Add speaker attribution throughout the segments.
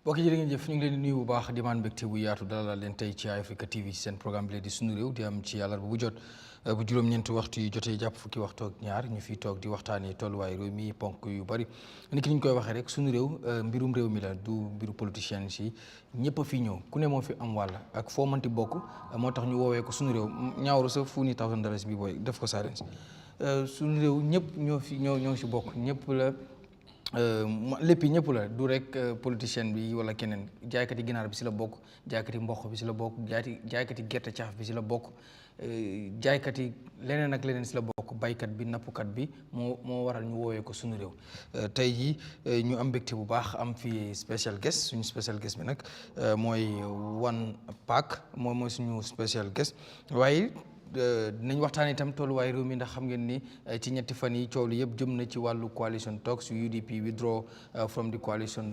Speaker 1: bokk jërë ngeen jëf ñu ngi leen di nuyu bu baax di maan mbégte bu yaatu dalal leen tey ci Eyeafrica TV seen programme bi di Sunu Réew di am ci àllarba bu jot bu juróom-ñeenti waxtu yu jotee jàpp fukki waxtu ak ñaar ñu fi toog di waxtaanee tolluwaay réew mi ponk yu bari ni ki ñu koy waxee rek Sunu Réew mbirum réew mi la du mbiru politicien si ñëpp a fi ñëw ku ne moo fi am wàll ak foo mënti bokk moo tax ñu woowee ko Sunu Réew ñaawru sa fu ni $1000 bi booy def ko silence Sunu Réew ñëpp ñoo si bokk ñëpp la lépp yi ñëpp la du rek politicien bi wala keneen jaaykati ginaar bi si la bokk jaaykati mboq bi si la bokk jaaykati gerte caaf bi si la bokk jaaykati leneen ak leneen si la bokk baykat bi nappkat bi moo waral ñu woowee ko Sunu Réew tey jii ñu am mbégte bu baax am fi special guest suñu special guest bi nag mooy One Pac mooy suñu special guest waaye dinañ waxtaan itam tolluwaay réew mi ndax xam ngeen ni ci ñetti fan yi coow li yëpp jëm na ci wàllu coalition talks UDP withdraw from the coalition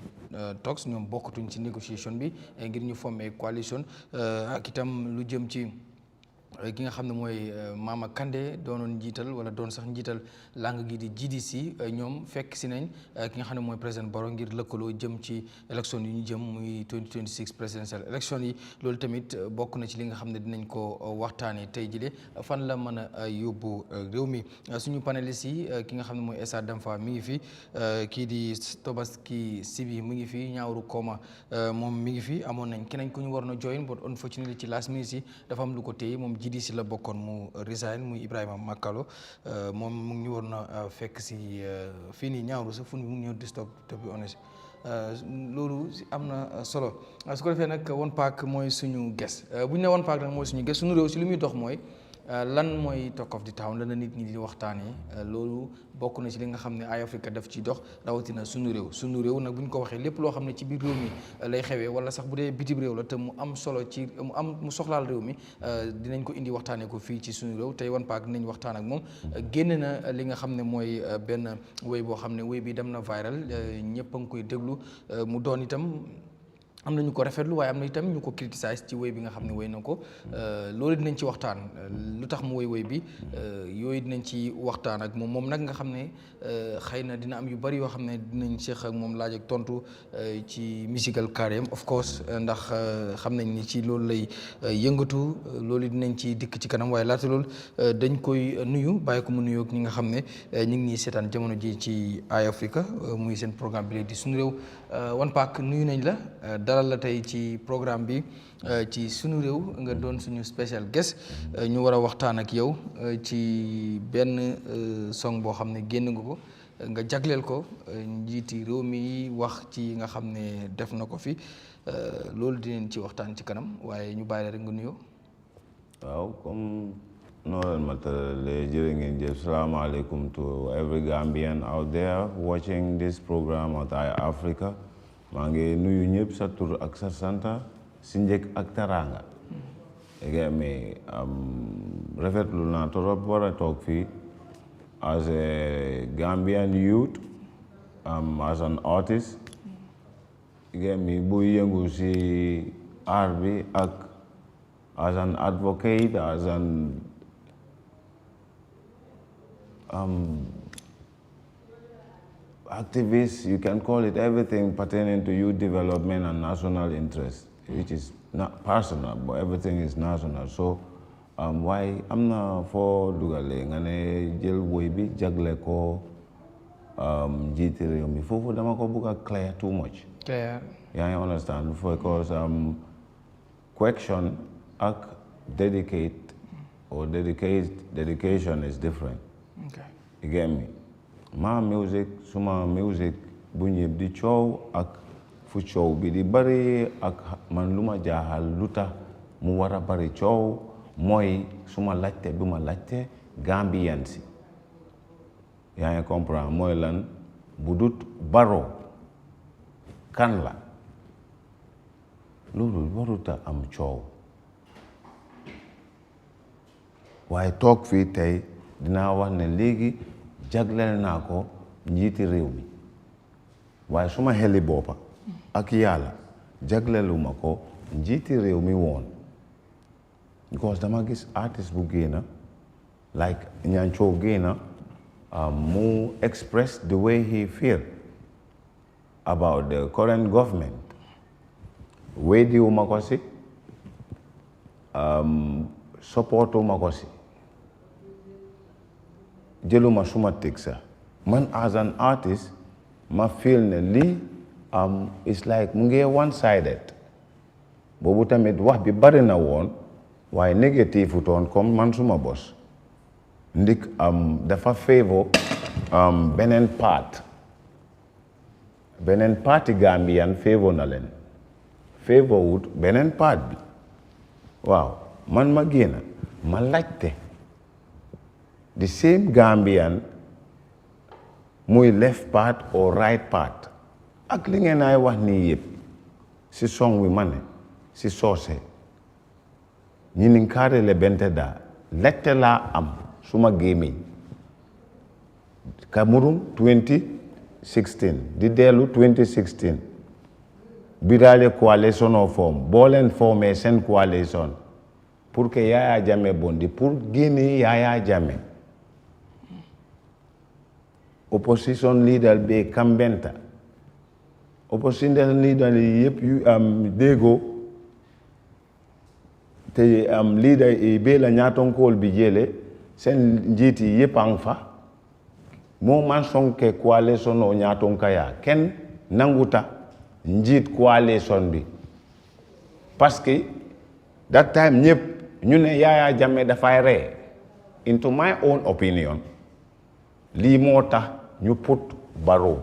Speaker 1: talks ñoom bokkatuñ ci négociation bi ngir ñu former coalition ak itam lu jëm ci ki nga xam ne mooy Mama Kandeh doonoon njiital wala doon sax njiital langue gi di GDC ñoom fekk si nañ ki nga xam ne mooy président Barrow ngir lëkkaloo jëm ci élection yi ñu jëm muy 2026 presidential élection yi loolu tamit bokk na ci li nga xam ne dinañ ko waxtaanee tey jile fan la mën a yóbbu réew mi suñu panélistes yi ki nga xam ne mooy Essa Damfa mi ngi fi kii di Tobaski Sibi mi ngi fi ñaawru Koma moom mi ngi fi amoon nañ keneen ku ñu waroon a join but unfortunately ci last minute yi dafa am lu ko téye moom GDC la bokkoon mu resign muy Ibrahima Makalo moom mu ngi ñu war na fekk si fii nii ñaawru sa fu mu ngi ñëw disturb to be honest loolu am na solo su ko defee nag One Pac mooy suñu guest bu ñu ne One Pac nag mooy suñu guest Sunu Réew si li muy dox mooy lan mooy talk of the town lan la nit ñi di waxtaanee loolu bokk na ci li nga xam ne Eyeafrica daf ci dox rawatina Sunu Réew nag bu ñu ko waxee lépp loo xam ne ci biir réew mi lay xewee wala sax bu dee bitim réew la te mu am solo ci mu soxlaal réew mi dinañ ko indi waxtaanee ko fii ci Sunu Réew tey One Pac dinañ waxtaan ak moom génn na li nga xam ne mooy benn wéy boo xam ne wéy bi dem na viral ñëpp a ngi koy déglu mu doon itam am na ñu ko rafetlu waaye am na itam ñu ko criticize ci woy bi nga xam ne woy na ko loolu dinañ ci waxtaan lu tax mu woy bi yooyu dinañ ci waxtaan ak moom nag nga xam ne xëy na dina am yu bari yoo xam ne dinañ seex ak moom laaj ak tontu ci musical career of course ndax xam nañ ni ci loolu lay yëngatu loolu dinañ ci dikk ci kanam waaye laata loolu dañ koy nuyu bàyyi ko mu nuyoo ak ñi nga xam ne ñu ngi ñuy seetaan jamono ji ci Eyeafrica muy seen programme bi di Sunu Réew One Pac nuyu nañ la dalal la tey ci programme bi ci Sunu Réew nga doon suñu special guest ñu war a waxtaan ak yow ci benn song boo xam ne génn nga ko nga jagleel ko njiiti réew mi wax ci nga xam ne def na ko fi loolu dinañ ci waxtaan ci kanam waaye ñu bàyyi la rek nga nuyoo.
Speaker 2: waaw comme noo leen ma tëralee jërë ngeen jëf salaamaaleykum to every Gambian out there watching this program at Eyeafrica maa ngi nuyu ñëpp sa tur ak sa santa si njëkk ak teraanga mais rafetlu naa trop war a toog fii as a Gambian youth as an artist buy yëngu si art bi ak as an advocate as an activist, you can call it everything pertaining to youth development and national interest, which is not personal, but everything is national. So why am na for dugale nga ne jël woy bi jagle ko jiiti réew mi foofu dama ko bëgg a clear too much.
Speaker 1: Clear.
Speaker 2: Yeah, I understand because question ak dedicate or dedication is different.
Speaker 1: Okay.
Speaker 2: You get me? Ma music suma music bu ñëpp di coow ak fu coow bi di bari ak man lu ma jaaxal lu tax mu war a bari coow mooy suma laajte bi ma laajte Gambien si yaa ngi comprendre mooy lan bu dut Barrow kan la loolu waruta am coow waaye toog fii tey dinaa wax ne léegi jagleel naa ko njiiti réew mi waaye suma xeli boppa ak yàlla jagleeluma ko njiiti réew mi woon because dama gis artiste bu génna like ñancoo génna mu express the way he feel about the current government weddiwuma ko si supportuma ko si jëluma suma teg sax man as an artist ma feel ne lii it's like mu ngi one sided boobu tamit wax bi bari na woon waaye négatif utoon comme man suma bos ndik dafa favor beneen parti Gambian favor na leen favor wut beneen part bi waaw man ma génn ma laajte the same Gambian muy left part or right part ak li ngeen ay wax nii yëpp si song wi ma ne si soose ñi ni kaarele bente daa laajte laa am suma gémmiñ Cameroon 2016 di dellu 2016 biraale coalition o form boo leen formé seen coalition pour que Yahya Jammeh bondi pour génne Yahya Jammeh opposition leader be kambenta opposition leader yi yëpp yu déggoo te leader yi be la ñaatonkool bi jële seen njiit yi yëpp ang fa moo man sonke coalition o ñaatonka yaa kenn nanguta njiit coalition bi parce que that time ñëpp ñu ne Yahya Jammeh dafay ree into my own opinion lii moo tax ñu put Barrow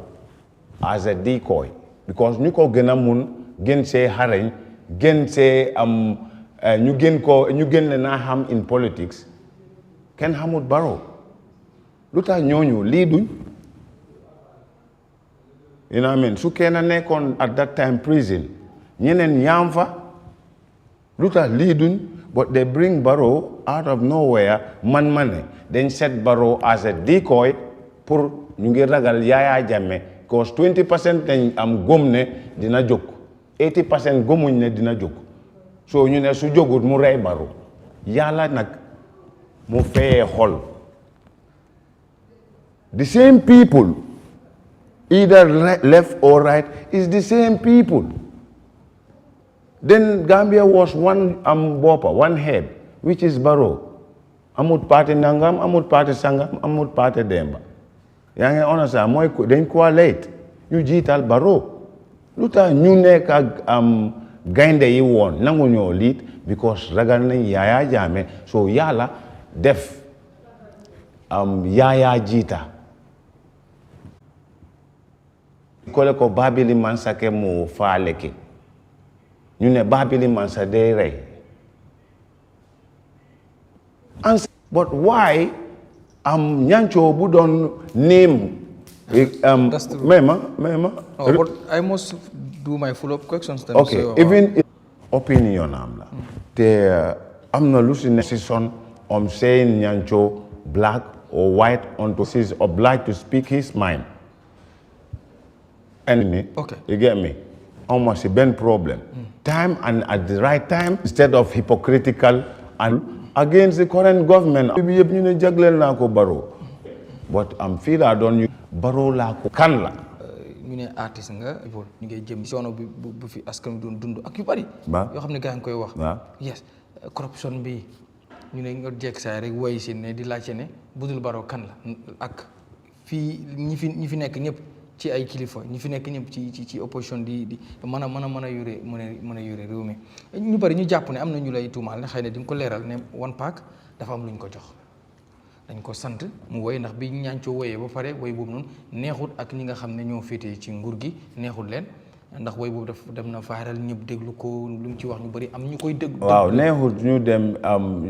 Speaker 2: as a decoy because ñu ko gën a mun gën see xarañ gën see ñu gën le naa xam in politics kenn xamut Barrow lu tax ñooñu lii duñ you know what I mean su kenn nekkoon at that time prison ñeneen ñaam fa lu tax lii duñ but they bring Barrow out of nowhere man ne dañ set Barrow as a decoy pour ñu ngi ragal Yahya Jammeh cause 20% dañ am gëm ne dina jóg 80% gëmuñ ne dina jóg so ñu ne su jógut mu rey Barrow yàlla nag mu feyee xol the same people either left or right is the same people then Gambia was one boppa one head which is Barrow amut parti nangam amut parti sangam amut parti demba yaa ngi understand mooy dañ ko late ñu jiital Barrow lu tax ñu nekk ak gaynde yi woon nangu ñoo liit because ragal nañ Yahya Jammeh so yàlla def Yahya jiita kole ko Babili Mansa ke mu faale ki ñu ne Babili Mansa day rey but why ñanco bu doon name mema
Speaker 1: but I must do my follow-up questions then.
Speaker 2: Okay, so, even opinion am la te am na lu si ne si son saying ñanco black or white until he's obliged to speak his mind and
Speaker 1: okay,
Speaker 2: you get me almost a ben problem time and at the right time instead of hypocritical and against the current government bi yëpp ñu ne jagleel naa ko Barrow but am fii laa doon ñu Barrow laa ko kan la
Speaker 1: ñu ne artiste nga ñu ngay jëm soono bu fi askan wi doon dund ak yu bari yoo xam ne gaa ngi koy wax yes corruption bi ñu ne nga jekk saay rek woy si ne di laajte ne budul Barrow kan la ak fii ñi fi nekk ñëpp ci ay kilifa ñi fi nekk ñëpp ci opposition di mën a yore réew mi ñu bari ñu jàpp ne am na ñu lay tuumaal ne xëy na di nga ko leeral ne One Pac dafa am lu ñu ko jox dañ ko sant mu woy ndax bi ñaancoo woyee ba pare woy boobu noonu neexut ak ñi nga xam ne ñoo féetee ci nguur gi neexut leen ndax woy boobu daf dem na faaral ñëpp déglu ko lu mu ci wax ñu bari am ñu koy déglu
Speaker 2: waaw neexut ñu dem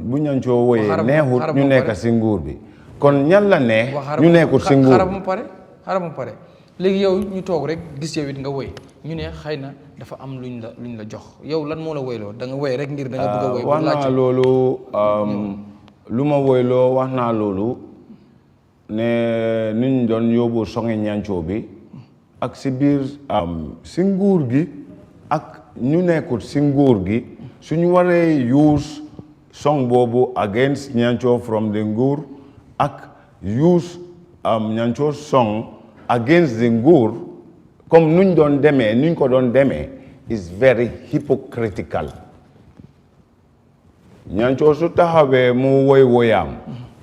Speaker 2: bu ñaancoo woyee neexut ñu nekk si nguur bi kon ñan la neex ñu nekkut si nguur
Speaker 1: xaaral ma pare léegi yow ñu toog rek gis yow it nga woy ñu ne xëy na dafa am luñ la jox yow lan moo la woyloo da nga woy rek ngir da nga bëgg a woy
Speaker 2: wax naa loolu lu ma woyloo wax naa loolu ne niñ doon yóbbu songe ñancoo bi ak si biir si nguur gi ak ñu nekkul si nguur gi suñu waree use song boobu against ñancoo from the nguur ak use ñancoo song against the nguur comme nuñ doon demee nuñ ko doon demee is very hypocritical. ñancoo su taxawee mu woy woyaam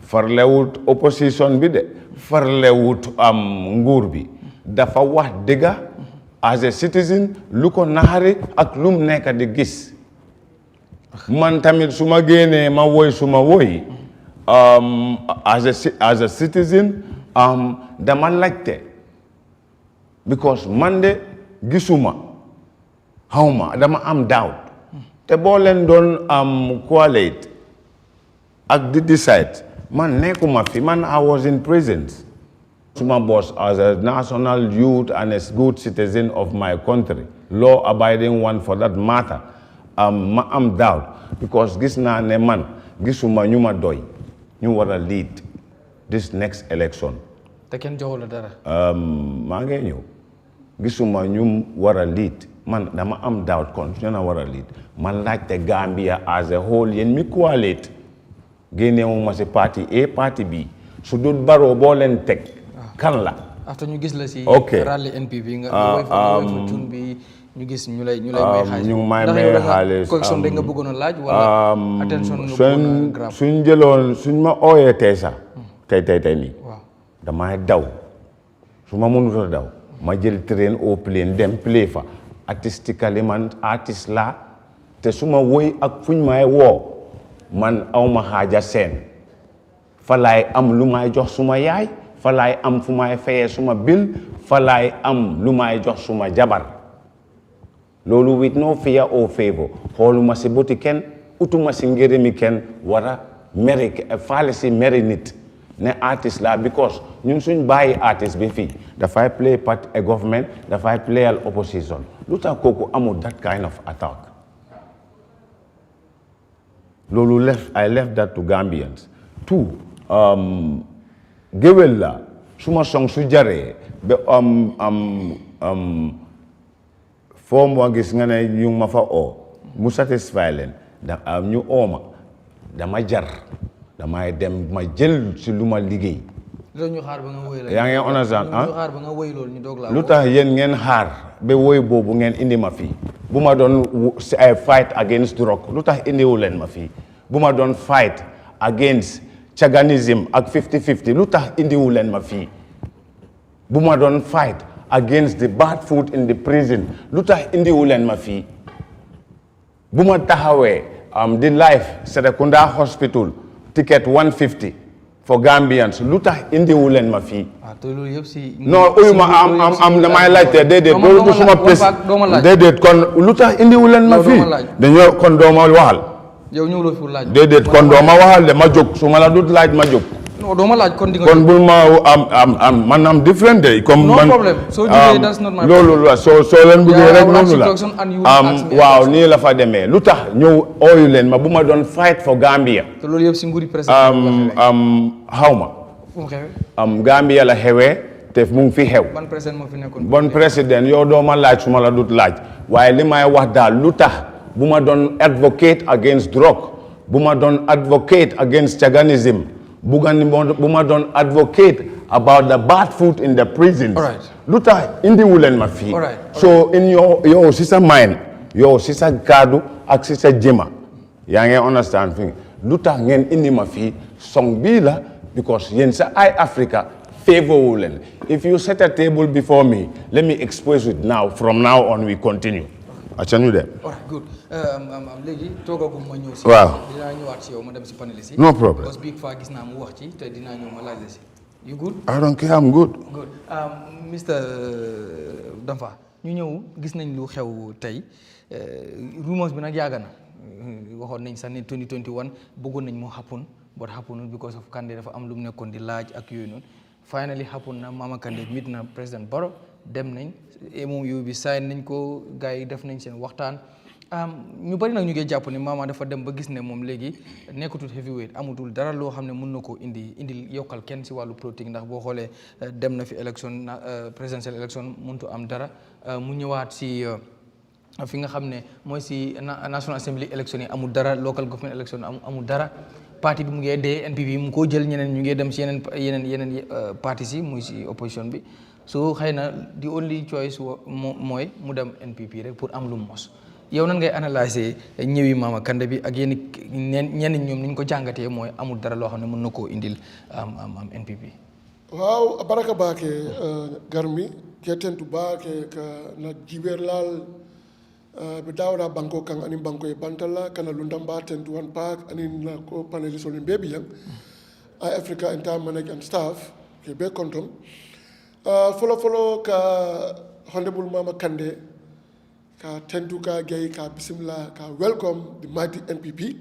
Speaker 2: farlewut opposition bi de farlewut nguur bi dafa wax dëgga as a citizen lu ko naxari ak lum nekk di gis man tamit su ma génnee ma woy suma woy as a citizen dama laajte because man de gisuma xawma dama am doubt te boo leen doon coalesce ak di decide man nekkuma fi man I was in prison suma boss as a national youth and a good citizen of my country law abiding one for that matter ma am doubt because gis naa ne man gisuma ñu ma doy ñu war a lead this next election
Speaker 1: te kenn joxu la dara
Speaker 2: maa ngi ñëw gisuma ñu war a lead man dama am doubt kon ñu na war a lead man laajte Gambia as a whole yéen mi coalesce génnewuma si parti A parti B su dul Barrow boo leen teg kan la
Speaker 1: after ñu gis la si
Speaker 2: ok
Speaker 1: rally NPP nga woy fa tun bi ñu gis ñu lay may xaalis
Speaker 2: ñu may may xaalis
Speaker 1: correction rek nga bëggoon a laaj wala attention nga bëggoon a grab
Speaker 2: suñ jëloon suñ ma ooyee tey sax tey nii
Speaker 1: waaw
Speaker 2: damay daw su ma mënut a daw ma jël train au plane dem play fa artistically man artiste la te su ma woy ak fuñ may woo man awma xaaja seen fa laay am lu may jox suma yaay fa laay am fu may fayee suma bil fa laay am lu may jox suma jabar loolu with no fear or favor xooluma si boti kenn utuma si ngërëmi kenn wara meri faale si meri nit ne artiste la because ñun suñ bàyyi artiste bi fii dafay play part a government dafay playal opposition lu tax kooku amul that kind of attack loolu I left that to Gambians two géwél la suma song su jaree ba foo moo gis nga ne ñu ma fa oo mu satisfy leen ñu ooma dama jar damay dem ma jël si lu ma liggéey
Speaker 1: ñu xaar ba nga woy la
Speaker 2: yaa ngi understand
Speaker 1: ñu xaar ba nga woy loolu ñu doog la
Speaker 2: lu tax yéen ngeen xaar ba woy boobu ngeen indi ma fii bu ma doon fight against drug lu tax indiwu leen ma fii bu ma doon fight against chaganism ak 50-50 lu tax indiwu leen ma fii bu ma doon fight against the bad food in the prison lu tax indiwu leen ma fii bu ma taxawee the life Serekunda hospital ticket 150 for Gambians lu tax indiwu leen ma fii non uyuma am damay laajte déedéet loolu du suma pes déedéet kon lu tax indiwu leen ma fii dañoo kon dooma waxal
Speaker 1: yow ñëw la fi laaj
Speaker 2: déedéet kon dooma waxal de ma jóg su ma la dut laaj ma jóg
Speaker 1: non doo ma laaj kon di nga
Speaker 2: kon bul ma am man am different day comme man
Speaker 1: no problem soo jógee that's not my
Speaker 2: loolu la soo leen bëggee rek noonu la waaw nii la fa demee lu tax ñëw ooyu leen ma bu ma doon fight for Gambia
Speaker 1: te loolu yëpp si nguuri président
Speaker 2: xaw ma Gambia la xewee te mu ngi fi xew
Speaker 1: ban président moo fi nekkoon
Speaker 2: bon président yow doo ma laaj su ma la dut laaj waaye li may wax daal lu tax bu ma doon advocate against drug bu ma doon advocate against chaganism bu ma doon advocate about the bad food in the prisons lu tax indiwu leen ma fii so in yow si sa mind yow si sa kaddu ak si sa jëma yaa ngi understand fi lu tax ngeen indi ma fii song bii la because yéen sa Eyeafrica favor wu leen if you set a table before me let me expose it now from now on we continue acca ñu dem
Speaker 1: good léegi toogagum ma ñëw si
Speaker 2: waaw
Speaker 1: dinaa ñëwaat si yow ma dem si paneliste yi
Speaker 2: no problem
Speaker 1: parce que bii fa gis naa mu wax ci te dinaa ñëw ma laaj la si you good
Speaker 2: I don't care I'm good
Speaker 1: Mr Damfa ñu ñëw gis nañ lu xew tey rumors bi nag yàgg na waxoon nañ sax ne 2021 bëggoon nañ moo happen but happened because of Kandeh dafa am lu mu nekkoon di laaj ak yooyu noonu finally happen na Mama Kandeh meet na président Barrow dem nañ MOU bi sign nañ ko gars yi def nañ seen waxtaan ñu bari nag ñu ngi jàpp ne Mama dafa dem ba gis ne moom léegi nekkatul heavyweight amutul dara loo xam ne mën na koo indi yokkal kenn si wàllu politique ndax boo xoolee dem na fi élection presidential élection mëntu am dara mu ñëwaat si fi nga xam ne mooy si National Assembly élection yi amul dara local government élection amul dara parti bi mu ngi dee NPP mu ko jël ñeneen ñu ngi dem si yeneen parti si muy si opposition bi so xëy na the only choice mooy mu dem NPP rek pour am lu mos yow nan ngay analyser ñëwi Mama Kandeh bi ak yenn ñenn ñoom ni ñu ko jàngatee mooy amul dara loo xam ne mën na koo indil am NPP.
Speaker 3: waaw baraka baake garmi ketentu baake ka na jiberlal be dawda banko kan ani banko e bantala kana lundamba tentu One Pac ani na ko panelist on baby yang Eyeafrica entire manage and staff ke be kontom follow ka honorable Mama Kandeh ka tentu ka gay ka bismillah ka welcome the mighty NPP.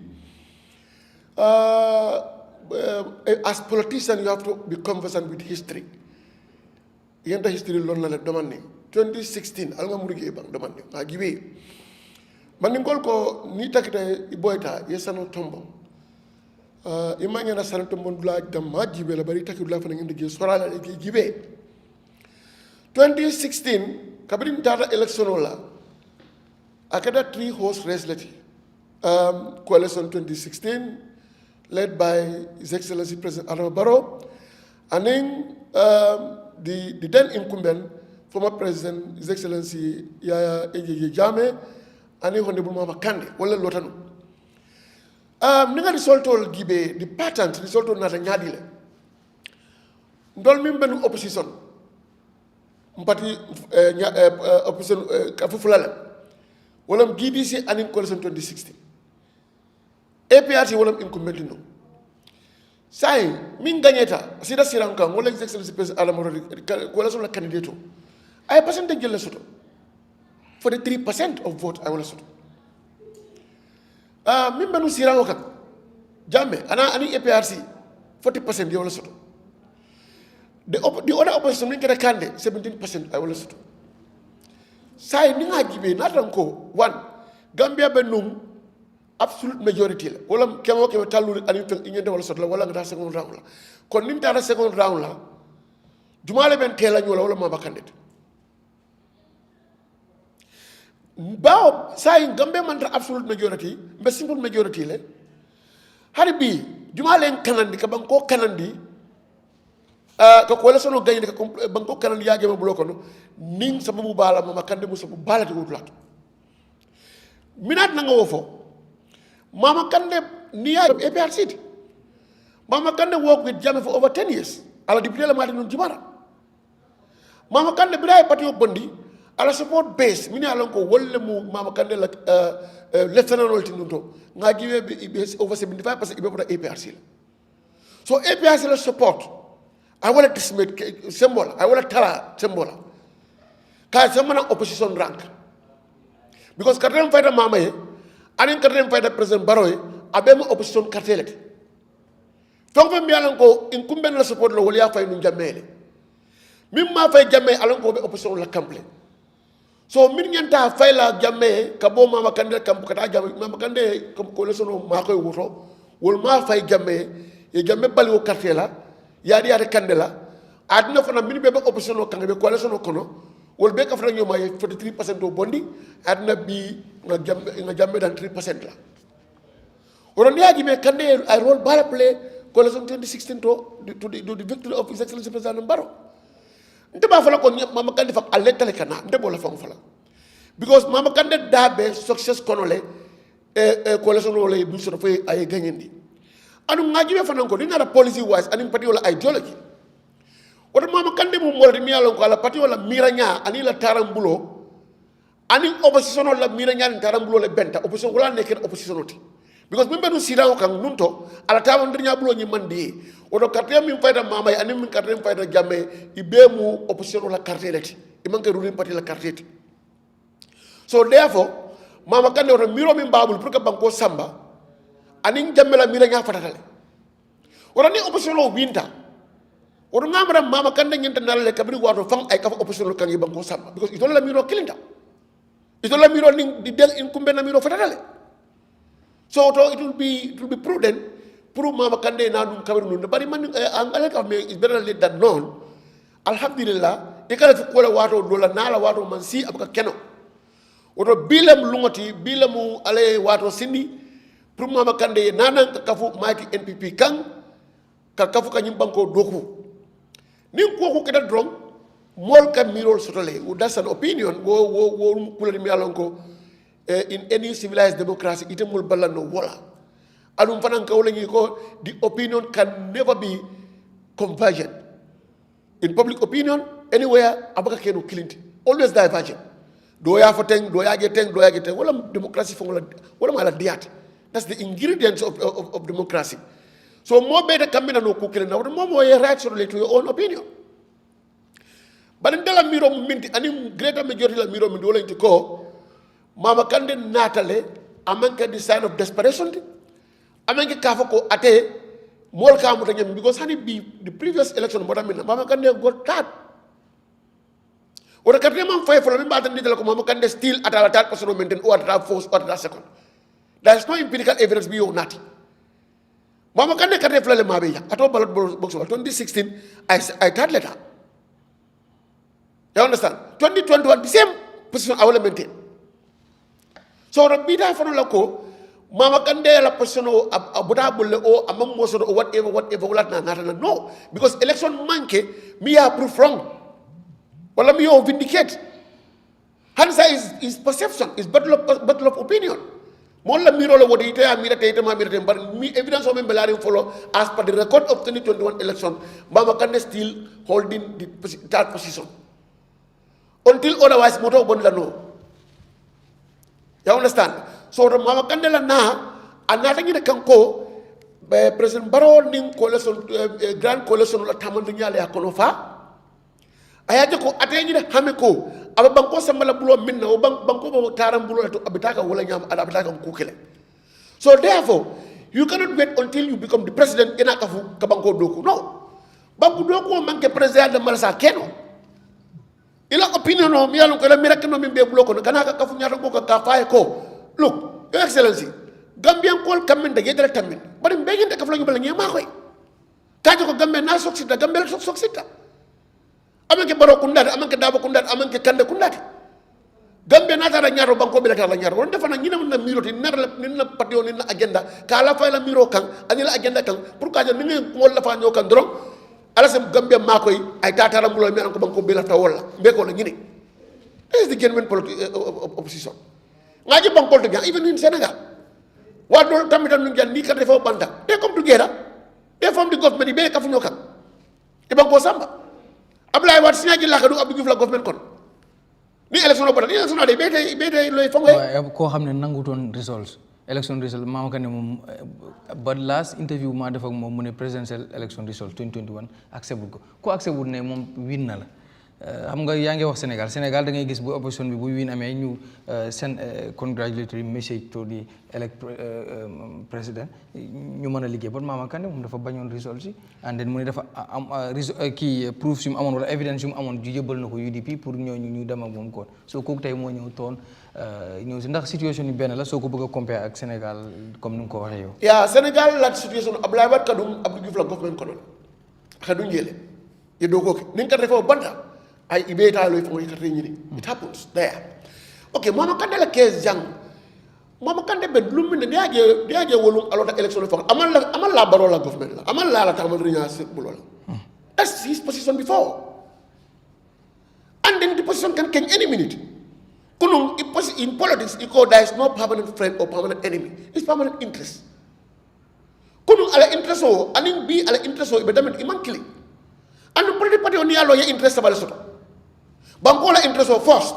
Speaker 3: As politicians, you have to be conversant with history. Yenta history lon la demanding 2016 alga murige bang demanding a gibe maningol ko ni takite iboyta yesano tombo imanya na saran tombo dula dam ma gibe la bari takit la fa ngende ge sorala le gibe 2016 kabrin data election la akada three horse race leti coalition 2016 led by His Excellency President Adama Barrow, and then the then incumbent, former President His Excellency Yahya Jammeh, and then Honorable Mama Kandeh, wala lotano. Ninga result all gibe the pattern result all nata nyadile. Ndol mimben opposition, mpati opposition kafufulala. Walam GDC and in coalition 2016. APRC walam incumbent no. Sai min gagneta sida siranka wala His Excellency President Adama wala sola candidate. Ay percentage jelle soto. For the 3% of vote I wala soto. Min banu sirango kan. Jammeh ani APRC 40% yo wala soto. The other opposition min keda Kandeh 17% I wala soto. Sai ni nga gibe natanko one Gambia benum absolute majority la wala kemo tallu ani fen ñende wala sotla wala nga second round la kon nim tara second round la jumale ben tela ñu wala Mama Kandeh bawo say Gambia man ta absolute majority be simple majority le hari bi jumale kanandi ka banko kanandi ka ko la sono gayni ka banko kanandi yaage ma bloko no ning sababu bala Mama Kandeh mu sababu bala ti wutlat minat na nga wofo Mama Kandeh near APRC. Mama Kandeh worked with Jammeh for over 10 years. Ala deputy la Martin Jumara. Mama Kandeh biray party of Bondi, ala support base. Mini alonko wolle mu Mama Kandeh like lieutenant role tinunto. Nga give over 75% ibe for APRC. So APRC la support. I want to estimate symbol. I want to tell symbol. Kaya semana opposition rank. Because kadang fighter mama ye. Anin kadem fayda President Barrow abema opposition cartelet tonko mi alan ko incumbent la support lo wali ya fay nu Jammeh mim ma fay Jammeh alan ko be opposition la cample so min nyanta fay la Jammeh ka bo Mama Kandeh kam kata Jammeh Mama Kandeh ko le sono ma koy woto wol ma fay Jammeh e Jammeh bali o cartela yaadi yaade Kandeh aduna fana min be opposition o kanbe ko le sono kono wol be ka fana ñoma 43% do bondi aduna bi nga Jammeh dan 3% la oron yaaji me Kandeh a role bala play coalition 2016 to the victory of His Excellency President Barrow nte ba fala ko Mama Kandeh fa aletale kana nte bo la fa fala because Mama Kandeh dabe success konole coalition wala bi so fa ay gagnendi anu ngaji be fa ko dina policy wise ani party wala ideology wata Mama Kandeh mo molati mi yalon ko ala parti wala miranya ani la tarambulo ani opposition la miranya ni tarambulo le benta opposition wala nek opposition oti because mimbe no sira ko kan nunto ala tawon dirnya bulo ni mandi woto carte mi fayda mama ani min carte mi fayda Jammeh ibe mu opposition la carte leti imanke ruling parti la carte leti so therefore Mama Kandeh woto miro min babul pour que banko samba ani Jammeh la miranya fatatale woto ni opposition lo winta woto ngamara Mama Kandeh nyenta nalale kabri wato fam ay kafa opposition lo kan yi banko samba because ito la miro kilinta ito la miro ni di del incumbent na miro fatatale so it will be prudent pour Mama Kandeh na dum kabri no bari man angale ka me is better late than none alhamdulillah e kala ko la wato do la nala wato man si abaka keno woto bilam lungoti bilamu ale wato sindi pour Mama Kandeh nanan ka kafu maki NPP kan ka kafu ka nyim banko doku nin ko ko keda drong mol kam mirol sotole that's an opinion wo kulani mi alonko in any civilized democracy ite mul balano wala alum fanan ka wala ko the opinion can never be convergent in public opinion anywhere abaka kenu kilinti always divergent do ya fateng do ya geteng wala democracy fo wala mala diat that's the ingredients of democracy so mo better kamina no kukile na mo right to your own opinion. But in the miro minti, any greater majority of miro minti willing to go, Mama Kande Natale, amanke the sign of desperation, amanke kafoko ate, more kamutangem, because honey be the previous election, Mama Kande got that. What a Kataman five for a member of Mama Kande still at a third person maintain or at that force or at that second. There is no empirical evidence beyond that. Mama Kande Katefla Mabia, at all ballot box 2016, I third letter. You understand? 2021, the same position I will maintain. So the bidder for loco, Mama Kande la position o abudabule o among most or whatever, no. Because election monkey, me approve wrong. Well, let me vindicate. Hansa is perception, is battle of opinion. Molla mirolo what it is, but me evidence of Belarium follow as per the record of 2021 election, Mama Kande still holding the third position. Until otherwise, moto bonla no. You understand? So the Mama Kandela na, another in the Kanko, President Barrow ning coalition, grand coalition la tamandinya le akonofa. Ayaje ko atenyi de hameko, ababanko sambala bulo minna, banko bo taram bulo to abitaka wala nyam abitaka kukele. So therefore, you cannot wait until you become the president in akafu kabanko doku. No. Banko doku manke president de malasa keno. Ila opinion no mi alon ko la miracle no mi be bloko no kanaka kafu nyaata ko ka faay ko look your excellency gambian kol kamen de yedere tamin bari mbegen de kafla ngibal ngema koy kajo ko gambe na sok sita gambe sok sita amanke baro kundade amanke dabo kundade amanke kande kundade gambe na tara nyaaro banko be la tara nyaaro won defana nyina mun na miroti nar la ninna patio ninna agenda ka la fay la miro kan anila agenda kan pour ka ni ngol la fa ñokan dron ala sem Gambia makoy ay tatara mulo mi anko banko bela tawol mbeko la ñini. This is the genuine opposition. Ngaji bank politics even in Senegal. What do tamita nu ngan ni ka defo banta. They come together. They form the government be ka fu ñokan. E banko samba. Ablay wat sinaji la ka du Abdou Diouf la government kon. Ni election bata ni election de be tay loy fongoy
Speaker 1: ko xamne nanguton results. Election result Mama Kande mom but last interview ma def ak mom mu ne presidential election result 2021 accept ko accept ne mom win na la xam nga yaangi wax Sénégal da ngay gis bu opposition bi bu win amé ñu sen congratulatory message to the president ñu mëna liggé but Mama Kande mom dafa bañon result ci and then mu ne dafa am ki proof yu amone wala evidence yu amone ju jëbal nako UDP pour ñu dem ak mom ko so ko tay mo ñew ton ñëw si ndax situation yi benn la soo ko bëgg a compare ak Sénégal comme ni nga ko waxee yow.
Speaker 3: yaa Sénégal la situation Abdoulaye Wade kadum Abdou Diouf la government kono xadu njele ye do ko ni nga defo banda ay ibeta loy fo yikata ñini it happens there okay Mama Kande la 15 jang Mama Kande be lu min diaje wolum alota election fo amal la baro la government la amal la tamal riña bu lol that's his position before and then the position can change any minute. In politics, there is no permanent friend or permanent enemy. It's permanent interest. Kunung ala interest o, aning bi ala interest o ibedamen imankili. Anu political party oni alo ya interest sabale soto. Bangko la interest o first.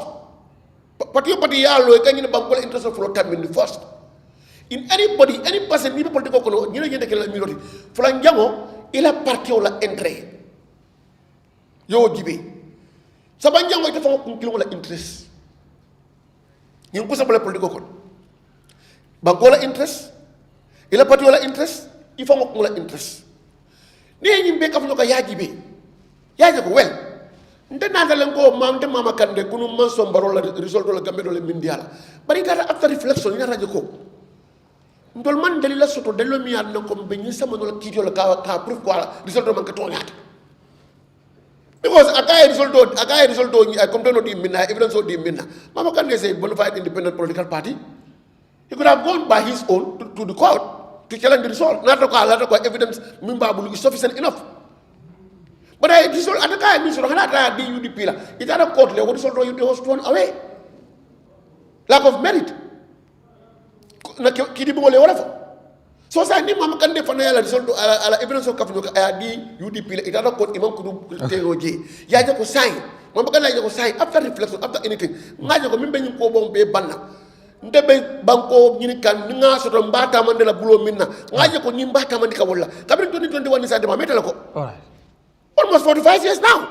Speaker 3: Party ya alo kanyi na bangko la interest o follow time in the first. In anybody, any person ni political kono, ni na yende kala miroti. Fulan jango ila party o la entre. Yo jibe. Saban jango ite fango kungkilo la interest. Yung kusa pala politiko kon bangola interest ila pati wala interest ifa mo la interest ni ñi be ka fu ko yaaji be yaaji ko wel nte na dalen ko mam te Mama Kande kunu man so mbaro la result la gambe do le mindiala bari data after reflection ina radio ko ndol man dalila soto delo mi yal na ko be ñi sama no la kiti la ka proof ko result man ka to ñaata because akaya result do I come to know the minna evidence of the minna Mama Kande is a bona fide independent political party. He could have gone by his own to the court to challenge the result. Not to evidence mimba is sufficient enough. But I dissolved at the time, Mr. Hanata, the UDP, it had a court, they was thrown away. Lack of merit. So I need Mamma Kande Fanela to evidence of Kafno, UDP, it had a court, Imam Kudu, Yaja was signed. Mamma Kanda was signed after reflection, after anything. Maja, remember you go on Bay Banna. Ndebe banko nyini kan nga soto mbata mandela bulo minna ngaje ko nyimbata mandika wala kabri 2021 is adema metala ko
Speaker 1: All right.
Speaker 3: almost 45 years now.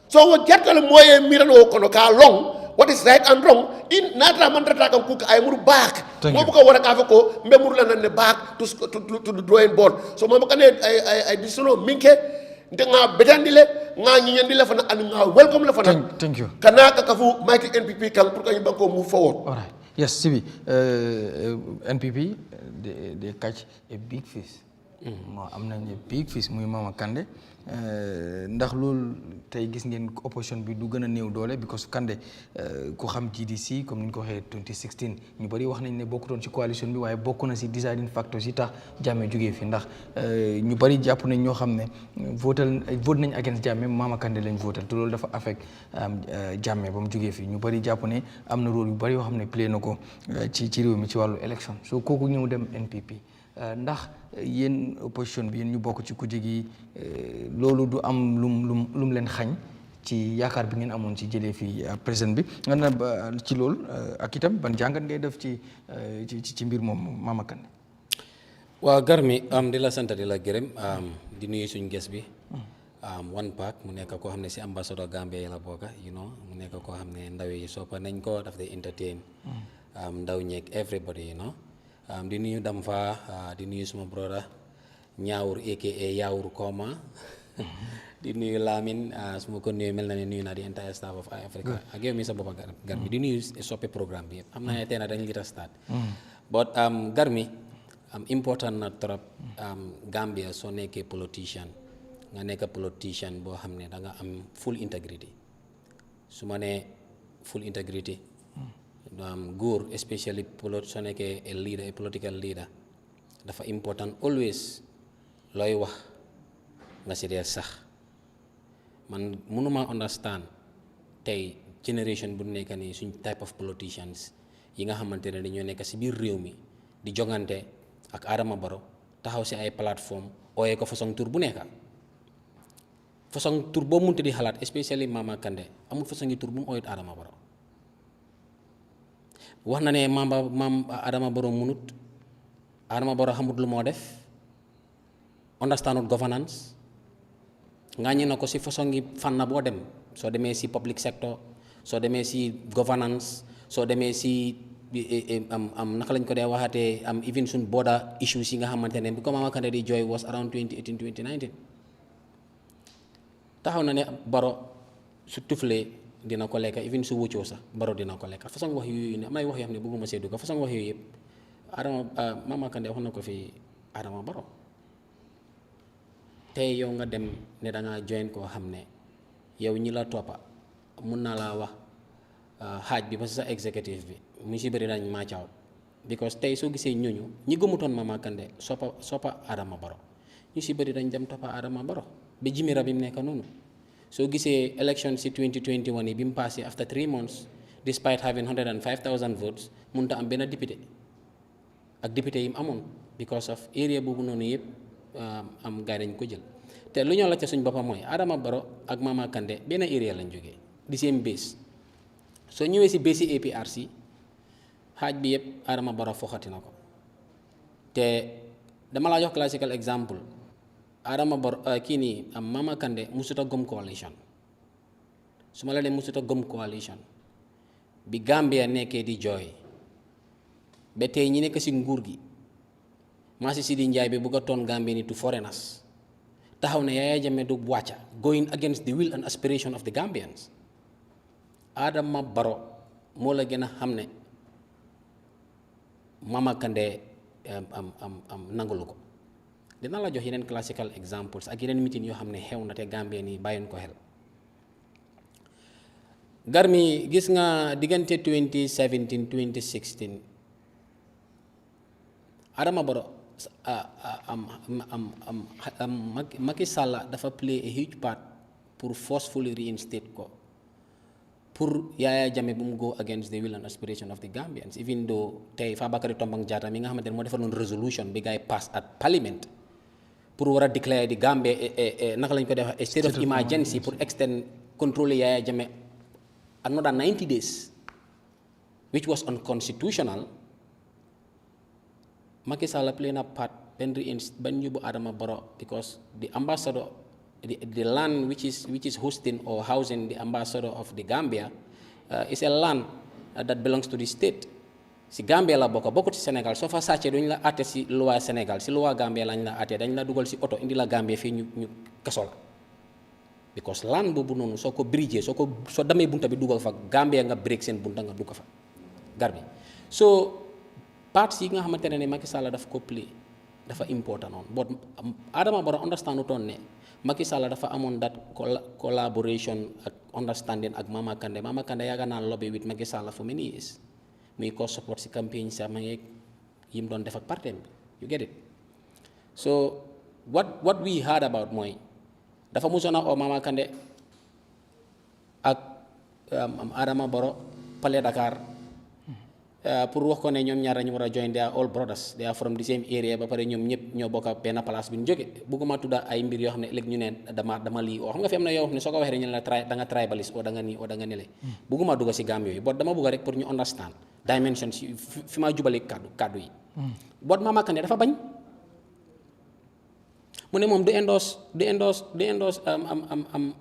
Speaker 3: So what get kala moye mirano kono ka long what is right and wrong in natra mandata kan cook ay muru back mo buka wara ka ko mbe muru la nan back to the drawing board. So mo kan ay disono minke nga bedandile nga nyandile fana and nga welcome la fana.
Speaker 1: Thank you.
Speaker 3: Kana ka kafu mighty NPP kan pour ka banko move forward.
Speaker 1: All right. Yes, Sibi, NPP, they catch a big fish. am nañ big fish muy Mama Kandeh ndax loolu tey gis ngeen opposition bi du gën a néew doole because Kandeh ku xam GDC comme ni ñu ko waxee 2016 ñu bëri wax nañ ne bokkutoon ci coalition bi waaye bokk na si deciding factors yi tax Jammeh jógee fi ndax ñu bëri jàpp nañ ñoo xam ne vote nañ against Jammeh Mama Kandeh lañ votal te loolu dafa affect Jammeh ba mu jógee fi ñu bëri jàpp ne am na rôle yu bëri yoo xam ne play na ko ci réew mi ci wàllu élection so kooku ñëw dem NPP ndax yéen opposition bi yéen ñu bokk ci kujje gi loolu du am lum leen xañ ci yaakaar bi ngeen amoon ci jëlee fii président bi nga na ci loolu ak itam ban jàngat ngay def ci mbir moom Mama Kandeh.
Speaker 4: waaw Garmi di la sant di la gërëm di nuyu suñu guest bi One Pac mu nekk koo xam ne si ambassadeur Gambia yi la bokk mu nekk koo xam ne ndaw yi soppa nañ ko daf day entertain ndaw ñeeg everybody di nuyu Damfa di nuyu suma brother Ñaawur aka Yaawur Koma di nuyu Lamine suma ko nuyu mel na ne nuyu naa di entire staff of Eyeafrica ak yow mi sa boppa Garmi di nuyu soppe programme bi yëpp xam naa ne tey nag dañu gita start but Garmi important na trop Gambia soo nekkee politicien nga nekk politicien boo xam ne da nga am full integrity su ma nee full integrity góor especially soo nekkee a leader a political leader dafa important always looy wax nga si dee sax man mënuma understand tey generation bu nekk nii suñ type of politicians yi nga xamante ne dañoo nekk si biir réew mi di jongante ak Adama Barrow taxaw si ay plateforme ooyee ko façon tur bu nekk façon tur boo munti di xalaat especially Mama Kandeh amul façon ngi tur bu mu ooyut Adama Barrow wax na ne maam Adama Barrow munut Adama Barrow xamut lu moo def understandut governance ngaañi na ko si façon ngi fànn boo dem soo demee si public sector soo demee si governance soo demee si naka lañ ko dee waxatee even suñ border issues yi nga xamante ne bi ko Mama Kandeh di jooy was around 2018 2019 taxaw na ne Barrow su tuflee dina ko lekk even su wuccoo sax Barrow dina ko lekk façon wax yooyu ne am ay wax yoo xam ne bëgguma see dugg façon wax yooyu yëpp Mama Kandeh wax na ko fi Adama Barrow tey yow nga dem ne da ngaa join koo xam ne yow ñi la toppa mun naa laa wax xaaj bi ba sa executive bi mu si bëri dañ match out because tey soo gisee ñooñu ñi gëmutoon Mama Kandeh soppa Adama Barrow ñu si bëri dañ dem toppa Adama Barrow ba jimira bi mu nekk noonu soo gisee election si 2021 yi bi mu passé after 3 months despite having 105,000 votes mënut a am benn député ak député yi mu amoon because of area boobu noonu yëpp am gars dañ ko jël te lu ñoo la ca suñ boppam mooy Adama Barrow ak Mama Kandeh benn area lañ jógee di seen base soo ñëwee si base yi APRC xaaj bi yëpp Adama Barrow foxati na ko te dama laa jox classical example Adama Barrow kii nii Mama Kandeh musut a gëm coalition su ma la dem musut a gëm coalition bi Gambia nekkee di jooy ba tey ñi nekk si nguur gi Massi Sidi Njaay bi bugg a toon Gambia ni to foreigners taxaw ne Yahya Jammeh du wàcca going against the will and aspiration of the Gambians Adama Barrow moo la gën a xam ne Mama Kandeh nangulu ko dina la jox yeneen classical examples ak yeneen meeting yoo xam ne xew na te Gambia nii bàyyoon ko xel Garmi gis nga diggante 2017 2016 Adama Barrow Macky Sall dafa play a huge part pour forcefully reinstate ko pour Yahya Jammeh bu mu go against the will and aspiration of the Gambians even though tey Fabakary Tombong Jatta mi nga xamante ne moo defaloon resolution bi gars yi pass at parliament pour war a declare di Gambia naka lañ ko def a state of emergency pour extend contrôle Yahya Jammeh another 90 days which was unconstitutional. Macky Sall playing a part ban yóbbu Adama Barrow because the ambassador the land which is hosting or housing the ambassador of the Gambia is a land that belongs to the state. Si Gambia la bokk ci Sénégal soo fa sàccee duñ la àtte si loi Sénégal si loi Gambia lañ la àtte dañ la dugal si oto indi la Gambia fii ñu kaso la because land boobu noonu soo ko bridgee soo damee bunta bi dugal fa Gambia nga break seen bunta nga dugg fa garbi so parts yi nga xamante ne Macky Sall daf ko play dafa important noonu but Adama Barrow understand utoon ne Macky Sall dafa amoon that collaboration ak understanding ak Mama Kandeh yaaga naa lobby with Macky Sall for many years muy ko support si campagne sama yeeg yi mu doon def ak partem bi you get it so what we heard about mooy dafa musoon a oo Mama Kandeh ak Adama Barrow Palais Dakar pour wax ko ne ñoom ñaar dañu war a join they are all brothers they are from the same area ba pare ñoom ñëpp ñoo bokk benn place bi ñu jóge bëgguma tudda ay mbir yoo xam ne léegi ñu ne dama lii oo xam nga fi am na yoo xam ne soo ko waxee ñu ne la da nga tribalist oo da nga nii oo da nga nele bëgguma dugga si gaam yooyu bot dama bëgg rek pour ñu understand dimension si fi ma jubale kaddu yi bot Mama Kandeh dafa bañ mu ne moom du endorse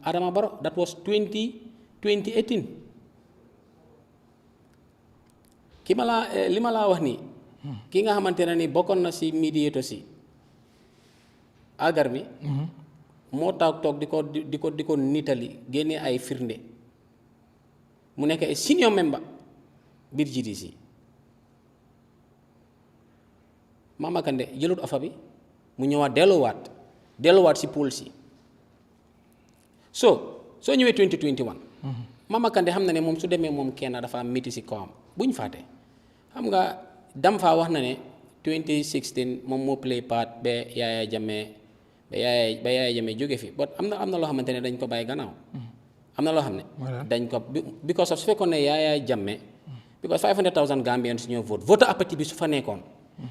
Speaker 4: Adama Barrow that was 2018 li ma laa wax nii ki nga xamante ne ni bokkoon na si médiateur si agar mi moo toog di ko nitali génne ay firnde mu nekk ay senior member biir GDC Mama Kandeh jëlut afa bi mu ñëwaat delluwaat si pool si soo ñëwee 2021 Mama Kandeh xam na ne moom su demee moom kenn dafa miti si kawam bu ñu fàtte xam nga dam faa wax na ne 2016 moom moo play part ba Yahya Jammeh jóge fi but am na loo xamante ne dañ ko bàyyi gannaaw am na loo xam ne dañ ko because of su fekkoon ne Yahya Jammeh because 500,000 Gambians ñoo voter apathy bi su fa nekkoon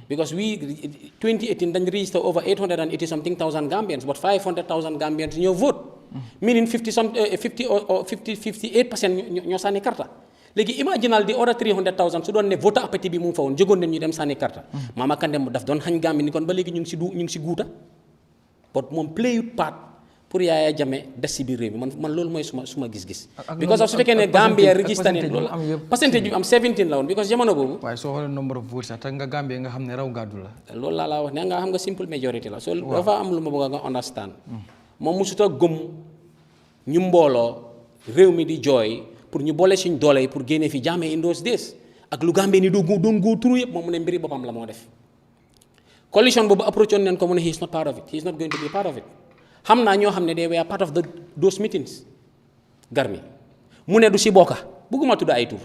Speaker 4: because 2018 dañ register over 880 something thousand Gambians but 500,000 Gambians ñoo vote meaning 58% ñoo sànni karta léegi imaginal di order 300,000 su doon ne voter apathy bi mu ngi fa woon jógoon nañ ñu dem sànni karta Mama Kandeh daf doon xañ Gambie ni kon ba léegi ñu ngi si guuta but moom play part pour Yahya Jammeh des si biir réew mi man loolu mooy suma gis-gis because of su fekkee ne Gambia register ne loolu percentage bi am 17 la woon because jamono boobu
Speaker 1: waaye soo xoolee nombre of votes sax te nga Gambia nga xam ne raw gàddu la
Speaker 4: loolu laa wax ne nga xam nga simple majority la so dafa am lu ma bëgg nga understand moom musuta gëm ñu mbooloo réew mi di jooy pour ñu boole suñ doole yi pour génne fi Jammeh in those days ak lu Gambie ni doon go turu yëpp moom mu ne mbiri boppam la moo def coalition boobu approach on neen ko mu ne he is not part of it he is not going to be part of it xam naa ñoo xam ne they were part of those meetings garmi mu ne du si bokka bëgguma tudd ay tur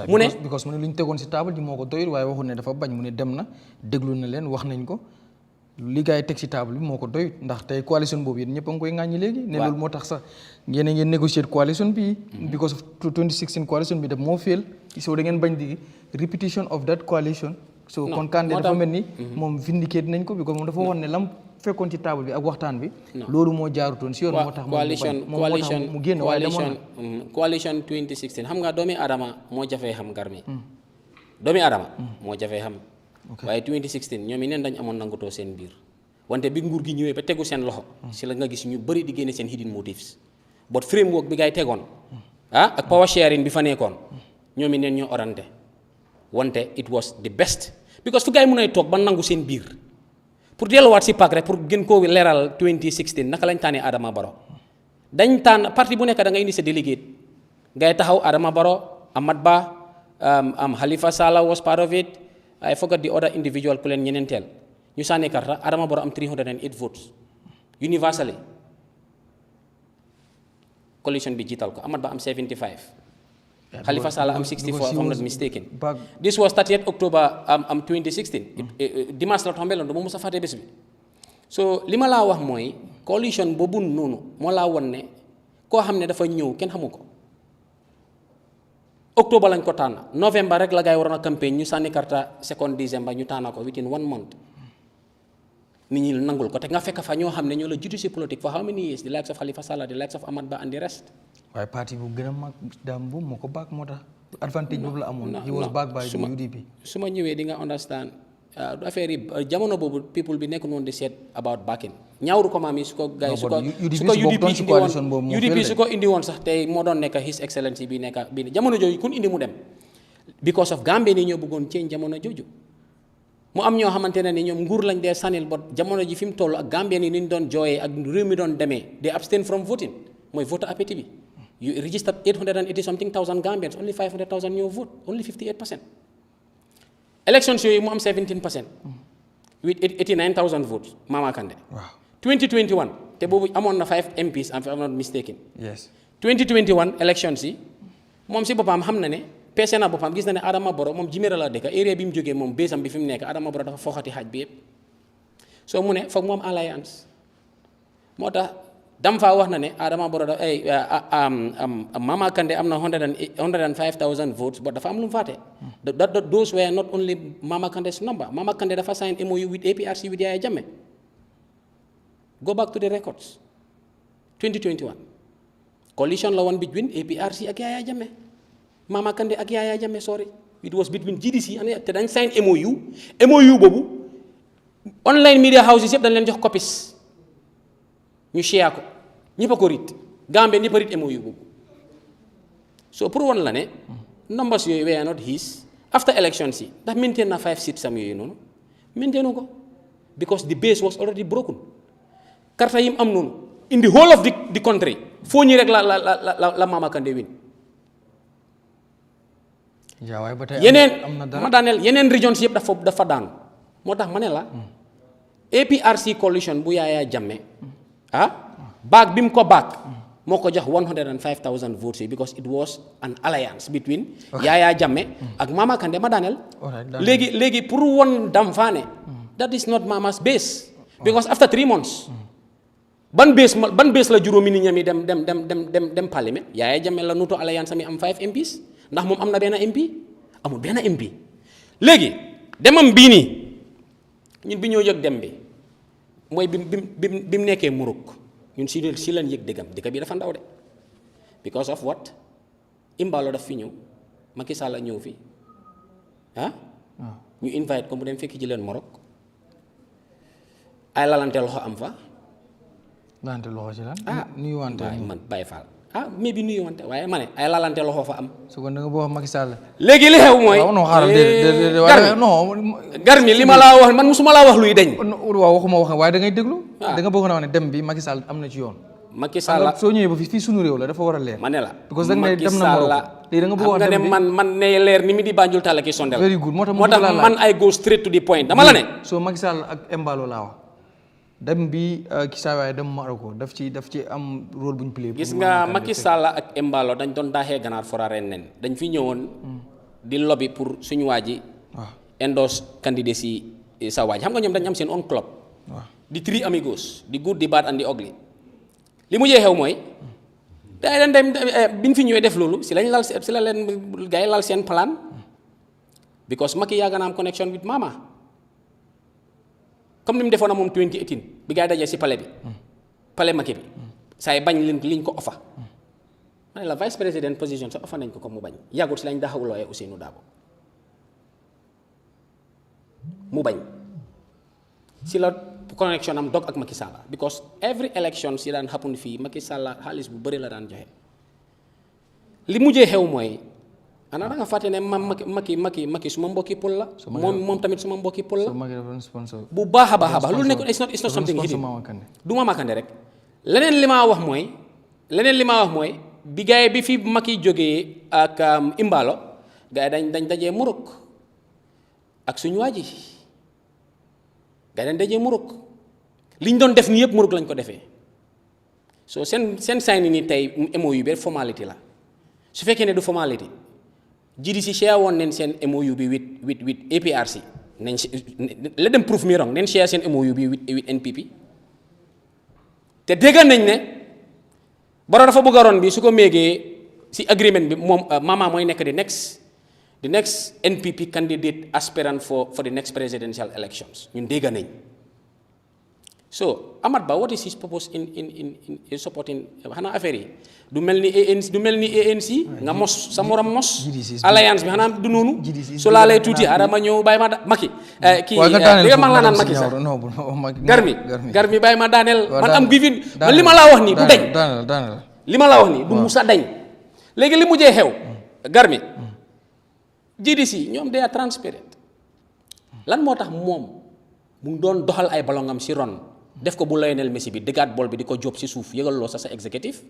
Speaker 4: mu ne
Speaker 1: because mu ne lu ñu tegoon si table ji moo ko doyul waaye waxul ne dafa bañ mu ne dem na déglu na leen wax nañ ko li gars yi teg si table bi moo ko doyut ndax tey coalition boobu yéen ñëpp a ngi koy ŋàññi léegi ne loolu moo tax sax ngeen négocier coalition bi because of 2016 coalition bi def moo fail so da ngeen bañ di repetition of that coalition so kon Kandeh dafa mel ni moom vindicate nañ ko because moom dafa woon ne lam fekkoon ci table bi ak waxtaan bi loolu moo jaarutoon si yoon moo tax mu génn waaye demoon na
Speaker 4: coalition 2016 xam nga doomi Adama moo jafee xam garmi doomi Adama moo jafee xam waaye 2016 ñoom yi neen dañ amoon nangutoo seen biir wante bi nguur gi ñëwee ba tegu seen loxo si la nga gis ñu bëri di génne seen hidden motives but framework bi ngay tegoon ak power sharing bi fa nekkoon ñoom yi neen ñoo orante wante it was the best because fu gars yi mën a toog ba nangu seen biir pour delluwaat si PAC rek pour gën koo leeral 2016 naka lañ tànnee Adama Barrow dañ tànn parti bu nekk da ngay indi sa délégué ngay taxaw Adama Barrow Amat Bah Halifa Sallah was part of it I forgot the other individual ku leen ñeneenteel ñu sànni karta Adama Barrow am 308 votes universally coalition bi jiital ko Amat Bah am 75 Halifa Sallah am 64 if I'm not mistaken this was 30th October 2016 dimanche la tombé loon du ma mos a fàtte bés bi so li ma laa wax mooy coalition boobu noonu moo laa won ne koo xam ne dafa ñëw kenn xamu ko octobre lañ ko tànn novembre rek la gaay waroon a campagne ñu sànni karta second December ñu tànn ko within 1 month nit ñi nangul ko te nga fekk fa ñoo xam ne ñoo la jiitu si politique for how many years the likes of Halifa Sallah the likes of Amat Bah and the rest.
Speaker 1: waaye parti bu gën a mag daam bu moo ko baak moo tax advantage boobu la amoon. he was backed by the UDP.
Speaker 4: su ma ñëwee di nga understand du affaire yi jamono boobu people bi nekk noonu di seet about backing ñaawru ko maam yi su ko gars yi su ko UDP su ko indi woon sax tey moo doon nekk his excellency bi nekk bi jamono jooju kun indi mu dem because of Gambia ni ñoo bëggoon change jamono jooju mu am ñoo xamante ne ni ñoom nguur lañ dee sanil ba jamono ji fi mu toll ak Gambia ni ñu doon jooyee ak réew mi doon demee they abstain from voting mooy vote appétit bi you registered 880 something thousand Gambians only 500,000 ñoo vote only 58%. Elections yooyu mu am 17% with 89,000 votes Mama Kandeh.
Speaker 1: Wow.
Speaker 4: 2021 te boobu amoon na 5 MPs if I'm not mistaken.
Speaker 1: Yes.
Speaker 4: 2021 elections yi moom si boppam xam na ne peese na boppam gis na ne Adama Barrow moom Jimera la dëkk area bi mu jógee moom bésam bi fi mu nekk Adama Barrow dafa foxati xaaj bi yëpp soo mu ne foog mu am alliance moo tax dam faa wax na ne Adama Barrow Mama Kandeh am na 105,000 votes but dafa am lu mu faate those were not only Mama Kandeh's number Mama Kandeh dafa sign MOU with APRC with Yahya Jammeh go back to the records 2021 coalition la woon between APRC ak Yahya Jammeh Mama Kandeh ak Yahya Jammeh sorry it was between GDC and te dañ sign MOU boobu online media houses yëpp dañ leen jox copies ñu share ko ñëpp a ko rit Gambie ñëpp a rit MOU boobu so pour woon la ne numbers yooyu were not his after elections yi ndax maintain na 5 seats am yooyu noonu maintainu ko because the base was already broken karta yim am noonu in the whole of the country foo ñi rek la Mama Kandeh win yeneen ma daaneel yeneen regions yëpp dafa daanu moo tax ma ne la APRC coalition bu Yahya Jammeh baag bi mu ko baag moo ko jox 105,000 votes because it was an alliance between Yahya Jammeh ak Mama Kandeh ma daaneel léegi pour won dam faane that is not Mama's base because after 3 months ban base la juróomi nit ñami dem parlement Yahya Jammeh la nuto alliance ami am 5 MPs ndax moom am na benn MP amul benn MP léegi demam bii nii ñun bi ñoo yëg dem bi mooy bi mu nekkee Muruk ñun si lañ yëg dëggam dëkk bi dafa ndaw de because of what Imbalo daf fi ñëw Macky Sall la ñëw fi ñu invite ko mu dem fekk ji leen Morok ay lalante loxo am fa
Speaker 1: lalante loxo ci lan nuyuwante
Speaker 4: man Baye Fall mais bi nuyuwante waaye ma ne ay lalante loxo fa am
Speaker 1: su ko da nga boo wax Macky Sall
Speaker 4: léegi li xew mooy
Speaker 1: non xaaral
Speaker 4: Garmi li ma laa wax man musuma laa wax luy deñ
Speaker 1: waaw waxuma wax waaye da ngay déglu da nga bëgg na wax ne dem bi Macky Sall am na ci yoon
Speaker 4: Macky Sall
Speaker 1: soo ñëwee ba fii sunu réew la dafa war a leer
Speaker 4: ma ne la
Speaker 1: because da nga ne dem na Maroc léegi da nga bëgg wax
Speaker 4: nga ne man ne leer ni mi di Banjul tàlla ki sondel
Speaker 1: very good moo tax
Speaker 4: man ay go straight to the point dama la ne
Speaker 1: soo Macky Sall ak Embalo laa wax dem bi kisaawaay dem Maroc daf ci am rôle bu ñu play
Speaker 4: gis nga Macky Sall ak Embalo dañ doon daaxee ganaar forareen nen dañ fi ñëwoon di lobby pour suñu waa ji endorse candidat si sa waaj xam nga ñoom dañ am seen own club di three amigos di good di bad and di ugly li mu jee xew mooy day dañ dem biñ fi ñëwee def loolu si la leen gars yi lal seen plan because Macky yàgg na am connection with Mama comme ni mu defoon na moom 2018 bi gars yi dajee si palais bi palais Macky bi saa yi bañ liñ ko offer ma ne la vice président position sax offer nañ ko mu bañ yàggut si lañ daxawulooyee Ousseynou Dabo mu bañ si la connection am dog ak Macky Sall because every election si daan happen fii Macky Sall xaalis bu bëri la daan joxe li mujjee xew mooy ana da nga fàtte ne Macky suma mbokki pël la moom tamit suma mbokki pël la bu baax a baax loolu nekk it's not something hidden du Mama Kandeh rek leneen li ma wax mooy bi gaay bi fi Macky jógee ak Imbalo gaay dañ dajee Morok ak suñu waa ji gaay dañ dajee Morok li ñu doon def nii yëpp Morok lañ ko defee so seen sign ni tey MOU bi formalité la su fekkee ne du formalité GDC share woon neen seen MOU bi with APRC nañ let them prove me wrong neen share seen MOU bi with NPP te dégg nañ ne Barrow dafa bëgg a ron bi su ko méegee si agreement bi moom Mama mooy nekk the next NPP candidate aspirant for the next presidential elections ñun dégg nañ. So Amat Bah what is his purpose in supporting xanaa affaire yi du mel ni ANC nga mos sa morom mos alliance bi xanaa du noonu su laa lay tuuti adama ñëw bàyyi ma Macky kii li nga ma laa naan Macky sax gar mi bàyyi ma daaneel man am givin man li ma laa wax nii du dañ li ma laa wax nii du musa dañ léegi li mujjee xew gar mi GDC ñoom they are transparent lan moo tax moom mu ngi doon doxal ay balongam si ron def ko bu Lionel Messi bi dëggaat bol bi di ko job si suuf yëgaloo sa exécutif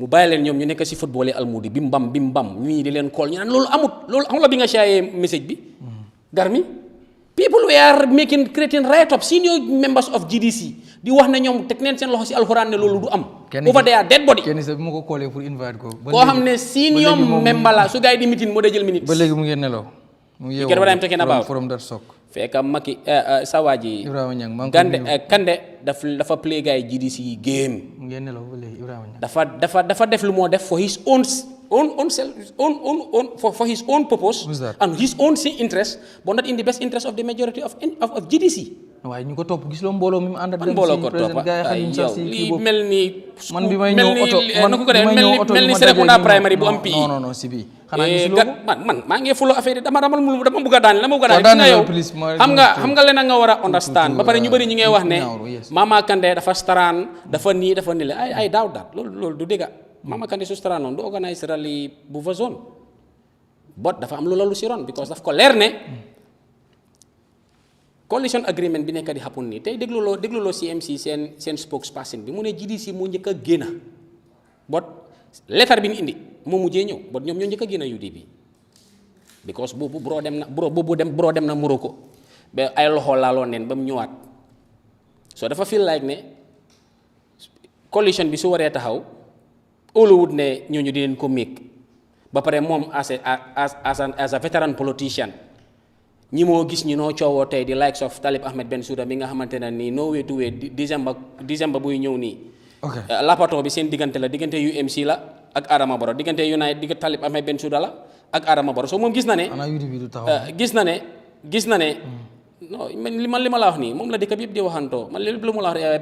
Speaker 4: mu bàyyi leen ñoom ñu nekk si football yi almudi bim bam ñii di leen kool ñu naan loolu amut loolu xam la bi nga shaayee message bi Garmi people we are creating write-up senior members of GDC di wax ne ñoom teg neen seen loxo si alxuraan ne loolu du am over there dead body
Speaker 1: kenn sa bi ma ko koolee pour invite ko
Speaker 4: koo xam ne senior member la su gars yi di meeting moo dee jël minutes
Speaker 1: ba léegi mu ngi nelaw mu ngi yeewoo from that sock
Speaker 4: fekk Macky sa waa ji
Speaker 1: Ibrahima Niang
Speaker 4: Kande dafa play gars yi GDC game
Speaker 1: mu ngi nelaw ba léegi Ibrahima Niang
Speaker 4: dafa def lu moo def for his own for his own purpose and his own interest but not in the best interest of the majority of GDC.
Speaker 1: waaye ñu ko topp gis loo mbooloo mi mu ànd ak
Speaker 4: dem si président gars yi yow lii mel ni
Speaker 1: man bi may ñëw oto
Speaker 4: mel ni Serekunda primary bu am pii
Speaker 1: non si bi xanaa gisuloo ko
Speaker 4: man maa ngi fulo affaire yi dama bëgg a daaneel nga yow xam nga leen nga war a understand ba pare ñu bëri ñu ngay wax ne Mama Kandeh dafa staraan dafa nii le ay daaw daat loolu du dégg Mama Kandeh su staraan noonu du organise rally bu fa zone bot dafa am lu lalu si ron because daf ko leer ne coalition agreement bi nekk di happen nii tey dégluloo CMC seen spokesperson bi mu ne GDC moo njëkk a génn bot lettre bi ñu indi moo mujjee ñëw bot ñoom ñoo njëkk a génn UDP because boobu bro dem na Morocco ba ay loxo laaloo neen ba mu ñëwaat so dafa feel like ne coalition bi su waree taxaw óoluwut ne ñooñu dinañ ko méeg ba pare moom as a veteran politician ñi moo gis ñi noo coowoo tey di likes of Talib Ahmed Bensouda mi nga xamante ne nii no way to way décembre buy ñëw nii lapato bi seen diggante la diggante UMC la ak Adama Barrow diggante United diggante Talib Ahmed Bensouda la ak Adama Barrow so moom gis na ne non li ma la wax nii moom la dëkk bi yëpp di waxantoo man lépp lu ma la wax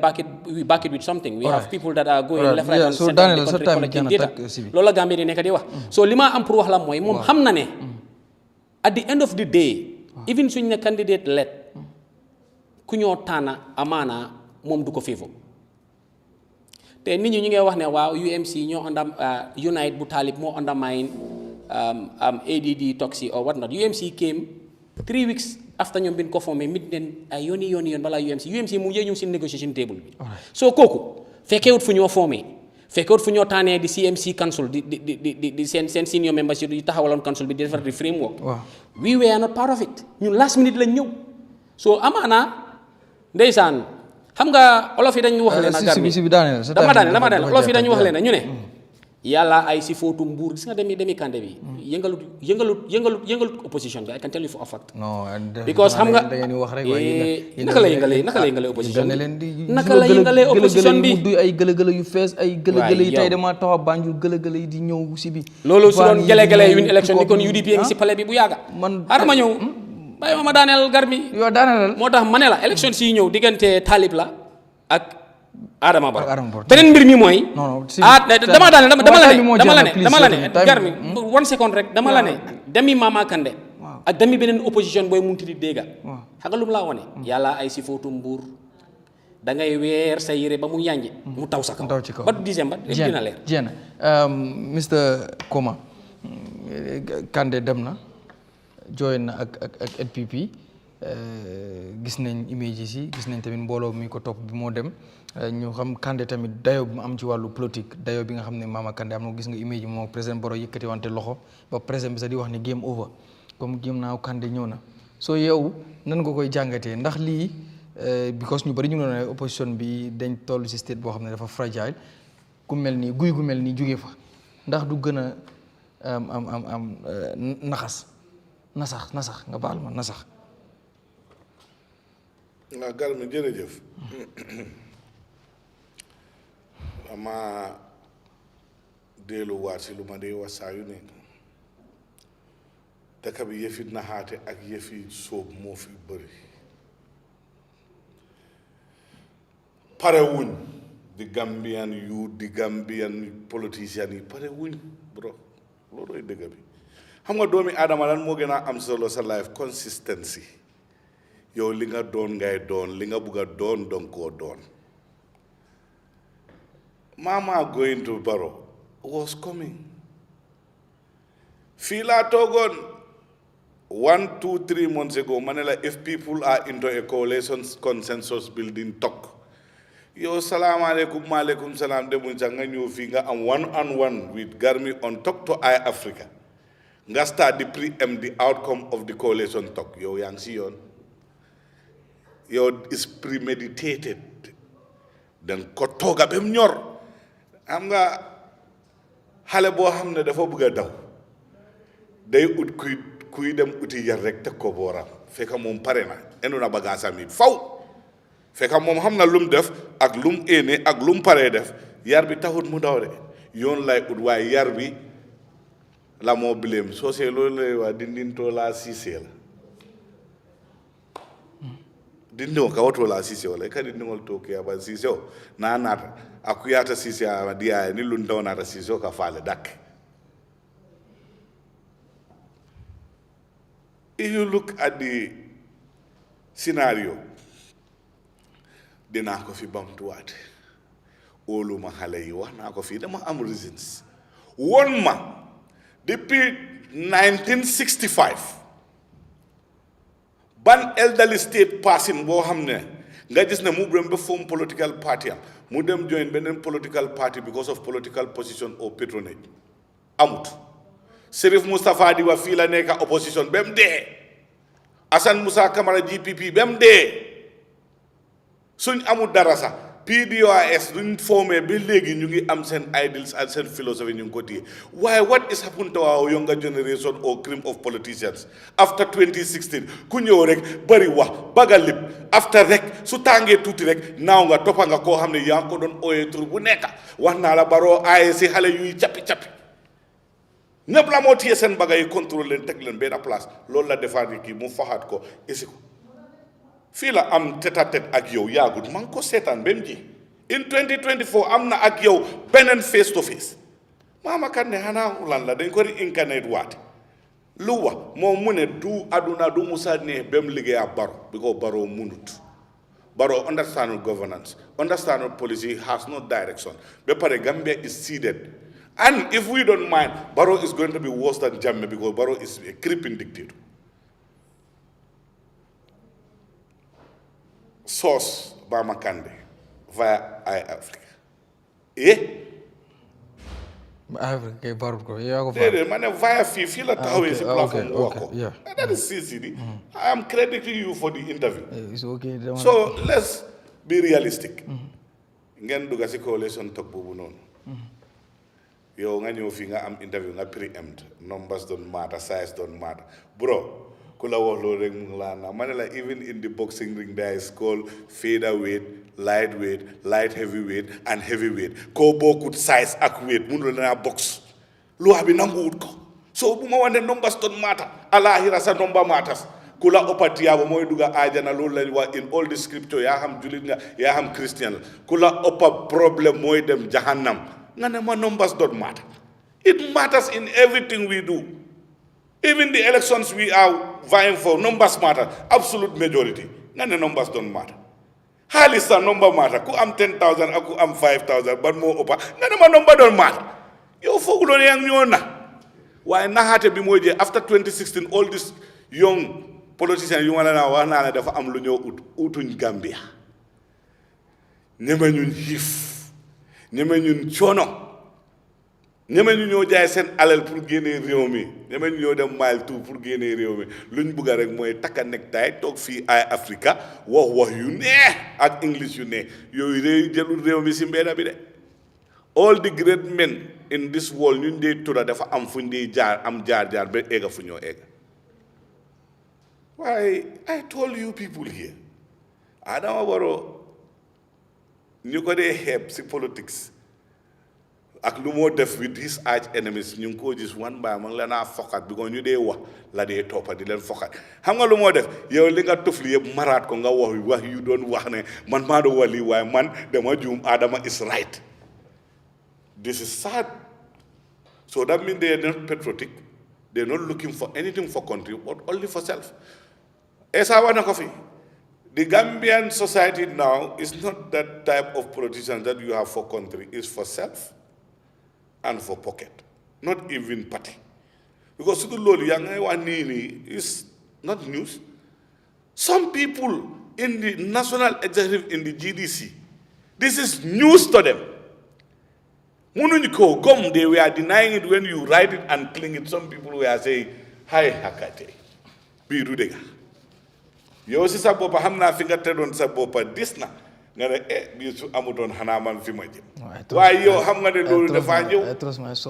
Speaker 4: back it with something we have people that are going left right and center collecting data loolu la Gambie di nekk di wax so li ma am pour wax la mooy moom xam na ne at the end of the day even suñ ne candidate let ku ñoo tànna amaana moom du ko favor te nit ñi ñu ngi wax ne waaw UMC ñoo Unite bu Talib moo undermine ADD Toxi or what not UMC came 3 weeks after ñoom bin ko formé mit leen ay yooni balaa UMC mu ngi ñëw si negotiation table bi soo kooku fekkeewut fu ñoo formé fekkeewut fu ñoo tànnee di CMC council di seen senior members yi taxawaloon council bi di defar di framework we were not part of it ñun last minute lañ ñëw soo amaana ndeysaan xam nga olof yi dañu wax leen a Garmi dama daaneel olof yi dañu wax leen ñu ne yàlla ay si footu mbuur gis nga demi Kandeh bi yëngalut opposition bi I can tell you for a fact because xam nga naka la yëngalee opposition bi
Speaker 1: du ay gëlëgëlë yu fees ay gëlëgëlë yi tey dama taxaw Banjul gëlëgëlë yi di ñëw si bi
Speaker 4: loolu su doon gëlëgëlë win election bi kon UDP ngi si palais bi bu yàgga ma ñëw bàyyi ma daaneel Garmi moo tax ma ne la election si ñëw diggante Talib la ak Adama Barrow beneen mbir mi mooy dama la ne Garmi 1 second rek dama la ne demi Mama Kandeh ak demi beneen opposition booy munti di dégga xam nga lu mu laa wone yàlla ay si footu mbuur da ngay weer sa yére ba mu yànji mu taw sa kaw ba décembre dina leer
Speaker 1: jeena Mr Koma Kandeh dem na join na ak NPP gis nañ images yi gis nañ tamit mbooloo mi ko topp bi moo dem ñu xam Kandeh tamit dayo bi mu am ci wàllu politique dayo bi nga xam ne Mama Kandeh am na gis nga image yi moom président Barrow yëkkati wante loxo ba président bi sax di wax ne game over comme game naaw Kandeh ñëw na soo yow nan nga koy jàngatee ndax lii because ñu bari ñu ne opposition bi dañ toll ci state boo xam ne dafa fragile ku mel nii guy gu mel nii jóge fa ndax du gën a am nasax nga baal ma nasax.
Speaker 3: waaw Garmi jërëjëf
Speaker 5: ama delluwaat si lu ma dee wax saa yu nekk dëkk bi yëfi naxaate ak yëfi sóob moo fi bëri pare wuñ di Gambian yu di Gambian politician yi pare wuñ bro loolooy dëgg bi xam nga doomi aadama lan moo gën a am solo sa life consistency yow li nga doon ngay doon li nga bugg a doon donc koo doon Mama going to Barrow was coming fii laa toogoon 1, 2, 3 months ago ma ne la if people are into a coalition consensus building talk yow salaamaaleykum maaleykum salaam demuñ sax nga ñëw fii nga am one-on-one with Garmi on talk to Eyeafrica nga start di preempt the outcome of the coalition talk yow yaa ngi si yoon yow is premeditated dan ko tooga ba mu ñor xam nga xale boo xam ne dafa bëgg a daw day ut kuy dem uti yar rek teg ko booram fekk moom pare na enu na bagaasam yi faw fekk moom xam na lum def ak lum éene ak lum paree def yar bi taxut mu daw de yoon lay ut waaye yar bi la moo bileem soo see loolu lay waa dindintoo laa siisee la dindiŋo ka woto la siiseo la i ka dindiŋol to ke aba siiseo naa naata a kuyaata siisee a diyaa ni luntawo naata siiseo ka faale dakke if you look at the scenario dinaa ko fi bamtuwaate óoluma xale yi wax naa ko fii dama am reasons won ma depuis 1965 ban elderly state person boo xam ne nga gis ne mu dem ba form political party am mu dem join beneen political party because of political position or patronage amut Serif Mustapha di wa fii la nekk opposition ba mu dee Assane Moussa Camara GPP ba mu dee suñ amul dara sax PDOIS duñ formé ba léegi ñu ngi am seen ideals and seen philosophy ñu ngi ko téye waaye what is happening to our younger generation or cream of politicians after 2016 ku ñëw rek bari wax baga lip after rek su tàngee tuuti rek naaw nga toppa nga koo xam ne yaa ngi ko doon ooyee tur bu nekk wax naa la Barrow aaye si xale yuy cappi-cappi ñëpp la moo téye seen baga yi contrôle leen teg leen benn place loolu la defaat kii mu faxaat ko isi ko fii la am tête-à-tête ak yow yaagut maa ngi ko seetaan ba mu ji in 2024 am na ak yow beneen face to face Mama Kandeh xanaa lan la dañ ko réincarnate waate lu wax moom mu ne du aduna du musa ne ba mu liggéey ak Barrow because Barrow munut Barrow understand governance understand policy has no direction ba pare Gambia is seeded and if we don't mind Barrow is going to be worse than Jammeh because Barrow is a creeping dictator. Source Mama Kandeh via Eyeafrica.
Speaker 1: Eyeafrica kay Barrow ko yaa ko
Speaker 5: déedéet ma ne via fii la taxawee si plateforme wax ko. That is CCD. I am crediting you for the interview.
Speaker 1: It's okay.
Speaker 5: So let's be realistic. Ngeen dugga si coalition talk boobu noonu. Yow nga ñëw fii nga am interview nga preempt numbers don't matter size don't matter bro. Kula wax loolu rek mu ngi laa naa ma ne la even in the boxing ring there is called featherweight, lightweight, light heavyweight and heavyweight koo bokkut size ak weight mënul naa box loi bi nanguwut ko so bu ma wane numbers don't matter alaaxira sa number matters ku la ëppa tiyaaba mooy dugga aajana loolu lañ wax in all the scripture yaa xam julit nga yaa xam christian la ku la ëppa problème mooy dem jahannam nga ne ma numbers don't matter it matters in everything we do. Even the elections we are vying for, numbers matter. Absolute majority. None numbers don't matter. Hali sa number matter. Ku am 10,000, aku am 5,000, but more opa. None ma number don't matter. Yo fogulo yang nyona. Why na hate bi moje after 2016 all these young politicians yu wala na wana dafa am lu ñoo utuñ Gambia. Ñeme ñun hif. Ñeme ñun chono. ñeme ñu ñoo jaay seen alal pour génnee réew mi ñeme ñu ñoo dem mile tout pour génnee réew mi luñ bëgg rek mooy takka nektaay toog fii Eyeafrica wax yu neex ak english yu neex yooyu day jëlul réew mi si mbedda bi de all the great men in this world ñun dee tudda dafa am fuñ dee jaar am jaar ba egga fu ñoo egga waaye I told you people here Adama Barrow ñu ko dee xeeb si politics ak lu moo def with his arch enemies ñu ngi koo gis one by ma ngi leen a foqat bi ko ñu dee wax la dee toppa di leen foqat xam nga lu moo def yow li nga tufli yëpp maraat ko nga wax yu doon wax ne man maa doon wax lii waaye man dama juum Adama is right. This is sad. So that means they are not patriotic. They are not looking for anything for country, but only for self. The Gambian society now is not that type of politician that you have for country. It's for self and for pocket, not even party. Because is not news. Some people in the national executive in the GDC, this is news to them. They were denying it when you write it and cling it. Some people were saying, hi, Hakate. Be rudega. You see, Sabopa Hamna fingerted on Sabopa Disna. Amudon Hanaman Fimaji. Why you Hamna the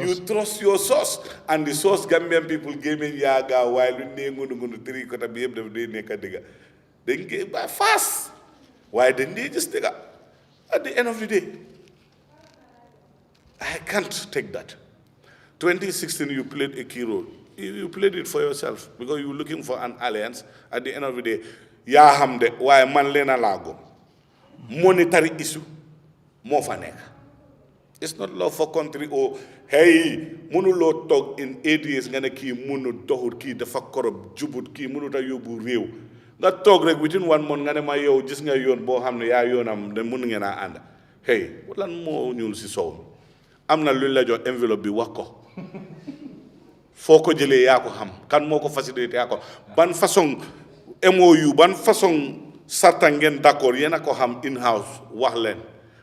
Speaker 5: you trust your source. And the source Gambian people gave me Yaga while we going to 3 quarter be able to do Nekadiga. They gave by fast. Why didn't they just take up? At the end of the day, I can't take that. 2016, you played a key role. You played it for yourself because you were looking for an alliance. At the end of the day, Yahamde, why man lena lago. Monetary issue, more fanek. It's not love for country or hey, munu lo talk in 8 years ngana ki munu dohur ki dafa korob jubut ki munu ta yobu rew. Nga talk rek within 1 month ngane ma yow gis nga yoon bo xamne ya yoonam de munu ngena and. Hey, lan mo ñul ci sow. Amna luñ la jox enveloppe bi wax ko foko jëlé ya ko xam kan moko facilité ya ko ban façon MOU ban façon sarta ngeen d'accord yena ko xam in house wax leen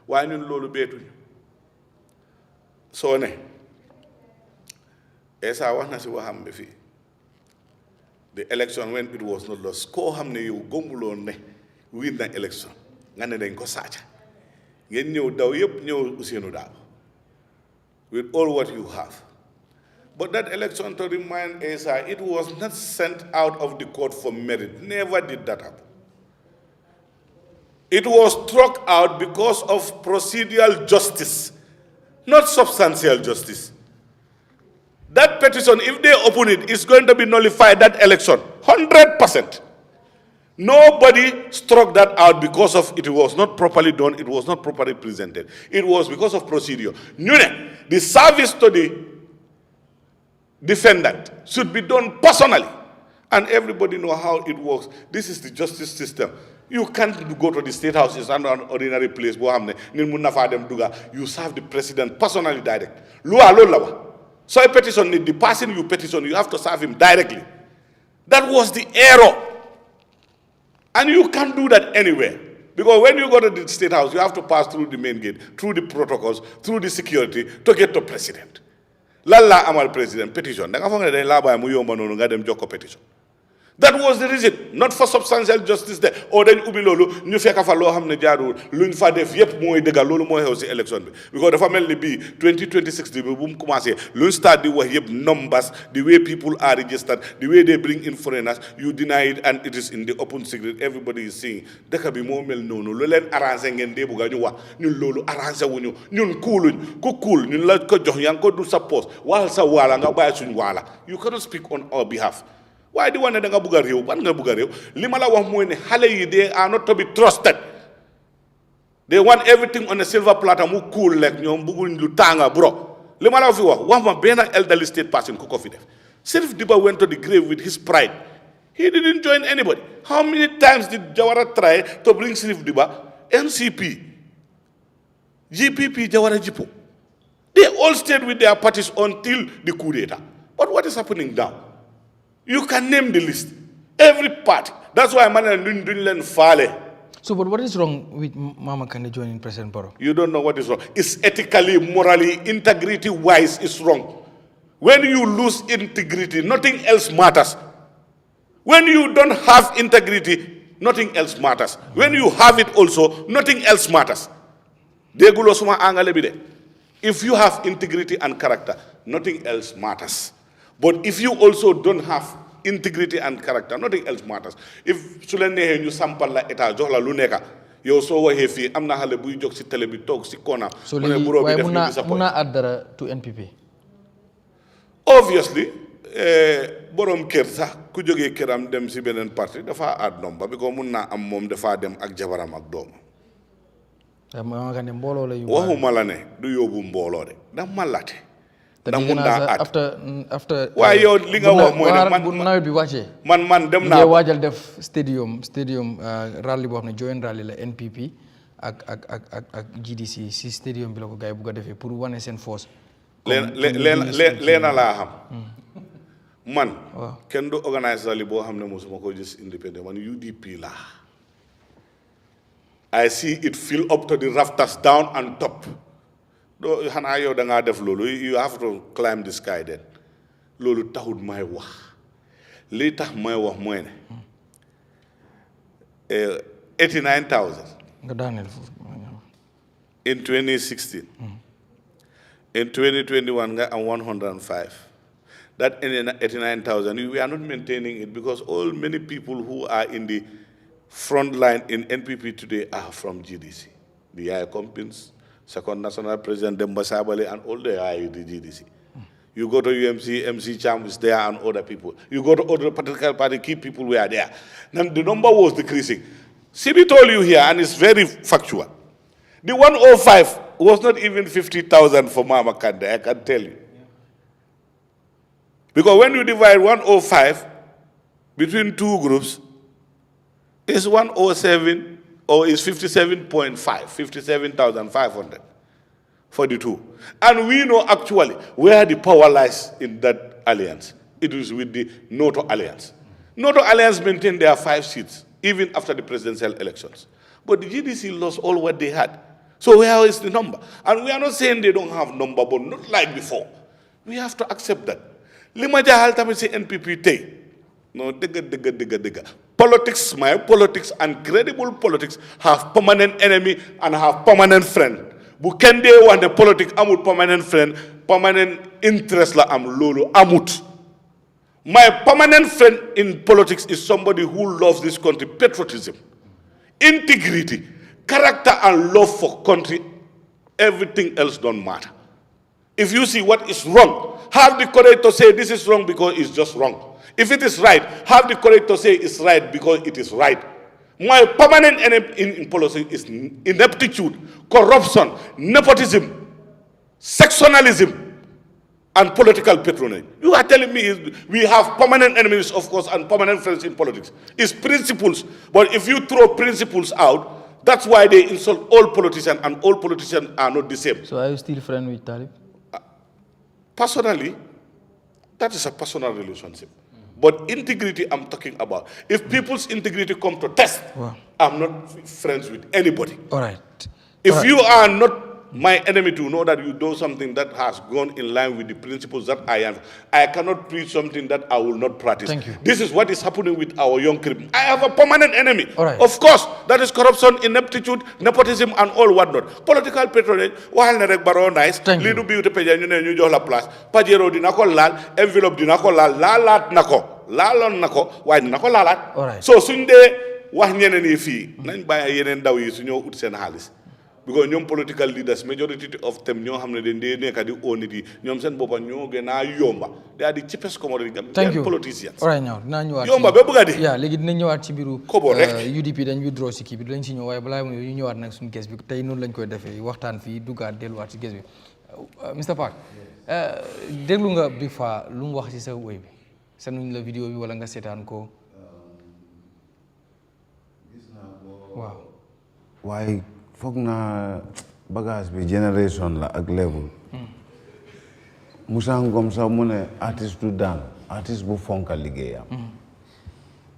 Speaker 5: waaye ñun loolu beetuñ soo ne esa wax na si waxam bi fii the election when it was not lost koo xam ne yow gombuloon ne win na election nga ne dañ ko saaca ngeen ñëw daw yëpp ñëw Ousseynou Daaw with all what you have. But that election, to remind Asa, it was not sent out of the court for merit. Never did that happen. It was struck out because of procedural justice, not substantial justice. That petition, if they open it, is going to be nullified, that election, 100%. Nobody struck that out because of it was not properly done, it was not properly presented. It was because of procedure. The service to the defendant should be done personally. And everybody know how it works. This is the justice system. You can't go to the state house, it's not an ordinary place. You serve the president personally direct. So a petition, the person you petition, you have to serve him directly. That was the error. And you can't do that anywhere. Because when you go to the state house, you have to pass through the main gate, through the protocols, through the security to get to president. Lalla amal president petition. Petition. That was the reason, not for substantial justice there. Or then ubilolu, ñu fekk fa lo xamne jaarul, luñ fa def yépp moy dëggal lolu moy xew ci election bi. Because dafa melni bi 2026 bi bu mu commencé, luñ start di wax yépp numbers, the way people are registered, the way they bring in foreigners, you deny it and it is in the open secret, everybody is seeing. Dëkk bi mo mel nonu, lu leen arranger ngeen dé bu ga ñu wax, ñun lolu arranger wuñu, ñun cooluñ, ku cool, ñun la ko jox yang ko du sa poste, waxal sa wala nga bay suñ wala. You cannot speak on our behalf. Why do you want to go to Bugario? Ban nga Bugario? Limala wax moy ne xalé yi they are not to be trusted. They want everything on a silver platter mu cool like ñom bugul lu tanga bro. Limala fi wax ma ben elderly state person ku ko fi def. Serif Diba went to the grave with his pride. He didn't join anybody. How many times did Jawara try to bring Serif Diba, NCP, GPP, Jawara Jipo? They all stayed with their parties until the coup d'etat. But what is happening now? You can name the list. Every party. That's why man and fale.
Speaker 1: So, but what is wrong with Mama Kandeh joining President Barrow?
Speaker 5: You don't know what is wrong. It's ethically, morally, integrity-wise, it's wrong. When you lose integrity, nothing else matters. When you don't have integrity, nothing else matters. When you have it also, nothing else matters. If you have integrity and character, nothing else matters. But if you also don't have integrity and character, nothing else matters. If Sulene you sample la eta jola luneka, yow soo waxee fii am na xale buy jóg si télé bi toog si koona
Speaker 1: so léegi waaye mun naa add dara to NPP
Speaker 5: obviously borom kër sax ku jógee këram dem si beneen parti dafa add nomba bi ko mun naa am moom dafa dem ak jabaram ak doomam waxuma la ne du yóbbu mbooloo de ndax ma laate ndax mun naa
Speaker 1: after
Speaker 5: waaye yow li nga wax mooy ne
Speaker 1: bu nawet bi wàccee
Speaker 5: man dem naa
Speaker 1: waajal def stadium rally boo xam ne joint rally la NPP ak GDC si stadium bi la ko gars yi bugg a defee pour wane seen force
Speaker 5: leena laa xam man kenn du organise rally boo xam ne mosuma ko gis independent man UDP laa I see it fill up to the rafters down and top doo xanaa yow da ngaa def loolu you have to climb the sky then loolu taxut may wax lii tax may wax mooy ne 89,000
Speaker 1: nga daaneel foofu
Speaker 5: in 2016 in 2021 nga am 105 that 89,000 we are not maintaining it because many people who are in the front line in NPP today are from GDC the Yahya Jammeh Second National President Demba Sabali and all they are in the GDC. You go to UMC, MC Cham is there and other people. You go to other political party, key people were there. Now the number was decreasing. CB told you here, and it's very factual. The 105 was not even 50,000 for Mama Kande, I can tell you. Because when you divide 105 between two groups, it's 107 or is 57.5, 57,500 for the two. And we know actually where the power lies in that alliance. It is with the NATO alliance. NATO alliance maintained their 5 seats, even after the presidential elections. But the GDC lost all what they had. So where is the number? And we are not saying they don't have number, but not like before. We have to accept that. Lima jahal tamit si NPP tey. No, digga. Politics, my politics and credible politics have permanent enemy and have permanent friend. Bu kende wante politics amut permanent friend, permanent interest la am lolo amut. My permanent friend in politics is somebody who loves this country, patriotism, integrity, character and love for country. Everything else don't matter. If you see what is wrong, have the courage to say this is wrong because it's just wrong. If it is right, have the courage to say it's right because it is right. My permanent enemy in politics is ineptitude, corruption, nepotism, sectionalism, and political patronage. You are telling me we have permanent enemies, of course, and permanent friends in politics. It's principles. But if you throw principles out, that's why they insult all politicians, and all politicians are not the same.
Speaker 1: So are you still friends with Talib?
Speaker 5: Personally, that is a personal relationship. But integrity I'm talking about. If people's integrity come to test, I'm not friends with anybody.
Speaker 1: All right.
Speaker 5: If you are not my enemy to know that you do something that has gone in line with the principles that I have, I cannot preach something that I will not practice.
Speaker 1: Thank you.
Speaker 5: This is what is happening with our young criminals. I have a permanent enemy.
Speaker 1: All right.
Speaker 5: Of course, that is corruption, ineptitude, nepotism, and all whatnot. Political patronage, while Nerek Baro nice, Lidu Beauty Pajan, you know, plus, Pajero dinako lal, envelope dinako lal, lalat nako, lalon nako, why nako lalat.
Speaker 1: All right.
Speaker 5: So Sunday, Wahnian and Ifi, Nan by a yen dawi, Sunyo Utsen Halis. Because ñoom political leaders majority of them ñoo xam ne dañ dee nekk di own di ñoom seen boppa ñoo gën a yomba they are the cheapest commodity Gambian politicians.
Speaker 1: all right now dinaa ñëwaat
Speaker 5: yomba ba bëgg a di
Speaker 1: yaa léegi dinañ ñëwaat ci biiru
Speaker 5: kobo rek
Speaker 1: UDP dañ withdraw si kii bi dinañ si ñëw waaye balaa ñu ñëwaat nag suñu kees bi tey noonu lañ koy defee waxtaan fii duggaat delluwaat si kees bi Mr Pac déglu nga bi fa lu mu wax ci sa woy bi senuñ la vidéo bi wala nga seetaan ko waaw
Speaker 2: waaye foog naa bagage bi génération la ak level Moussa Ngom sax mu ne artiste du daan artiste bu fonka liggéeyam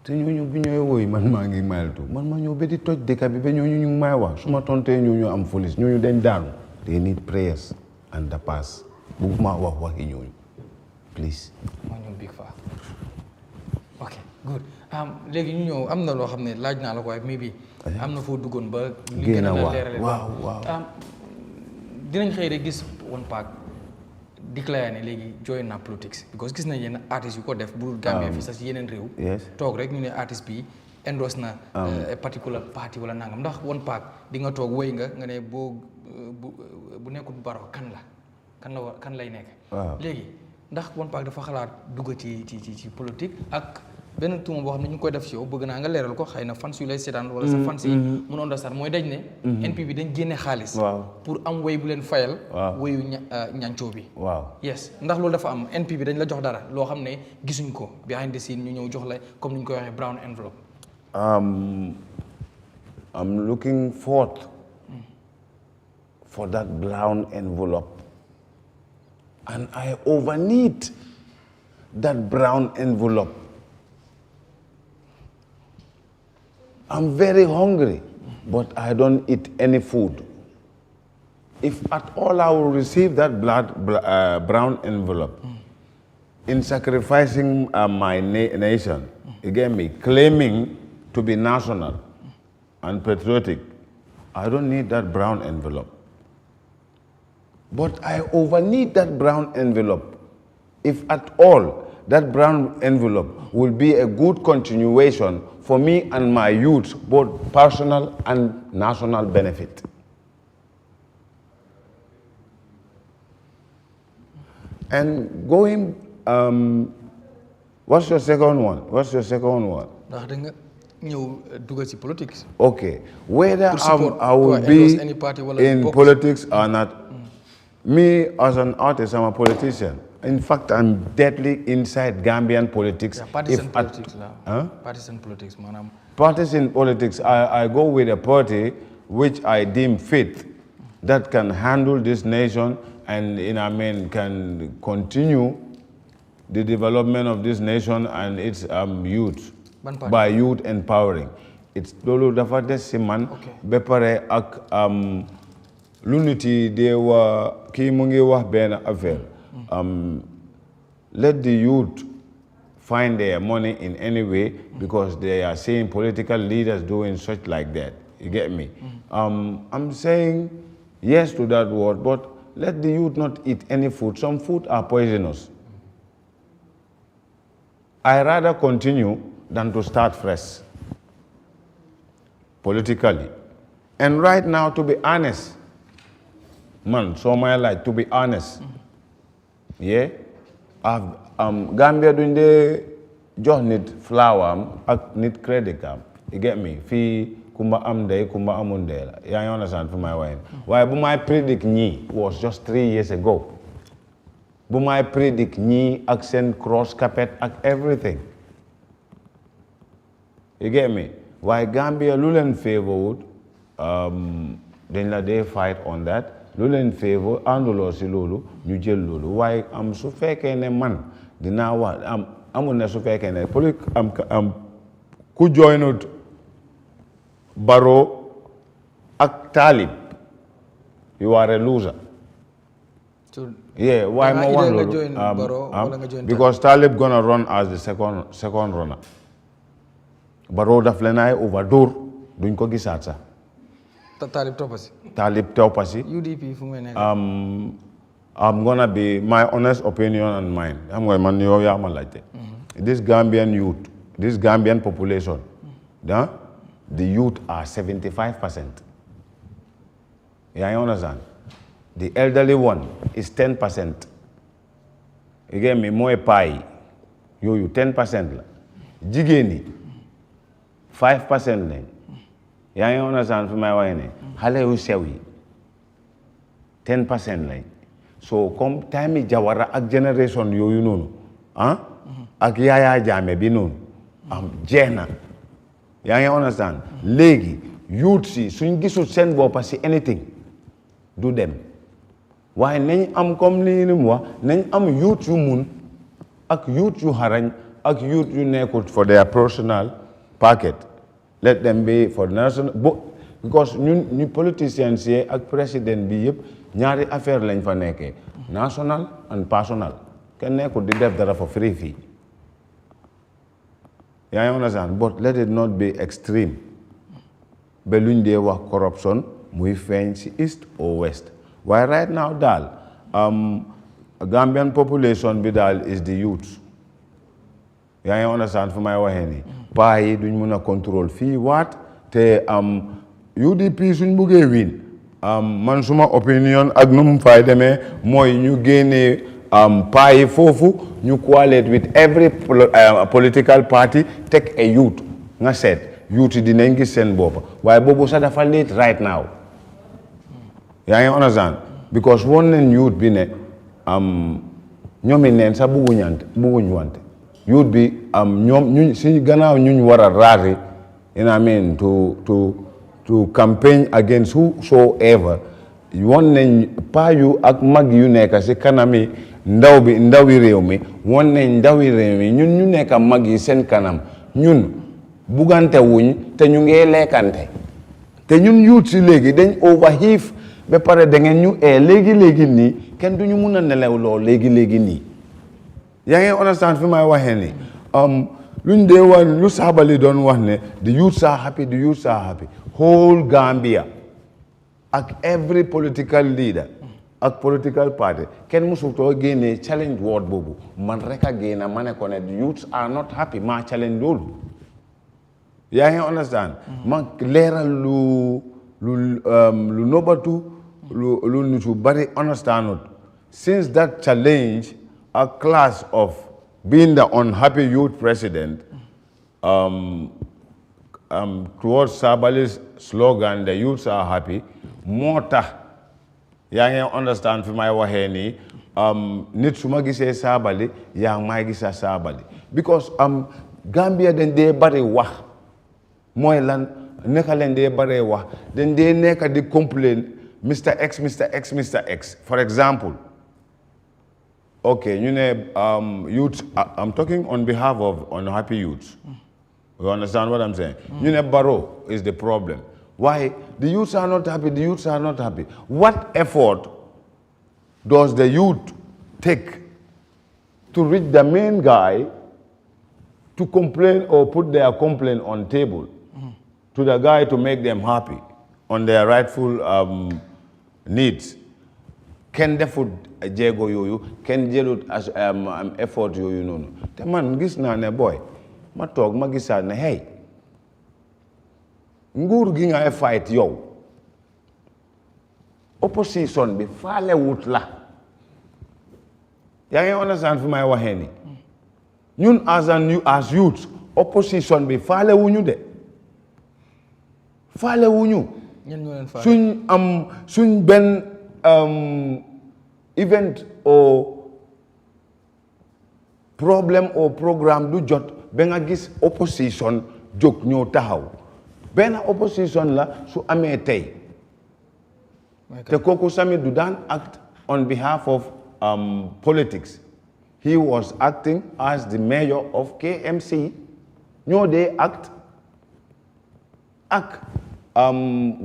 Speaker 2: te ñooñu bi ñooy woy man maa ngi mayaltu man ma ñëw ba di toj dëkk bi ba ñooñu ñu ngi may wax su ma tontee ñooñu am police ñooñu dañ daanu they need prayers and the pass bugguma wax waxi ñooñu please
Speaker 1: maa ñëw big fa ok good léegi ñu ñëw am na loo xam ne laaj naa la ko waaye maybe am na foo duggoon ba li gën a leerale
Speaker 2: waaw
Speaker 1: dinañ xëy rek gis One Pac déclaré ne léegi join na politics because gis nañ yenn artistes yu ko def bu dul Gambia fii sax si yeneen réew toog rek ñu ne artiste bi endorse na a particular party wala nangam ndax One Pac di nga toog wéy nga ne boo bu nekkul Barrow kan lay nekk. léegi ndax One Pac dafa xalaat dugg ci politique ak benn tuuma boo xam ne ñu ngi koy def si yow bëgg naa nga leeral ko xëy na fans yu lay seetaan wala sa fans yi mun understand mooy dañ ne NP bi dañ génne xaalis pour am wéy bu leen fayal wéyu ñancoo bi yes ndax loolu dafa am NP bi dañ la jox dara loo xam ne gisuñ ko behind the scene ñu ñëw jox la comme ni ñu koy waxee brown envelope.
Speaker 2: I'm looking forth for that brown envelope and I overneed that brown envelope. I'm very hungry, but I don't eat any food. If at all I will receive that brown envelope, in sacrificing my nation, again me claiming to be national and patriotic, I don't need that brown envelope. But I overneed that brown envelope. If at all, that brown envelope will be a good continuation for me and my youth, both personal and national benefit. And going, what's your second one?
Speaker 1: Politics.
Speaker 2: Okay, whether I will be in politics or not, me as an artist, I'm a politician. In fact, I'm deadly inside Gambian politics.
Speaker 1: Partisan politics. Partisan politics, madam.
Speaker 2: Partisan politics, I go with a party which I deem fit that can handle this nation and can continue the development of this nation and its youth by youth empowering. It's lolu dafa des ci man ba pare ak l'unity de wa ki mu ngi wax ben affaire. Let the youth find their money in any way because they are seeing political leaders doing such like that. You get me? I'm saying yes to that word, but let the youth not eat any food. Some food are poisonous. I rather continue than to start fresh politically. And right now, to be honest, so my life, to be honest, yeah, Gambia doing the just need flour, need credit card. You get me? Fee kumba amde, kumba amundela. Yeah, you understand for my wine. Why? But my predict was just 3 years ago. But my predict accent, cross carpet, everything. You get me? Why Gambia lulen favored? Then they fight on that. Lulen favor andulo si lulu ñu jël lulu waaye am su fekkee ne man dinaa wax amul ne su fekkee ne ku joinut Barrow ak Talib you are a loser. Yeah, why mo wax lolu because Talib gonna run as the second runner. Barrow daf leen ay overdoor duñ ko gisaat sax. Talib Topasi.
Speaker 1: UDP fu mu nekk.
Speaker 2: I'm gonna be my honest opinion and mine. I'm going man yow yaa ma laajte. This Gambian youth, this Gambian population, the youth are 75%. Yeah, you understand? The elderly one is 10%. You get me? Moe pai, you 10% la. Jigeni 5% la. Yeah, you understand for my wine? Hale yu sewi 10% lay. So come time Jawara ak generation yoyu nonu, ak Yahya Jammeh bi nonu, jena. Yeah, you understand? Legi youth si suñ gisul sen boppa si anything, do them. Why nañ am comme li ni mu wax nañ am youth yu mun ak youth yu harañ ak youth yu nekkut for their personal pocket. Let them be for national because ñu politicians yi ak président bi yëpp ñaari affaire lañ fa nekkee national and personal kenn nekkul di def dara for free fii. yaa ngi understand but let it not be extreme ba luñ dee wax corruption muy feeñ si east or west waaye right now daal Gambian population bi daal is the youth. yaa ngi understand fu may waxee nii paa yi duñ mun a contrôle fii waat te UDP suñ buggee win man suma opinion ak nu mu fay demee mooy ñu génnee paa yi foofu ñu coalesce with every political party take a youth nga seet youth yi dinañ gis seen boppa waaye boobu sax dafa late right now yaa ngi understand because woon nañ youth bi ne ñoomi neen sax bugguñ wante youth bi ñoom ñuñ si gannaaw ñuñ war a raati I mean to campaign against whosoever woon nañ paa yu ak mag yu nekk si kanami ndawi réew mi woon nañ ndawi réew mi ñun ñu nekk mag yi seen kanam ñun buggante wuñ te ñu ngee lekkante te ñun youth si léegi dañ overhiif ba pare da ngeen ñu léegi nii kenn du ñu mun a nelew loo léegi nii yaa ngi understand fi may waxee ni luñ dee wax lu saabali doon wax ne the youths are happy whole Gambia ak every political leader ak political party kenn musu too génnee challenge word boobu man rek a génna ma ne ko ne the youths are not happy ma challenge loolu yaa ngi understand ma leeral lu nobatu lu nitu bari understand since that challenge a class of being the unhappy youth president towards Sabali's slogan the youths are happy moo tax yaa ngi understand fi may waxee nii nit su ma gisee Sabali yaa ngi may gisa Sabali because Gambia dañ dee bari wax mooy lan neka leen dee baree wax dañ dee nekk di complain Mr. X for example okay you know youths I'm talking on behalf of unhappy youths you understand what I'm saying you know Barrow is the problem why the youths are not happy what effort does the youth take to reach the main guy to complain or put their complaint on table to the guy to make them happy on their rightful needs kenn defut jéego yooyu kenn jëlut effort yooyu noonu te man gis naa ne boy ma toog ma gisaat ne hey nguur gi nga fight yow opposition bi faale wut la yaa ngi understand fi may waxee ni ñun as youth opposition bi faale wuñu de faale wuñu suñ benn event or problem or programme du jot ba nga gis opposition jóg ñoo taxaw benn opposition la su amee tey te kooku sami du daan act on behalf of politics he was acting as the mayor of KMC ñoo dee act ak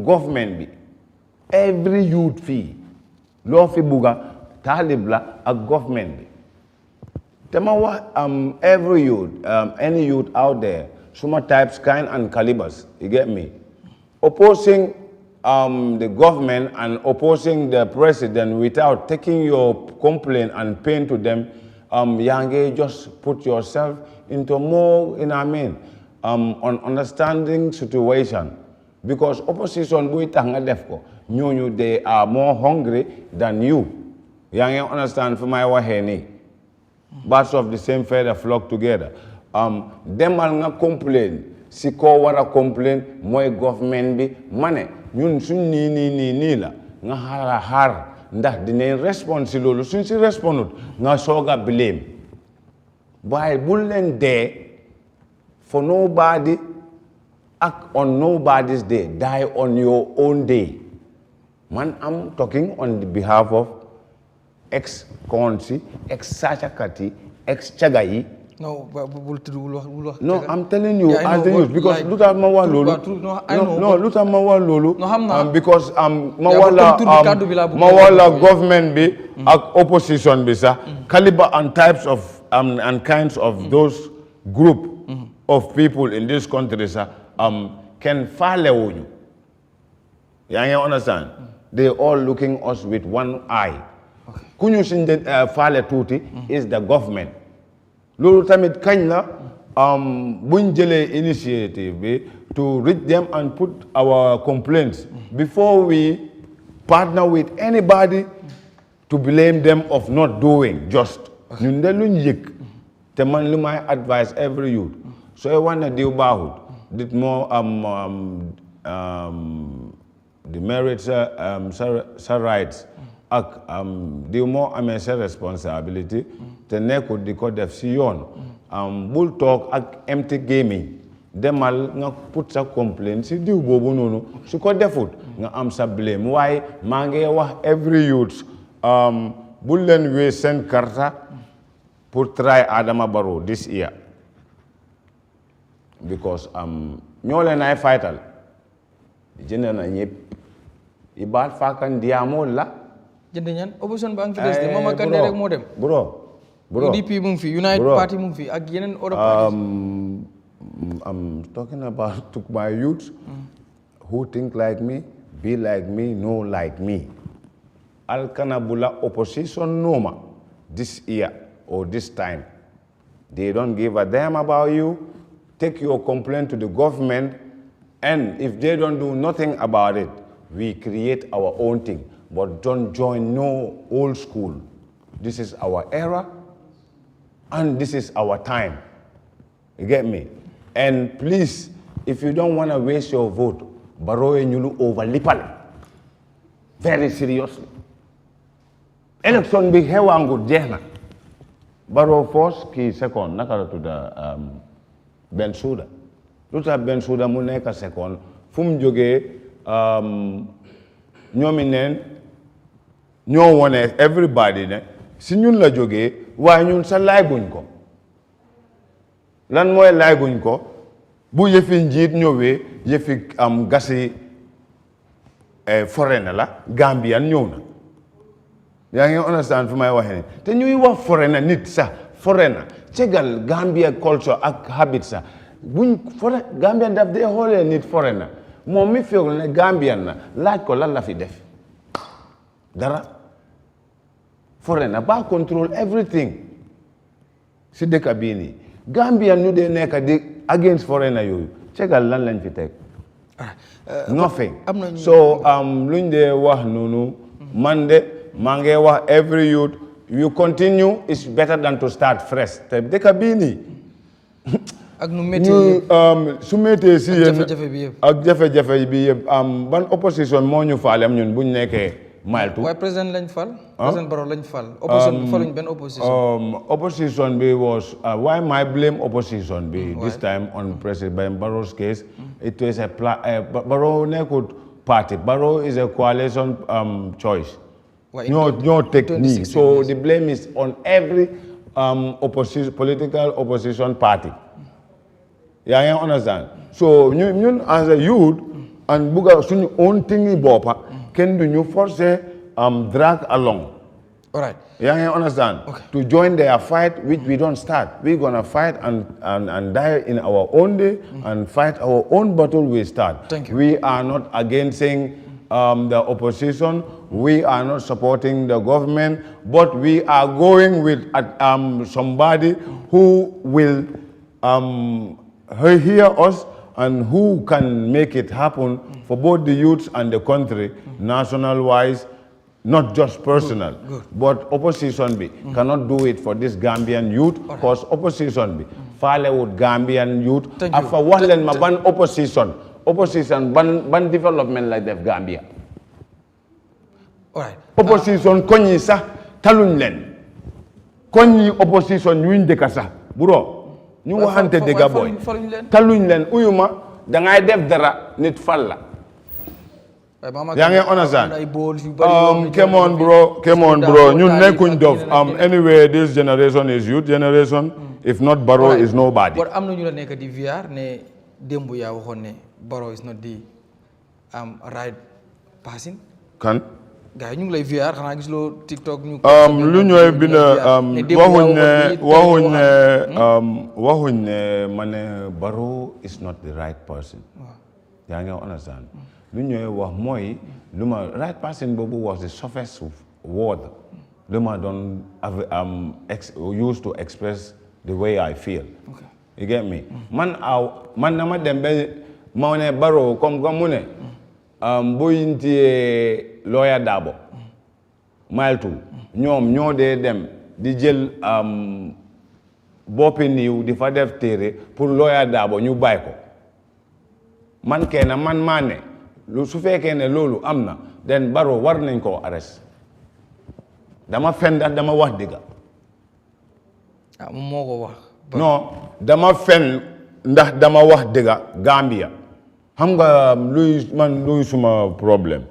Speaker 2: government bi every youth fii loo fi bugga taalib la ak government bi te ma wax every youth any youth out there suma types kind and calibers you get me opposing the government and opposing the president without taking your complaint and pain to them yaa ngi just put yourself into more on understanding situation because opposition buy tax nga def ko ñooñu they are more hungry than you yaa ngi understand fi may waxee nii birds of the same feather flock together demal nga complain si ko war a complain mooy government bi ma ne ñun suñ nii la nga xaar ndax dinañ respond si loolu suñ si respondut nga soog a blame waaye bul leen dee for nobody act on nobody's day die on your own day man I'm talking on the behalf of ex-Konsi ex-Sachakati ex-Chagayi
Speaker 1: no
Speaker 2: I'm telling you as the youth because lu tax ma wax loolu no lu tax ma wax loolu because ma wala government bi ak opposition bi sax caliber and types of and kinds of those group of people in this country sax can faale wuñu yaa ngi understand they all looking us with one eye ku ñu suñ faale tuuti is the government loolu tamit kañ la buñ jëlee initiative bi to reach them and put our complaints before we partner with anybody to blame them of not doing just. ñun de luñ yëg te man lu may advise every youth sooy wax ne diw baaxut dit moo the merits sa rights ak diw moo amee sa responsibility te nekkul di ko def si yoon bul toog ak empty gaming demal nga put sa complaint si diw boobu noonu su ko defut nga am sa blame waaye maa ngi wax every youth bul leen wee seen karta pour try Adama Barrow this year because ñoo leen ay fightal jënd na ñëpp i baat faakan diyaamoo la
Speaker 1: jënd ñan opposition ba ngi fi des de Mama Kandeh rek moo dem
Speaker 2: bro
Speaker 1: UDP mu ngi fi United Party mu ngi fi ak yeneen other parties.
Speaker 2: I'm talking about to my youths who think like me, be like me, know like me. Alkanabula opposition noma this year or this time. They don't give a damn about you. Take your complaint to the government, and if they don't do nothing about it, we create our own thing. But don't join no old school. This is our era, and this is our time. You get me? And please, if you don't want to waste your vote, Barrow and Yulu over Lipal. Very seriously. Election be hewangu jehna. Barrow first, ki second, nakara to the Bensouda. Luta Bensouda muneka second. Fum joge nyominen ñoo wone everybody ne si ñun la jógee waaye ñun sa laay guñ ko lan mooy laay guñ ko bu yëfi njiit ñëwee yëfi gasi foreigner la Gambian ñëw na yaa ngi understand fu may waxee ne te ñuy wax foreigner nit sax foreigner cegal Gambia culture ak habit sax buñ Gambian daf dee xoolee nit foreigner moom mi feegul ne Gambian na laaj ko lan la fi def dara foreigner ba control everything si dëkk bii nii Gambian ñu dee nekk di against foreigner yooyu cegal lan lañ fi teg nothing so luñ dee wax noonu man de maa ngi wax every youth you continue is better than to start fresh te dëkk bii nii
Speaker 1: ak nu métti
Speaker 2: su méttee si yéen ak jafe-jafe bi yëpp ban opposition moo ñu faaleem ñun buñ nekkee mile two
Speaker 1: waaye président lañ fal président Barrow lañ fal opposition bi faluñ benn opposition
Speaker 2: opposition bi was why my blame opposition bi this time on President Barrow's case it was a Barrow nekkut party Barrow is a coalition choice ñoo teg nii so the blame is on every political opposition party yaa ngi understand so ñun as a youth and bugga suñu own thing yi boppa kenn du ñu forcer drag along
Speaker 1: all right
Speaker 2: yaa ngi understand to join their fight which we don't start we gonna fight and die in our own day and fight our own battle we start.
Speaker 1: Thank you.
Speaker 2: We are not against the opposition, we are not supporting the government, but we are going with somebody who will hear us and who can make it happen for both the youths and the country, national-wise, not just personal.
Speaker 1: Good.
Speaker 2: But opposition cannot do it for this Gambian youth because opposition fale with Gambian youth. After one len ma ban opposition ban development like that Gambia.
Speaker 1: All right.
Speaker 2: Opposition konyi sa taluñ len. Konyi opposition yuñ deka sa buro. ñu waxante dëgga boy taluñ leen uyuma da ngay def dara nit fal la yaa ngi understand come on bro ñun nekkuñ dof anyway this generation is youth generation if not Barrow is nobody
Speaker 1: but am na ñu la nekk di VR ne démb yaa waxoon ne Barrow is not the right person
Speaker 2: kan
Speaker 1: gars yi ñu ngi lay VR xanaa gis loo TikTok ñu
Speaker 2: lu ñooy bind waxuñ ne ma ne Barrow is not the right person yaa ngi understand lu ñooy wax mooy lu ma right person boobu was the softest word lu ma doon used to express the way I feel You get me? Man nama dembe maune baro comme mune boyinti lawyer Dabo maltu ñoo dee dem di jël boppi niiw di fa def téere pour lawyer Dabo ñu bàyyi ko man kenn man maa ne lu su fekkee ne loolu am na den baro war nañ koo arrest dama fen ndax dama wax dëgga
Speaker 1: moom moo ko wax
Speaker 2: non dama fen ndax dama wax dëgga Gambia xam nga luy suma problème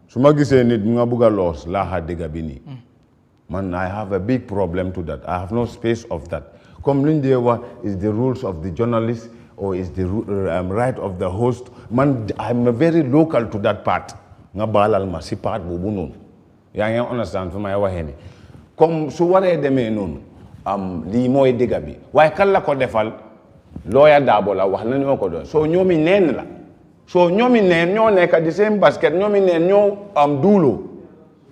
Speaker 2: su ma gisee nit nga bugg a loos laaxa dëgga bi nii man I have a big problem to that I have no space of that comme luñ dee wax is the rules of the journalist or is the right of the host man I'm very local to that part nga baalal ma si part boobu noonu yaa ngi understand fu may waxee ni comme su waree demee noonu lii mooy dëgga bi waaye kan la ko defal lawyer Dabo la wax na ñoo ko doon soo ñoomi neen la soo ñoomi neen ñoo nekk di seen basket ñoomi neen ñoo duuloo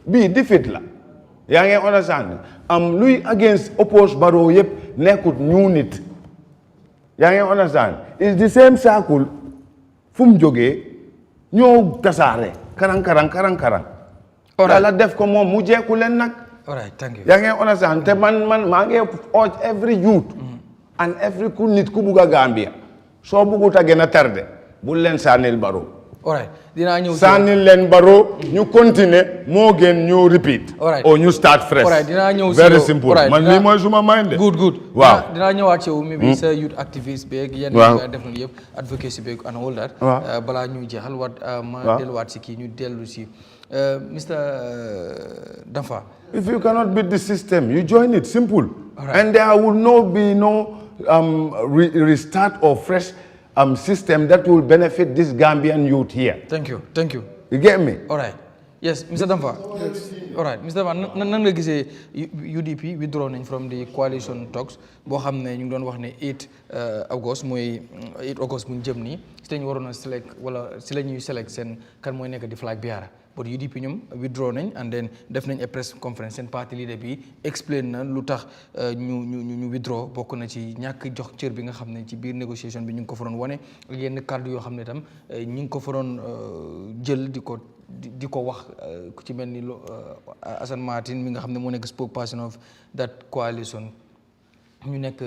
Speaker 2: bii defeat la yaa ngi understand luy against oppose Barrow yëpp nekkut ñu nit yaa ngi understand is the same circle fu mu jógee ñoo tasaare karang yàlla def ko moom mu jeeku leen nag
Speaker 1: all right thank you
Speaker 2: yaa ngi understand te man maa ngi urge every youth and every ku nit ku bugg a Gambia soo buggut a gën a tardé bul leen sànnil Barrow
Speaker 1: all right dinaa ñëw
Speaker 2: sànnil leen Barrow ñu continuer moo gën ñu repeat or ñu start fresh
Speaker 1: all right dinaa ñëw
Speaker 2: very simple man lii mooy suma mind de
Speaker 1: good
Speaker 2: waaw
Speaker 1: dinaa ñëwaat ci yow maybe sa youth activist beeg yenn nga def noonu yëpp advocacy beeg and all that balaa ñuy jeexal ma delluwaat si kii ñu dellu si Mr. Danfa
Speaker 2: if you cannot beat the system you join it simple and there will not be no restart or fresh system that will benefit this Gambian youth here.
Speaker 1: Thank you.
Speaker 2: You get me?
Speaker 1: All right. Yes, Mr. Danfa. Yes. All right, Mr. Danfa, nan nga gisee UDP withdraw nañ from the coalition talks boo xam ne ñu ngi doon wax ne 8 August mooy 8 August bu ñu jëm nii si lañu waroon a select wala si la ñuy select seen kan mooy nekk di flag bearer but UDP ñoom withdraw nañ and then def nañ a press conference seen party leader bi explain na lu tax ñu withdraw bokk na ci ñàkk jox cër bi nga xam ne ci biir négociation bi ñu ngi ko fa doon wane ak yenn kàddu yoo xam ne itam ñu ngi ko fa doon jël di ko wax ku ci mel ni Assane Martin mi nga xam ne moo nekk spokesperson of that coalition ñu nekk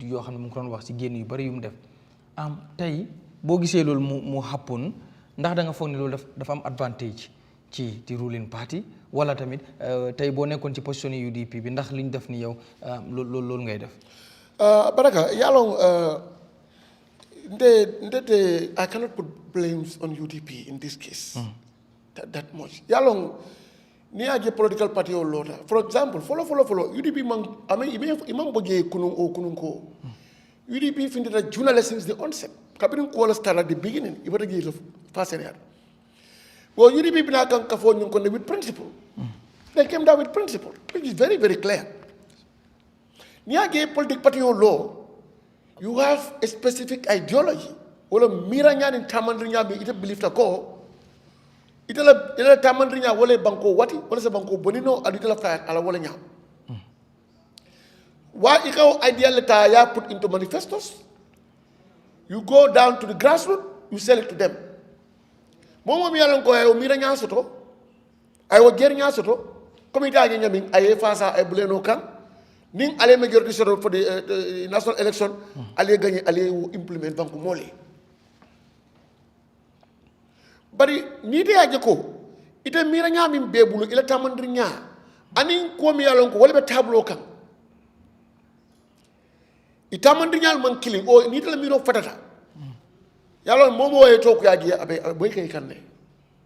Speaker 1: yoo xam ne mu ngi ko doon wax ci génn yu bari yu mu def tey boo gisee loolu mu happen ndax da nga foog ne loolu dafa am advantage ci ruling party wala tamit tey boo nekkoon ci position yi UDP bi ndax li ñu def ni yow loolu ngay def.
Speaker 3: Baraka yalong ndete I cannot put blames on UDP in this case. That much. Yalong ni aje political party o lota. For example, follow UDP imam boje kunun ko. UDP find that journalists since the onset. Kabirin ko start at the beginning. Ibata ge fasene. Well, UDP bina kan kafo nyun konde with principle. They came down with principle, which is very, very clear. Ni aje political party o law, you have a specific ideology. Wala miranya ni tamandrinya bi ita believe ta ko. Ita tamandrinya wala banko wati wala sa banko bonino adita la fa ala wala nya. Wa ikaw ideality ya put into manifestos. You go down to the grassroots, you sell it to them. Momo mi yalan ko ay miranya soto. Ay wo gernya soto. Committee agi nyami ay fasa ay buleno kan. Ning ale majority soto for the national election ale gagner ale implement banko mole. Bari ni de aje ko ite mira nyami bebulu ila tamandri nya anin ko mi yalon ko wala be tableau kan itamandri nyal man killing o ni de la miro fatata yalon momo way to ko yaji abe boy kay kanne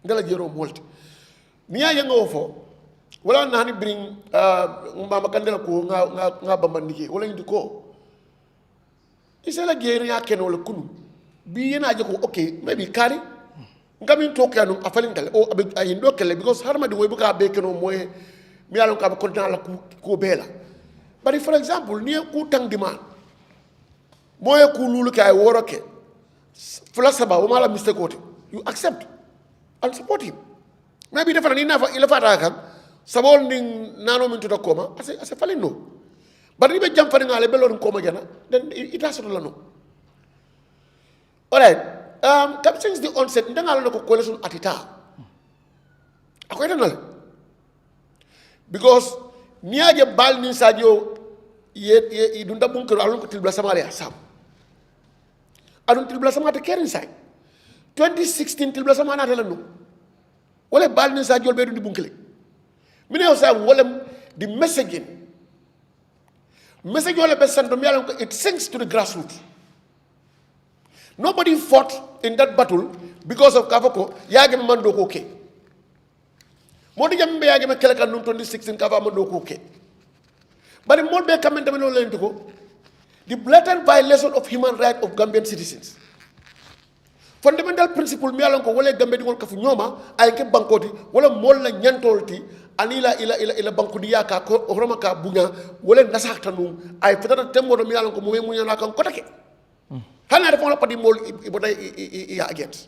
Speaker 3: ngala jero molti ni ya nga fo wala nani bring mama kandela ko nga bambandike wala ndi ko isela gere ya ken wala kunu bi yena aje ko okay maybe kari ngamin to kanu afalin dal o abe ayin do kele because harma di way buka be keno moy mi yalon ka ko tan la ko bela bari for example ni ku tang dima moy ku lulu kay woroke fula saba o mala mistake oti you accept and support him maybe defana ni nafa ila fata kan sabol ning nano min to koma ase falin no but if jump for ngale belon ko magana then it has to no. All right, since the onset ndanga la ko coalition atita akoy tanal because niaje bal ni sadio ye dunda bunker alon ko tilbla samaria sam adun tilbla samata kerin say 2016 tilbla samana tala no wala bal ni sadio be dundi bunkele mine o sa wala the messaging wala be santo mi alon ko it sinks to the grassroots. Nobody fought in that battle because of Kavako yagem mando ko ke modi jambe yagem kelaka num 2016 Kava mando ko ke bari mod be kamenta men len ko the blatant violation of human rights of Gambian citizens. Fundamental principle mi alon ko wala Gambia di ngol kafu nyoma ay ke bankoti wala mol la nyantolti anila ila bankudi yaka ko horoma ka bunya wala nasakhtanu ay fetata tembo mi alon ko mo munyana kan kotake hana defon la padi mol ibota ya against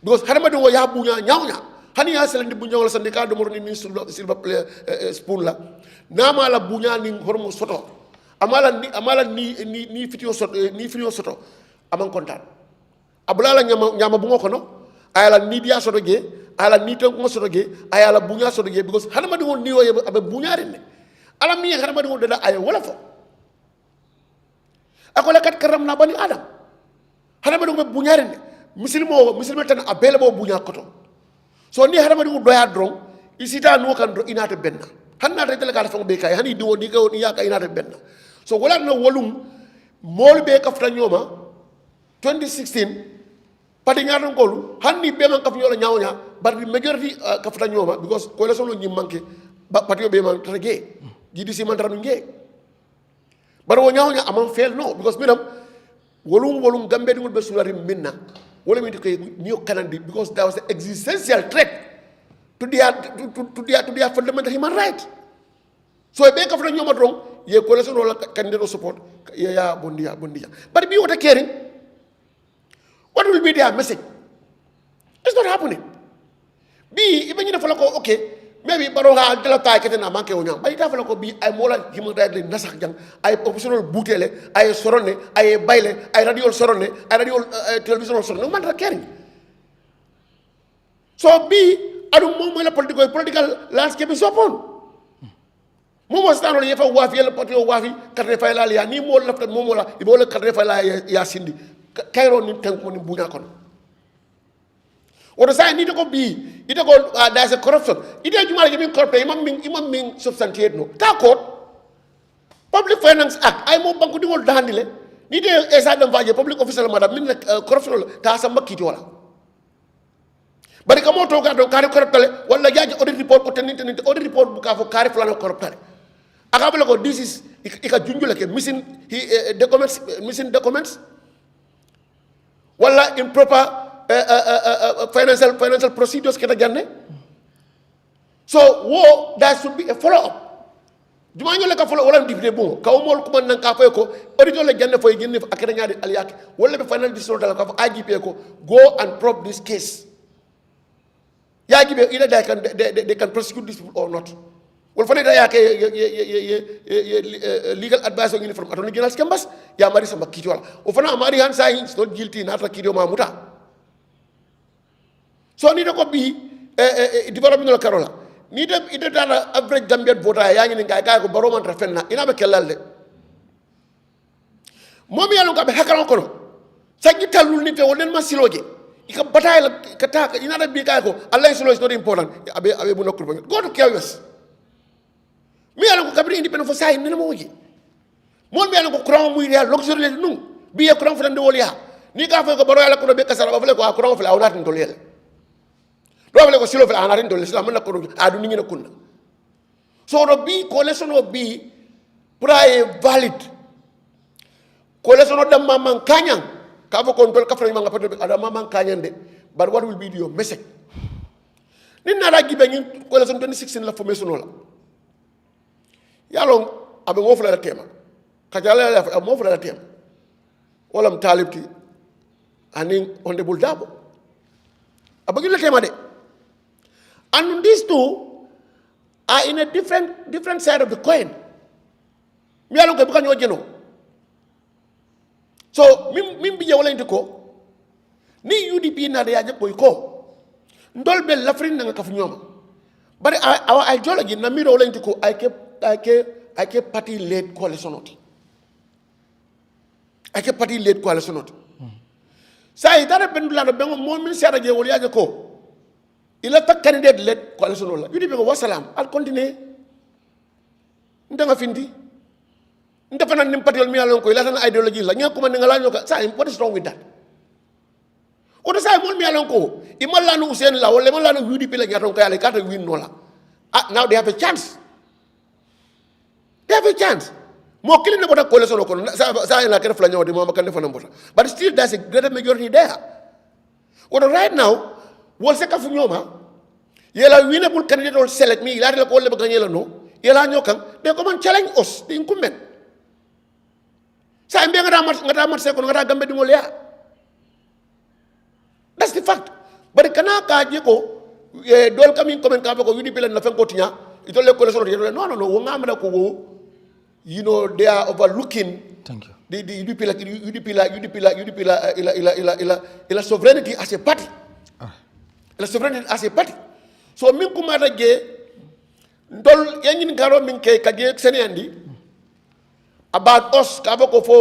Speaker 3: because harama do ya bunya nyawnya hani ya selandi bunya wala sandika do morni ni silba spoon la nama la bunya ni hormo soto amala ni fitio soto aman kontan abulala nyama bungo kono ayala ni dia soto ge ala ni tan ko soto ge ayala bunya soto ge because harama do ni woye abe bunya renne ala mi harama do dada ay wala fo akola kat karam na bani adam harama do be bunya renne muslimo tan abele bo bunya koto so ni harama do doya dron isita no kan do inata benna hanna de kala fa be kay hani do ni ko ni yaka inata benna so wala no wolum mol be kafta nyoma 2016 pati ngarnon kolu hanni be man kaf nyola nyawnya but the majority kafta nyoma because coalition lo nyim manke pati be man trage jidi si man tranu nge bar wo nyawnya amam fail no because minam wolum gambe dingol be sulari minna wala mi ko niyo kanandi because that was the existential threat to their fundamental human right so be kafta nyoma dron ye coalition wala candidate support ya bondia but be what caring. What will be their message? It's not happening. B, even if you okay, maybe Baroha Delata Ketana Manke Onya, but if you be I mola human rights in Nasakjang, I optional bootele, I sorone, I baile, I radio sorone, I radio television sorone, no matter caring. So B, I don't know political landscape is open. Momo stand on Yefa Wafi, Potio Wafi, Karefaila, ni more left than Momola, Ibola Karefaila Yasindi. Cairo ni tanko ni bunya kono odo say ni to ko bi ite ko there's a corruption ite jumala ke min corrupt imam min substantiate no ta ko public finance act ay mo banko dingol dandile ni de esa dam vaje public official madam min corruption ta sa makiti wala bari kamo to ga do kare corruptale wala jaaji audit report ko teninte audit report bu ka fo kare fulano corruptale akabela ko this is ika junjula ke missing documents wala improper financial procedures kena janne so there should be a follow up juma ñole ka follow wala député bon ka mol ko man nan ka fay ko auditor la janne fay genn akere ñaari aliyat wala be final decision dal ka IGP ko go and probe this case IGP either they can prosecute this or not wol fane da yake legal advice on uniform attorney general skambas ya mari sama kiti wala o fana mari han sa is not guilty na ta kidio mamuta so ni ko bi development la karola ni dem ide dana average Gambian voter ya ngi ngay kay ko baro man ra fenna ina be kelal de momi yalo ka be hakaron ko sangi talul ni te wonen ma siloje ika bataille ka ta ina da bi kay ko allah silo is not important abe bu nokul go to chaos mi ala ko kabri independent fo say nena mo wuji mon mi ala ko courant muy real luxury le num bi e courant fo wol ya ni ka fa ko baro ala ko be kasara ba fele ko courant fo la awlat ndol yele do fele ko silo fo ana rin dol islam na ko adu ni ngina kunna so do bi coalition o bi pour ay valid coalition o dam man kanyang ka fo ko ndol ka fa nga pato ada man kanyan de but what will be your message ni na ra gibe ngi coalition 2016 la formation la yalong abe ngofla la tema kajala la ngofla la tema wala mtalibti aning honorable dabo abagi la tema de and these two are in a different side of the coin mi yalon ko buka ñoo jeno so min bi jawlaynti ko ni UDP na da yaje boy ko ndol be lafrin nga kaf ñoma bari our ideology na mi laynti ko ay ke party led coalition oti ay ke party led coalition oti sa itara pendula do bengo mo min sera je wol yaje ko ila ta candidate led coalition wala UDP ko wassalam al continue ndanga findi ndafa nan nim party mi yalon ko ila tan ideology la ñako man nga la ñoka sa what is wrong with that oto sa mon mi yalon ko imalla no Usain la wala imalla no UDP la ñaton ko yalla ka ta win no la now they have a chance mo kilin na bota coalition ko sa la kere fla ñawde mo makande fana bota but still there's a greater majority there oto right now wol se ka fu ñoma yela winnable candidate or select me ila la ko le ba gagner la no yela ñokan de ko man challenge us di incumbent sa mbe ngata mat se ko ngata gambe di ngol ya that's the fact but kana ka je ko dol kamin comment ka ko UDP la na fen ko tinya ito le ko le solo no wo ngamna ko wo they are overlooking
Speaker 1: thank you
Speaker 3: the UDP sovereignty as a party la sovereignty as a party so min kuma da je ndol yanyin garo min ke kaje senandi about us ka ba ko fo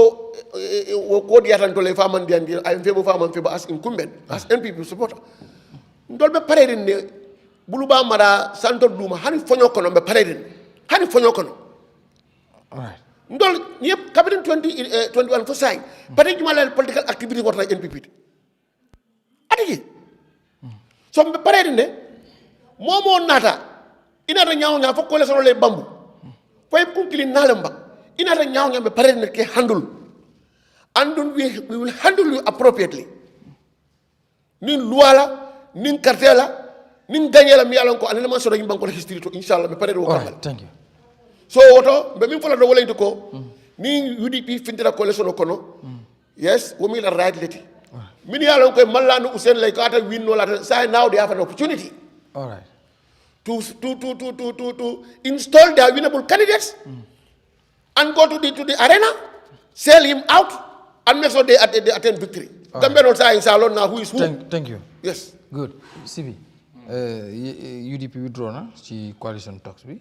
Speaker 3: ko di atan to le faman di andi ay febo as incumbent as NPP supporter ndol be pareden ne bulu ba mara santo duma hani fonyo kono be pareden hani fonyo kono
Speaker 1: alright
Speaker 3: ndol yep cabinet 2021 fo say pare juma la political activity wota NPP adigi so be pareden ne momo nata ina ta nyaaw nya fo ko le solo le bambu fay kunkili nalamba ina ta nyaaw nya be pareden ke handle and we will handle you appropriately nin luala nin cartela nin gagnela mi yalon ko anene man so dañu banko history to inshallah be pare do
Speaker 1: alright thank you
Speaker 3: so woto be min fola do wolenti ko ni UDP fintira coalition kono yes wo mi la right leti min yalon ko mallano Usain lay ko ata win no la say now they have an opportunity
Speaker 1: alright
Speaker 3: to install their winnable candidates and go to the arena sell him out and make sure they attain victory Gambia no say inshallah now who is who
Speaker 1: thank you
Speaker 3: yes
Speaker 1: good Sibi UDP withdraw na ci coalition talks bi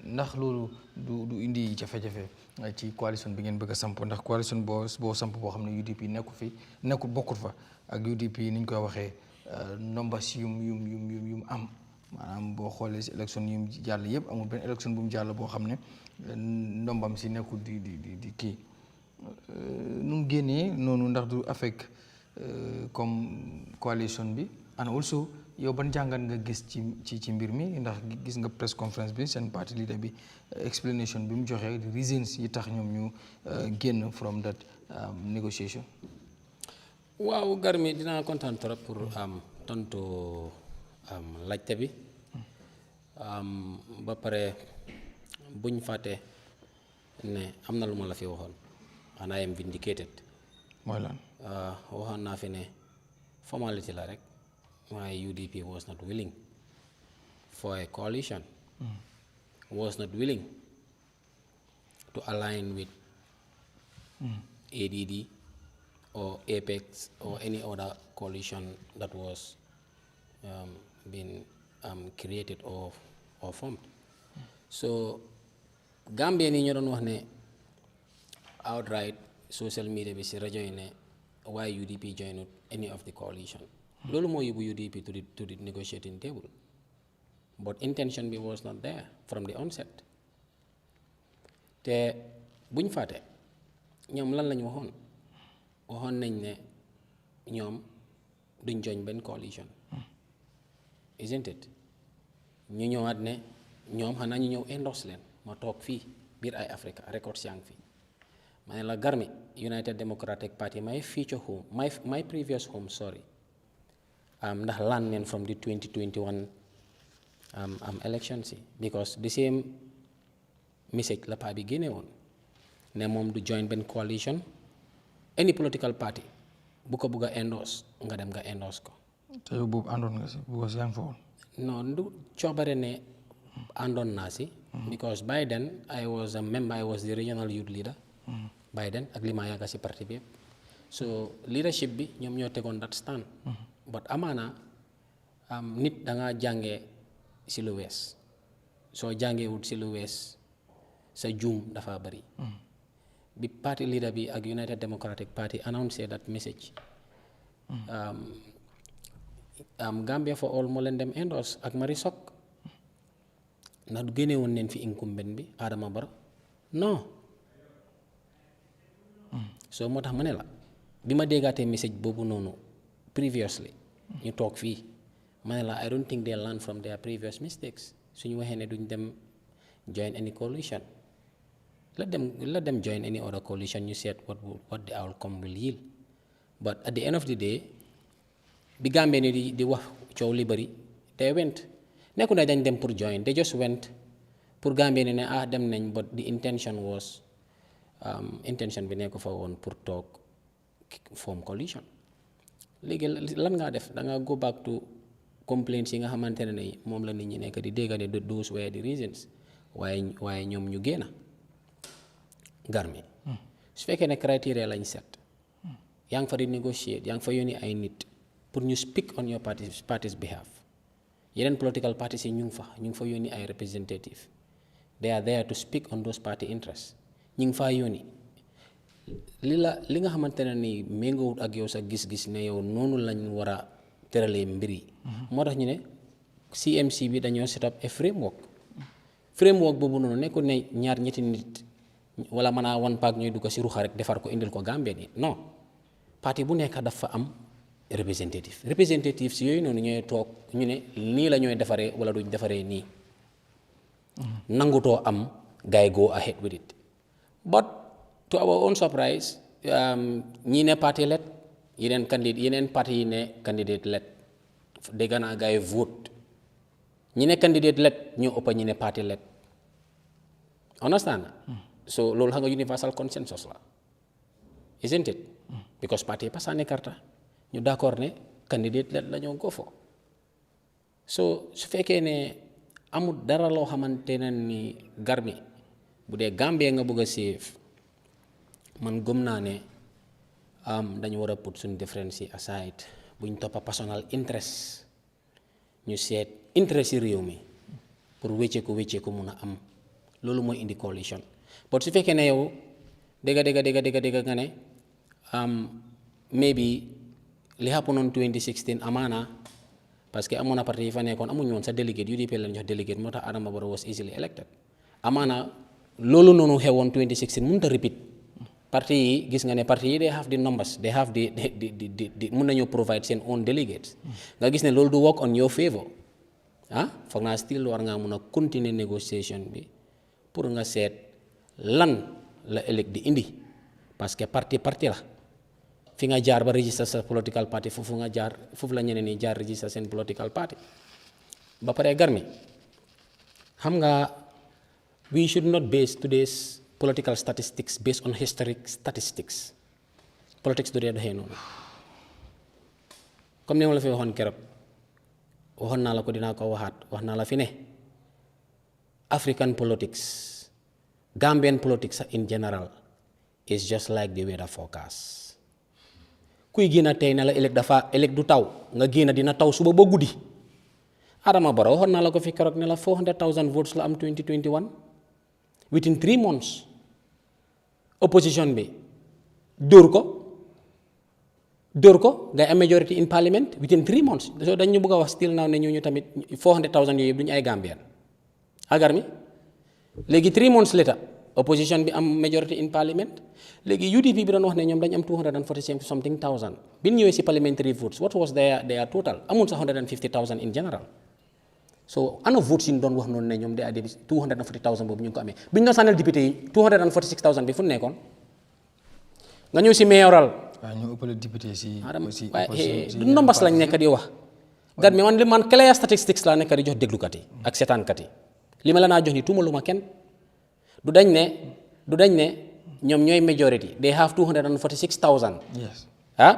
Speaker 1: ndax loolu du indi jafe-jafe ci coalition bi ngeen bëgg a samp ndax coalition boo samp boo xam ne UDP nekkul bokkut fa ak UDP niñ koy waxee nombas yum am maanaam boo xoolee si élection yum jàll yëpp amul benn élection bu mu jàll boo xam ne ndombam si nekkul di kii nu mu génnee noonu ndax du affect comme coalition bi and also yow ban jàngat nga gis ci mbir mi ndax gis nga press conference bi seen party leader bi explanation bi mu joxee reasons yi tax ñoom ñu génn from that negotiation.
Speaker 4: waaw Garmi dinaa kontaan trop pour tontu laajte bi ba pare buñ fàtte ne am na lu ma la fi waxoon and I am vindicated.
Speaker 1: mooy lan.
Speaker 4: waxoon naa fi ne formality la rek. Why UDP was not willing for a coalition, was not willing to align with ADD or Apex or any other coalition that was being created or formed. So Gambia ni ñoo doon wax ne outright social media bi si rajo yi ne why UDP joined any of the coalition. Lolo mo yubu UDP to the negotiating table, but intention was not there from the onset. Te buñ faté ñom lan lañ waxon nañ ne ñom duñ join ben coalition, isn't it? ñu ñëwaat ne ñom xana ñu ñëw endorse leen ma tok fi bir Eyeafrica records yang fi mané la Garmi United Democratic Party my future home my previous home sorry. Ndax land neen from the 2021 elections because the same message la pa bi génne woon ne moom du join benn coalition any political party bu ko bugg a endorse nga dem nga endorse ko.
Speaker 1: te yow boobu àndoon nga si because yaa ngi fa woon.
Speaker 4: non du coobare ne àndoon naa si because by then I was a member, I was the regional youth leader by then ak li ma yàgga si parti bi yëpp so leadership bi ñoom ñoo tegoon that stand but amaana nit da nga jàngee si lu wees soo jàngee wut si lu wees sa juum dafa bari bi party leader bi ak United Democratic Party announced that message Gambia for all moo leen dem endorse ak Mari Sok ndax du génne woon neen fi incumbent bi Adama Barrow non so moo tax ma ne la bi ma déggaatee message boobu noonu previously ñu toog fii ma ne la I don't think they learn from their previous mistakes suñu waxee ne duñ dem join any coalition let them join any other coalition you said what the outcome will yield but at the end of the day bi Gambia ni di wax coow li bari they went nekku na dañ dem pour join they just went pour Gambia ni ne dem nañ but the intention was intention bi nekku fa woon pour toog form coalition léegi lan ngaa def da nga go back to complaints yi nga xamante ne moom la nit ñi nekk di dégg ne those were the reasons waaye ñoom ñu génn Garmi su fekkee ne criteria lañ set yaa ngi fa di negotiate yaa ngi fa yónni ay nit pour ñu speak on your party's behalf yeneen political parties yi ñu ngi fa yónni ay representative they are there to speak on those party interests ñu ngi faa yónni li nga xamante ne ni méngoowut ak yow sa gis-gis ne yow noonu lañ war a tëralee mbir yi moo tax ñu ne CMC bi dañoo set up a framework boobu noonu nekkul ne ñaar ñetti nit wala mën a One Pac ñooy dugg si ruxa rek defar ko indil ko Gambia ni non parti bu nekk dafa am representative si yooyu noonu ñooy toog ñu ne nii la ñooy defaree wala duñ defaree nii nangutoo am guy go ahead with it but to our own surprise ñii ne parti let yeneen parti yi ne candidate let dégg naa gars yi vote ñi ne candidate let ñoo ëpp ñi ne parti let understand so loolu xam nga universal consensus la isn't it because parti pas sànni karta ñu d'accord ne candidate let la ñoo go for so su fekkee ne amul dara loo xamante ne ni Garmi bu dee Gambie nga bëgg a save man gëm naa ne dañu war a put suñu difference yi aside buñ toppa personal interest ñu seet interest yi réew mi pour wécceeku mun a am loolu mooy indi coalition but su fekkee ne yow dégg nga ne maybe li happen on 2016 amaana parce que amoon na parti yi fa nekkoon amuñu woon sa délégué UDP lañ jox délégué moo tax Adama Barrow was easily elected amaana loolu noonu xewoon 2016 mënut a repeat parti yi gis nga ne parti yi they have the numbers they have the mën nañoo provide seen own delegates nga gis ne loolu du work on your favor foog naa still war ngaa mun a continuer négociation bi pour nga seet lan la ëllëg di indi parce que parti la fi nga jaar ba register sa political party foofu la ñeneen ñi jaar register seen political party ba pare Garmi xam nga we should not base today's political statistics based on historic statistics politics du dee doxee noonu comme ni ma la fi waxoon keroog waxoon naa la ko dinaa ko waxaat wax naa la fi ne African politics Gambian politics in general is just like the weather forecast kuy génn tey ne la ëllëg du taw nga génn dina taw suba ba guddi Adama Barrow waxoon naa la ko fi keroog ne la 400,000 votes la am 2021 within 3 months opposition bi dóor ko ngay am majority in parliament within 3 months so dañu bëgg a wax still now ne ñooñu tamit 400,000 yooyu yëpp duñu ay Gambian Garmi léegi 3 months later opposition bi am majority in parliament léegi UDP bi doon wax ne ñoom dañu am 247 something thousand bi ñu ñëwee si parliamentary votes what was their total amul sa 150,000 in general so ana votes yi ñu doon wax noonu ne ñoom day addi 240,000 boobu ñu ngi ko amee bi ñu doon sànnal député yi 246,000 bi fu mu nekkoon nga ñëw si mayoral
Speaker 1: ñu ëppale député si
Speaker 4: du numbers lañ nekk di wax Garmi man clear statistics laa nekk di jox déglukat yi ak seetaankat yi li ma la naa jox ni tuumalu ma kenn du dañ ne ñoom ñooy majority they have 246,000
Speaker 1: yes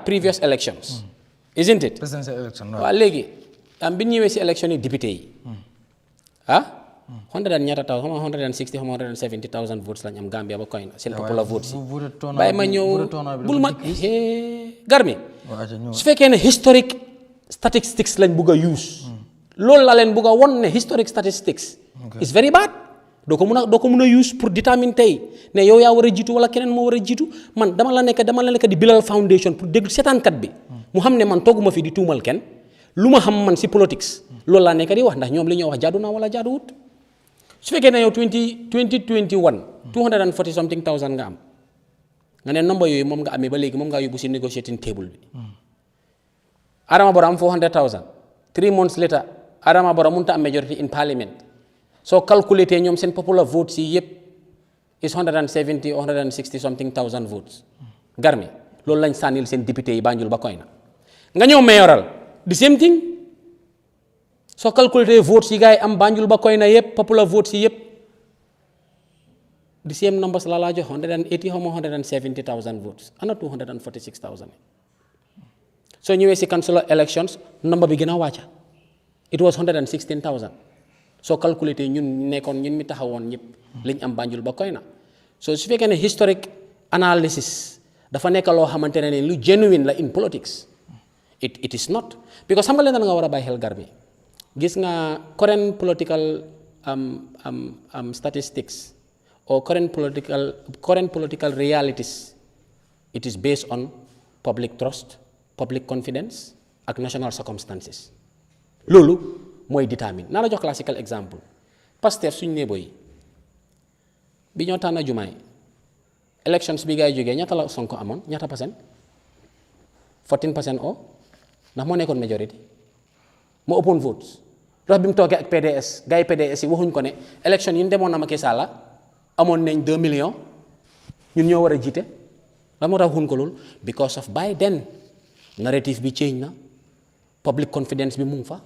Speaker 4: previous elections isn't it
Speaker 1: presidential election
Speaker 4: waaw léegi bi ñu ñëwee si élection yi député yi 160 170,000 votes lañ am Gambia ba koy na seen popular votes yi bàyyi ma ñëw bul ma Garmi su fekkee ne historic statistics lañ bugg a use loolu la leen bugg a won ne historic statistics is very bad doo ko mun a use pour déterminer tey ne yow yaa war a jiitu wala keneen moo war a jiitu man dama la nekk di bilal foundation pour déglu seetaankat bi mu xam ne man togguma fi di tuumal kenn lu ma xam man si politics loolu laa nekk di wax ndax ñoom li ñoo wax jaadu naa wala jaaduwut su fekkee ne yow 2021 240 something thousand nga am nga ne number yooyu moom nga amee ba léegi moom ngaa yóbbu si negotiating table bi Adama Barrow am 400,000 3 months later Adama Barrow mënut a am majority in parliament soo calculé ñoom seen popular votes yi yëpp is 170 or 160 something thousand votes Garmi loolu lañ sànnil seen député yi Banjul ba koy na nga ñëw mayoral the same thing soo calculé votes yi gars yi am Banjul ba koy na yëpp popular votes yi yëpp the same numbers la laa jox 180 or 170,000 votes ana 246,000 soo ñëwee si council elections number bi gën a wàcca it was 116,000 soo calculé ñun mi taxawoon ñëpp liñ am Banjul ba koy na so su fekkee ne historic analysis dafa nekk loo xamante ne lu genuine la in politics it is not because xam nga leen da nga war a bàyyi xel Garmi gis nga current political statistics or current political realities it is based on public trust public confidence ak national circumstances loolu mooy détermine naa la jox classical exemple Pastef suñu néebo yi bi ñoo tànn jumaay elections bi ngay jógee ñaata la Sonko amoon ñaata percent 14% o ndax moo nekkoon majority moo ëppoon votes dox bi mu toogee ak PDS gars yi PDS yi waxuñ ko ne election yi ñu demoon na Macky Sall amoon nañ 2 millions ñun ñoo war a jiite la moo tax waxuñ ko loolu because of by then narrative bi change na public confidence bi mu ngi fa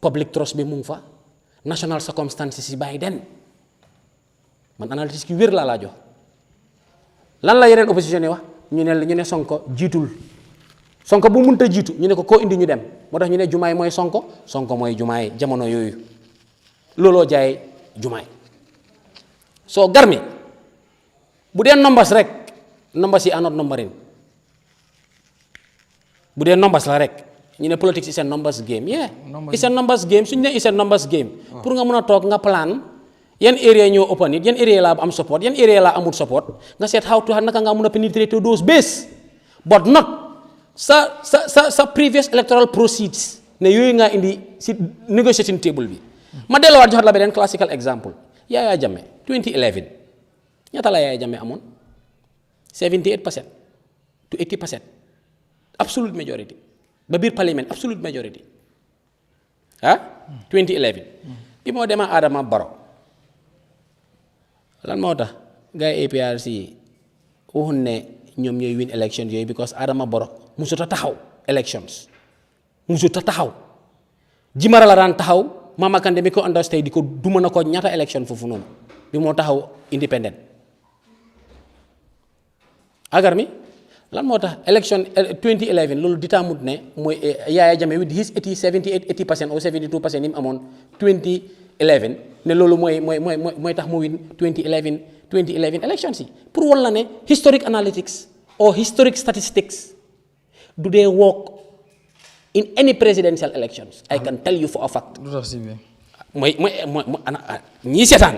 Speaker 4: public trust bi mu ngi fa national circumstances yi by then man analysis ki wér laa jox lan la yeneen opposition yi wax ñu ne Sonko jiitul Sonko bu mënta jiitu ñu ne ko koo indi ñu dem moo tax ñu ne jumaay mooy Sonko mooy jumaay jamono yooyu looloo jaay jumaay soo Garmi bu dee numbers rek numbers yi anot numbering bu dee numbers la rek ñu ne politics is a numbers game it's a numbers game suñu ne it's a numbers game pour nga mën a toog nga plan yan area ñoo open it yan area laa am support yan area laa amul support nga seet how to naka nga mën a penetrate those base but not sa previous electoral proceeds ne yooyu nga indi si negotiating table bi ma delluwaat joxat la beneen classical example Yahya Jammeh 2011 ñaata la Yahya Jammeh amoon 78% to 80% absolute majority ba biir parliament absolute majority 2011 bi moo demaa Adama Barrow lan moo tax gars yi APRC waxuñ ne ñoom ñooy win election yooyu because Adama Barrow musut a taxaw elections musut a taxaw Jimara la daan taxaw Mama Kandeh mi ko understand di ko duma na ko ñaata election foofu noonu bi moo taxaw independent agar mi lan moo tax election 2011 loolu ditamut ne mooy Yahya Jammeh with his 80% or 72% yi mu amoon 2011 ne loolu mooy tax mu win 2011 elections yi pour won la ne historic analytics or historic statistics do they work in any presidential elections I can tell you for a fact mooy ñii seetaan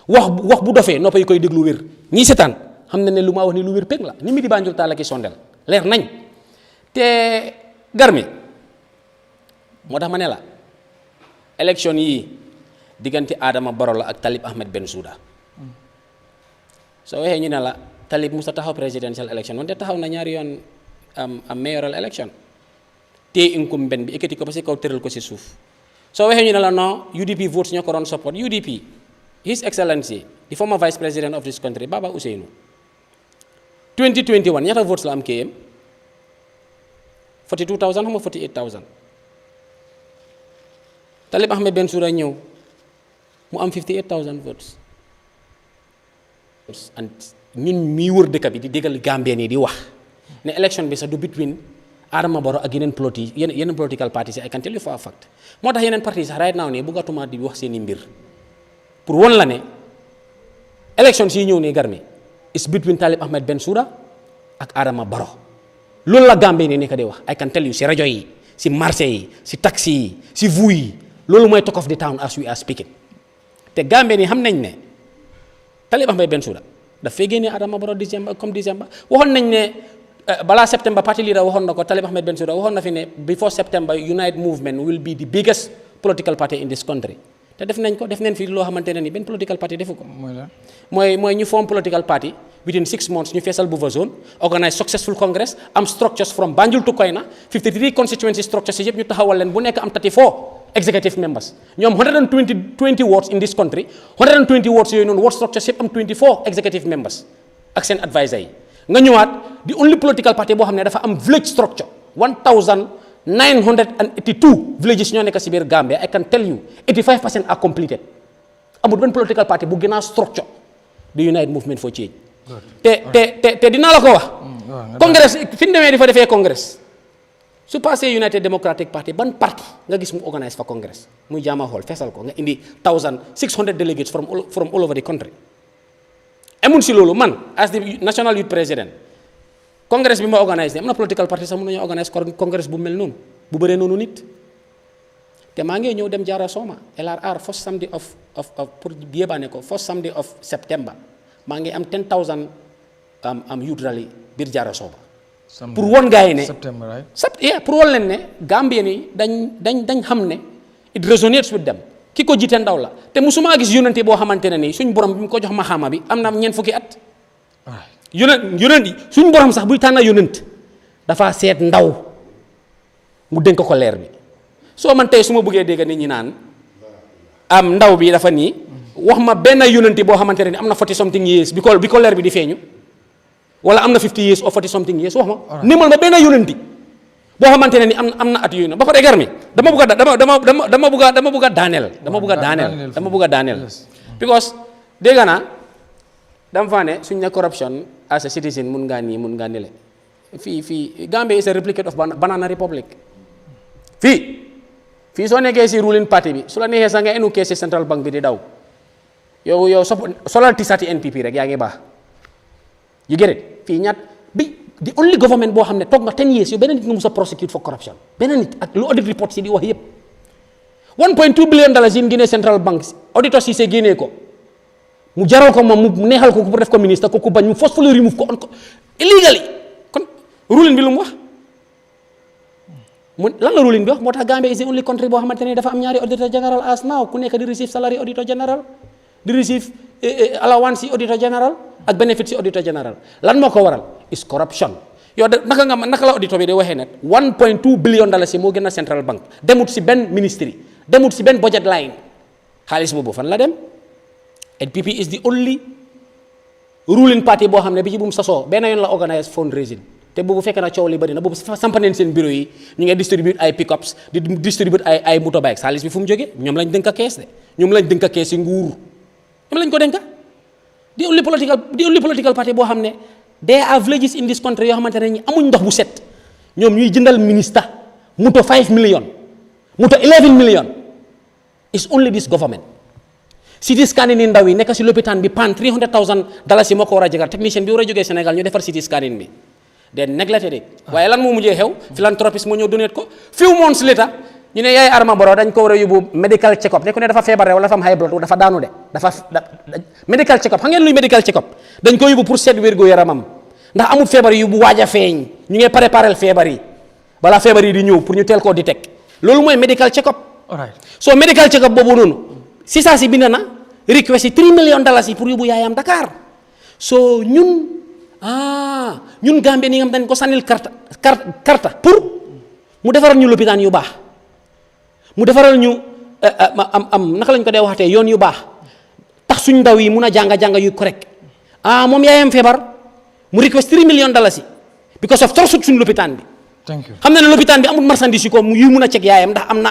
Speaker 4: wax bu dofee noppay koy déglu wér ñii seetaan xam na ne lu maa wax ni lu wér pég la ni mi di Banjul taal ak i sondel leer nañ te Garmi moo tax ma ne la élection yii diggante Adama Barrow la ak Talib Ahmed Bensouda soo waxee ñu ne la Talib musa taxaw presidential election wante taxaw na ñaari yoon am mayoral election te incumbent bi ekkati ko ba si kaw tëral ko si suuf soo waxee ñu ne la non UDP votes ñoo ko doon support UDP His Excellency the former vice president of this country Baba Ousainou 2021 ñaata votes la am KM 42,000 xam nga 48,000 Talib Ahmed Bensouda ñëw mu am 58,000 votes and ñun mii wër dëkk bi di déggal Gambien yi di wax ne election bi sax du between Adama Barrow ak yeneen political parties I can tell you for a fact moo tax yeneen parties right now nii bëggatuma di wax seeni mbir pour won la ne élection yi ñëw nii Garmi is between Talib Ahmed Bensouda ak Adama Barrow loolu la Gambie nii nekk di wax I can tell you si rajo yi si marché yi si taxi yi si vous yi loolu mooy talk of the town as we are speaking te Gambie nii xam nañ ne Talib Ahmed Bensouda daf fay génnee Adama Barrow décembre waxoon nañ ne balaa septembre party leader waxoon na ko Talib Ahmed Bensouda waxoon na fi ne before September Unite Movement will be the biggest political party in this country te def nañ fi loo xamante ne ni benn political party defu ko. mooy ñu form political party within 6 months ñu feesal buffer zone organise successful congress am structures from Banjul to Koyna 53 constituency structures yëpp ñu taxawal leen bu nekk am 34 executive members ñoom 120 wards in this country 120 wards yooyu noonu ward structures yëpp am 24 executive members ak seen advisor yi. nga ñëwaat the only political party boo xam ne dafa am village structure 1982 villages ñoo nekk si biir Gambia I can tell you 85% are completed amul benn political party bu gën a structure the United Movement for Change te dinaa la ko wax congress fi ñu demee di fa defee congress su passé United Democratic Party ban parti nga gis mu organise fa congress muy Jammeh Hall feesal ko nga indi 1600 delegates from all over the country amun si loolu man as the national youth president congress bi ma organise ne am na political party sax mën nañoo organise congress bu mel noonu bu bëree noonu nit te maa ngi ñëw dem Jara Soma LRR first Sunday of pour yébaane ko first Sunday of September maa ngi am 10,000 am youth rally biir Jara Soma pour won gars yi ne pour won leen ne Gambien yi dañ xam ne it resonates with them ki ko jiite ndaw la te musuma gis yonente boo xamante ne nii suñ borom bi mu ko jox maxaama bi am na ñeent fukki at yonent yi suñ borom sax buy tànn yonent dafa seet ndaw mu dénk ko leer bi soo man tey su ma bëggee dégg nit ñi naan am ndaw bi dafa nii wax ma benn yonente boo xamante ne ni am na 40 something years bi ko leer bi di feeñu wala am na 50 years or 40 something years wax ma nimal ma benn yonente boo xamante ne ni am na at yooyu na ba pare Garmi dama bëgg a daaneel because dégg naa dama faa ne suñ ne corruption as a citizen mun ngaa nii le fii Gambia is a replicate of banana republic fii soo nekkee si ruling party bi su la neexee sax nga enu kees si central bank bi di daw yow solal tisati NPP rek yaa ngi baax you get it fii the only government boo xam ne toog nga 10 years yow benn nit nga mus a prosecute for corruption benn nit ak lu audit report si di wax yëpp 1.2 billion dollars yi Guinée Central Bank auditor si see génnee ko mu jaral ko moom mu neexal ko pour def ko ministre ko ku bañ mu forcefully remove ko illegally kon ruling bi lu mu wax lan la ruling bi wax moo tax Gambia is the only country boo xamante ne dafa am ñaari auditor general as now ku nekk di receive salary auditor general di receive allowance si auditor general ak benefit si auditor general lan moo ko waral is corruption yow naka la auditor bi di waxee nag 1.2 billion dollars yi moo gën a central bank demut si benn ministry demut si benn budget line xaalis boobu fan la dem NPP is the only ruling party boo xam ne bi ci bu mu sasoo benn yoon la organise fundraising te boobu fekk na coow li bëri na boobu sampaneen seen bureau yi ñu ngi distribute ay pick-ups di distribute ay motorbikes xaalis bi fu mu jógee ñoom lañ dënk kees de ñoom lañ dënk kees si nguur ñoom lañ ko dënka di only political party boo xam ne there are villages in this country yoo xamante ne ñi amuñ ndox bu set ñoom ñuy jëndal ministre moto 5 million moto 11 million is only this government city scanning yi ndaw yi nekk si lopitaan bi pan 300,000 dollars yi moo ko war a jégal technicien bi war a jógee Sénégal ñu defar city scanning bi they neglected it waaye lan moo mujjee xew philanthropist moo ñëw donate ko few months later ñu ne yaay Adama Barrow dañ ko war a yóbbu medical check up ne ku ne dafa feebar wala dafa am high blood dafa daanu de medical check up xam ngeen luy medical check up dañ ko yóbbu pour seet wérgu yaramam ndax amul feebar yu bu waaj a feeñ ñu ngi préparer feebar yi balaa feebar yi di ñëw pour ñu teel koo detect loolu mooy medical check up so medical check up boobu noonu si saa si bind na request yi 3 million dollars yi pour yóbbu yaayam Dakar so ñun Gambie ni nga xam dañ ko sànnil karta pour mu defaral ñu lopitaan yu baax mu defaral ñu naka lañ ko dee waxatee yoon yu baax tax suñ ndaw yi mun a jàng yu correct moom yaayam feebar mu request 3 million dollars yi because of torosut suñ lopitaan bi xam na ne lopitaan bi amul marchandise yu ko yu mun a ceg yaayam ndax am na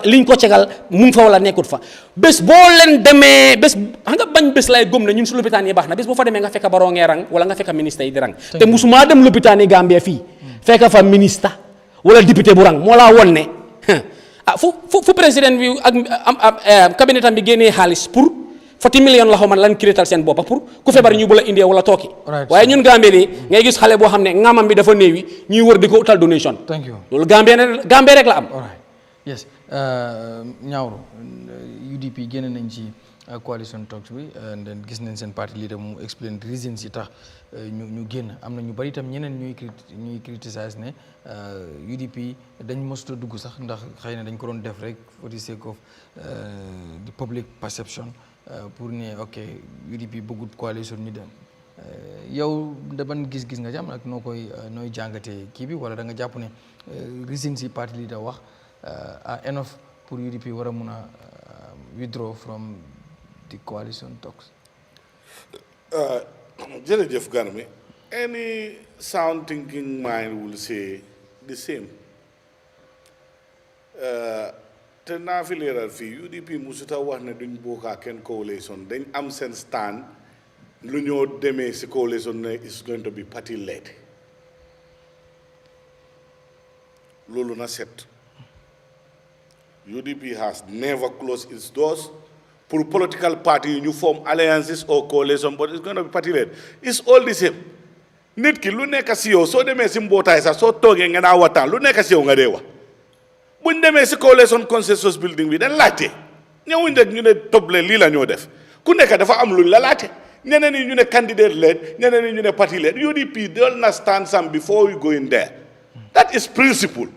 Speaker 4: liñ ko cegal mu ngi fa wala nekkut fa bés boo leen demee bés xam nga bañ bés lay gëm ne ñun su lopitaan yi baax na bés boo fa demee nga fekk baroo ngee rang wala nga fekk ministre yi di rang te musuma dem lopitaan yi Gambia fii fekk fa ministre wala député bu rang moo laa won ne fu président bi ak cabinet am bi génnee xaalis pour 40 millions la xaw man lan créétal seen boppa pour ku feebar ñu bu la indee wala tooki waaye ñun Gambie nii ngay gis xale boo xam ne ngamam bi dafa néewi ñuy wër di ko utal donation.
Speaker 1: thank you
Speaker 4: loolu Gambie rek la am.
Speaker 1: all right yes ñaawru UDP génne nañ ci coalition talks bi and then gis nañ seen parti leader mu explain reasons yi tax ñu génn am na ñu bari itam ñeneen ñuy criticize ne UDP dañ mësut a dugg sax ndax xëy na dañ ko doon def rek for the sake of the public perception pour ne ok UDP bëggut coalition ñu dem yow da ban gis-gis nga jàmm nag nooy jàngatee kii bi wala da nga jàpp ne reasons yi parti leader wax are enough pour UDP war a mun a withdraw from the coalition talks.
Speaker 5: Jërëjëf Garmi, any sound thinking mind will say the same. Te naa fi leeral fii UDP musuta wax ne duñ bokk kenn coalition dañ am seen stand lu ñoo demee si coalition ne is going to be party led. Loolu na set. UDP has never closed its doors for political party you form alliances or coalition, but it's going to be party led. It's all the same. Nit ki lu nekk si yow soo demee si mbootaay sax soo toogee nga naa waxtaan lu nekk si yow nga dee wax buñ demee si coalition consensus building bi dañ laajte ñëwuñ rek ñu ne toble lii la ñoo def ku nekk dafa am luñ la laajte ñeneen ñi ñu ne candidate led ñeneen ñi ñu ne party led. UDP they understand some before we go in there. That is principle.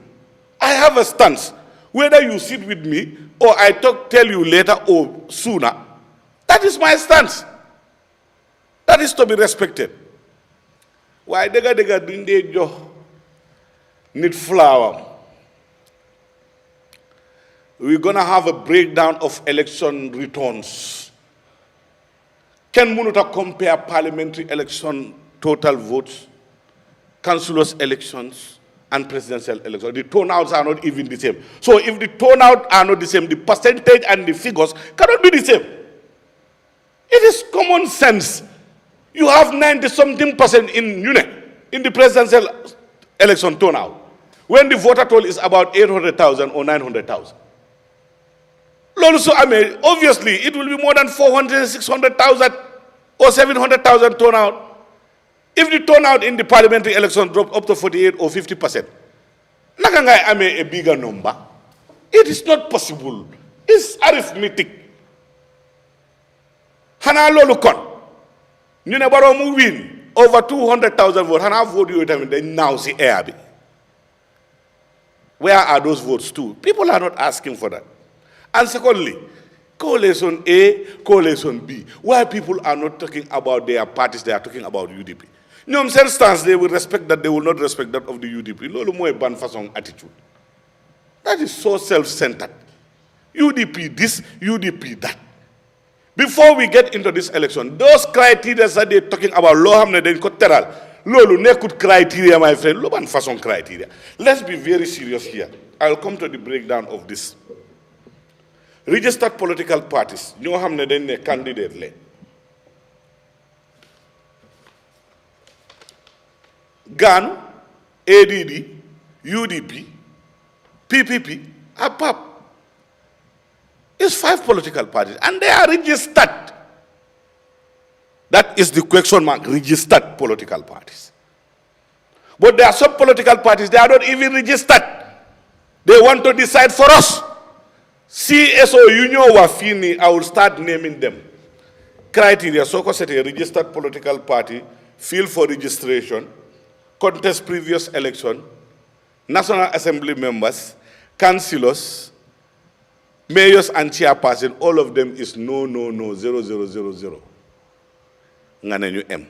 Speaker 5: I have a stance. Whether you sit with me or I tell you later or sooner, that is my stance. That is to be respected. Why dega duñ dee jox nit flower. We're gonna have a breakdown of election returns. Ken mënuta compare parliamentary election total votes, councillors elections, and presidential elections. The turnouts are not even the same. So if the turnouts are not the same, the percentage and the figures cannot be the same. It is common sense. You have 90-something% in the presidential election turnout, when the voter toll is about 800,000 or 900,000. Obviously, it will be more than 400, 600,000 or 700,000 turnout. If the turnout in the parliamentary election drop up to 48 or 50%, nakangai ame a bigger number. It is not possible. It's arithmetic. Hana lolu kon. Ñu ne baro mu win over 200,000 votes. Hana vote you tamit now see air bi. Where are those votes too? People are not asking for that. And secondly, coalition A, coalition B. Why people are not talking about their parties, they are talking about UDP. No, certain stance, they will respect that, they will not respect that of the UDP. Lolo mo ban façon attitude. That is so self-centered. UDP this, UDP that. Before we get into this election, those criteria that they're talking about, lo hamne den ko teral. Lolo nekut criteria, my friend. Lo ban façon criteria. Let's be very serious here. I'll come to the breakdown of this. Registered political parties, ñoo hamne den ne candidate le. GAN, ADD, UDP, PPP, APAP. It's 5 political parties, and they are registered. That is the question mark, registered political parties. But there are some political parties, they are not even registered. They want to decide for us. CSO Union Wafini, I will start naming them. Criteria, so a registered political party, field for registration, contest previous election, National Assembly members, councillors, mayors and chairperson, all of them is no, 0000. Nganenyu M.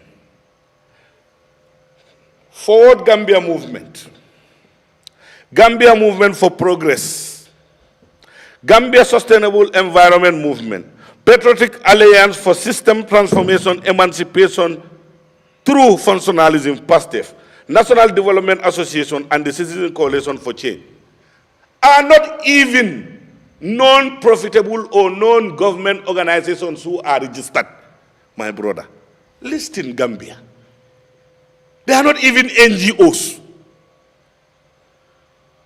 Speaker 5: Forward Gambia movement. Gambia movement for progress. Gambia Sustainable Environment Movement. Patriotic Alliance for System Transformation, Emancipation through Functionalism, PASTEF. National Development Association and the Citizen Coalition for Change are not even non-profitable or non-government organizations who are registered, my brother. List in Gambia. They are not even NGOs.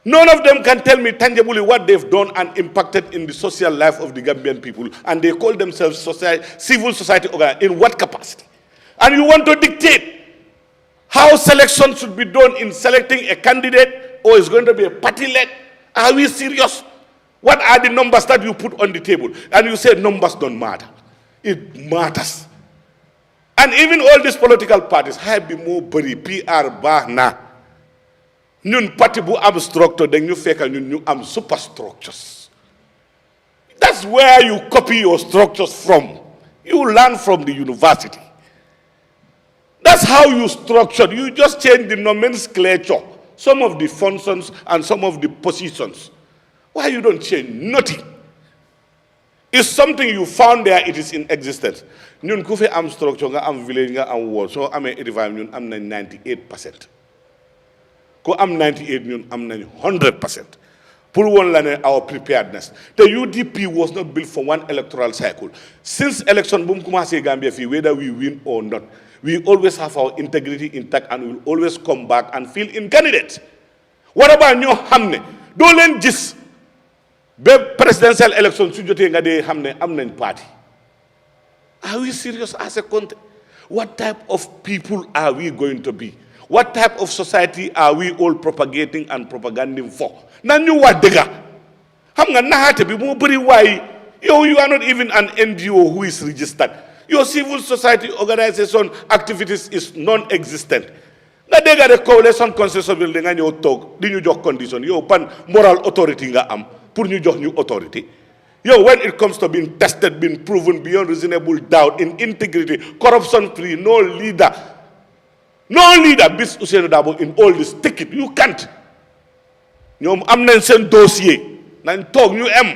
Speaker 5: None of them can tell me tangibly what they've done and impacted in the social life of the Gambian people, and they call themselves civil society organization. In what capacity? And you want to dictate how selection should be done in selecting a candidate, or is going to be a party-led? Are we serious? What are the numbers that you put on the table? And you say numbers don't matter. It matters. And even all these political parties have been more bari PR bah na. Ñun parti bu am structure dañ ñu fekkal ñun ñu am superstructures. That's where you copy your structures from. You learn from the university. That's how you structure. You just change the nomenclature, some of the functions and some of the positions. Why you don't change nothing? It's something you found there, it is in existence. Ñun ku fi am structure nga am village nga am ward, so amé 85 ñun am nañ 98%. Ko am 98 ñun am nañ 100%. Pour one lane our preparedness. The UDP was not built for one electoral cycle. Since election boom commencé Gambia fi, whether we win or not, we always have our integrity intact and we will always come back and fill in candidates. What about ñoo xamné do len gis be presidential election su jotté nga dé xamné am nañ party? Are we serious as a country? What type of people are we going to be? What type of society are we all propagating and propaganding for? Nanyu wa dega. Xam nga naxate bi mo bari way you are not even an NGO who is registered. Your civil society organization activities is non-existent. Nga dega de coalition consensus bi nga ñew tok di ñu jox condition yow pan moral authority nga am pour ñu jox ñu authority. Yo, when it comes to being tested, being proven beyond reasonable doubt in integrity, corruption free, no leader bis Ousainou Darboe in all this, take it. You can't. ñoom am nañ seen dossier nañ toog ñu am.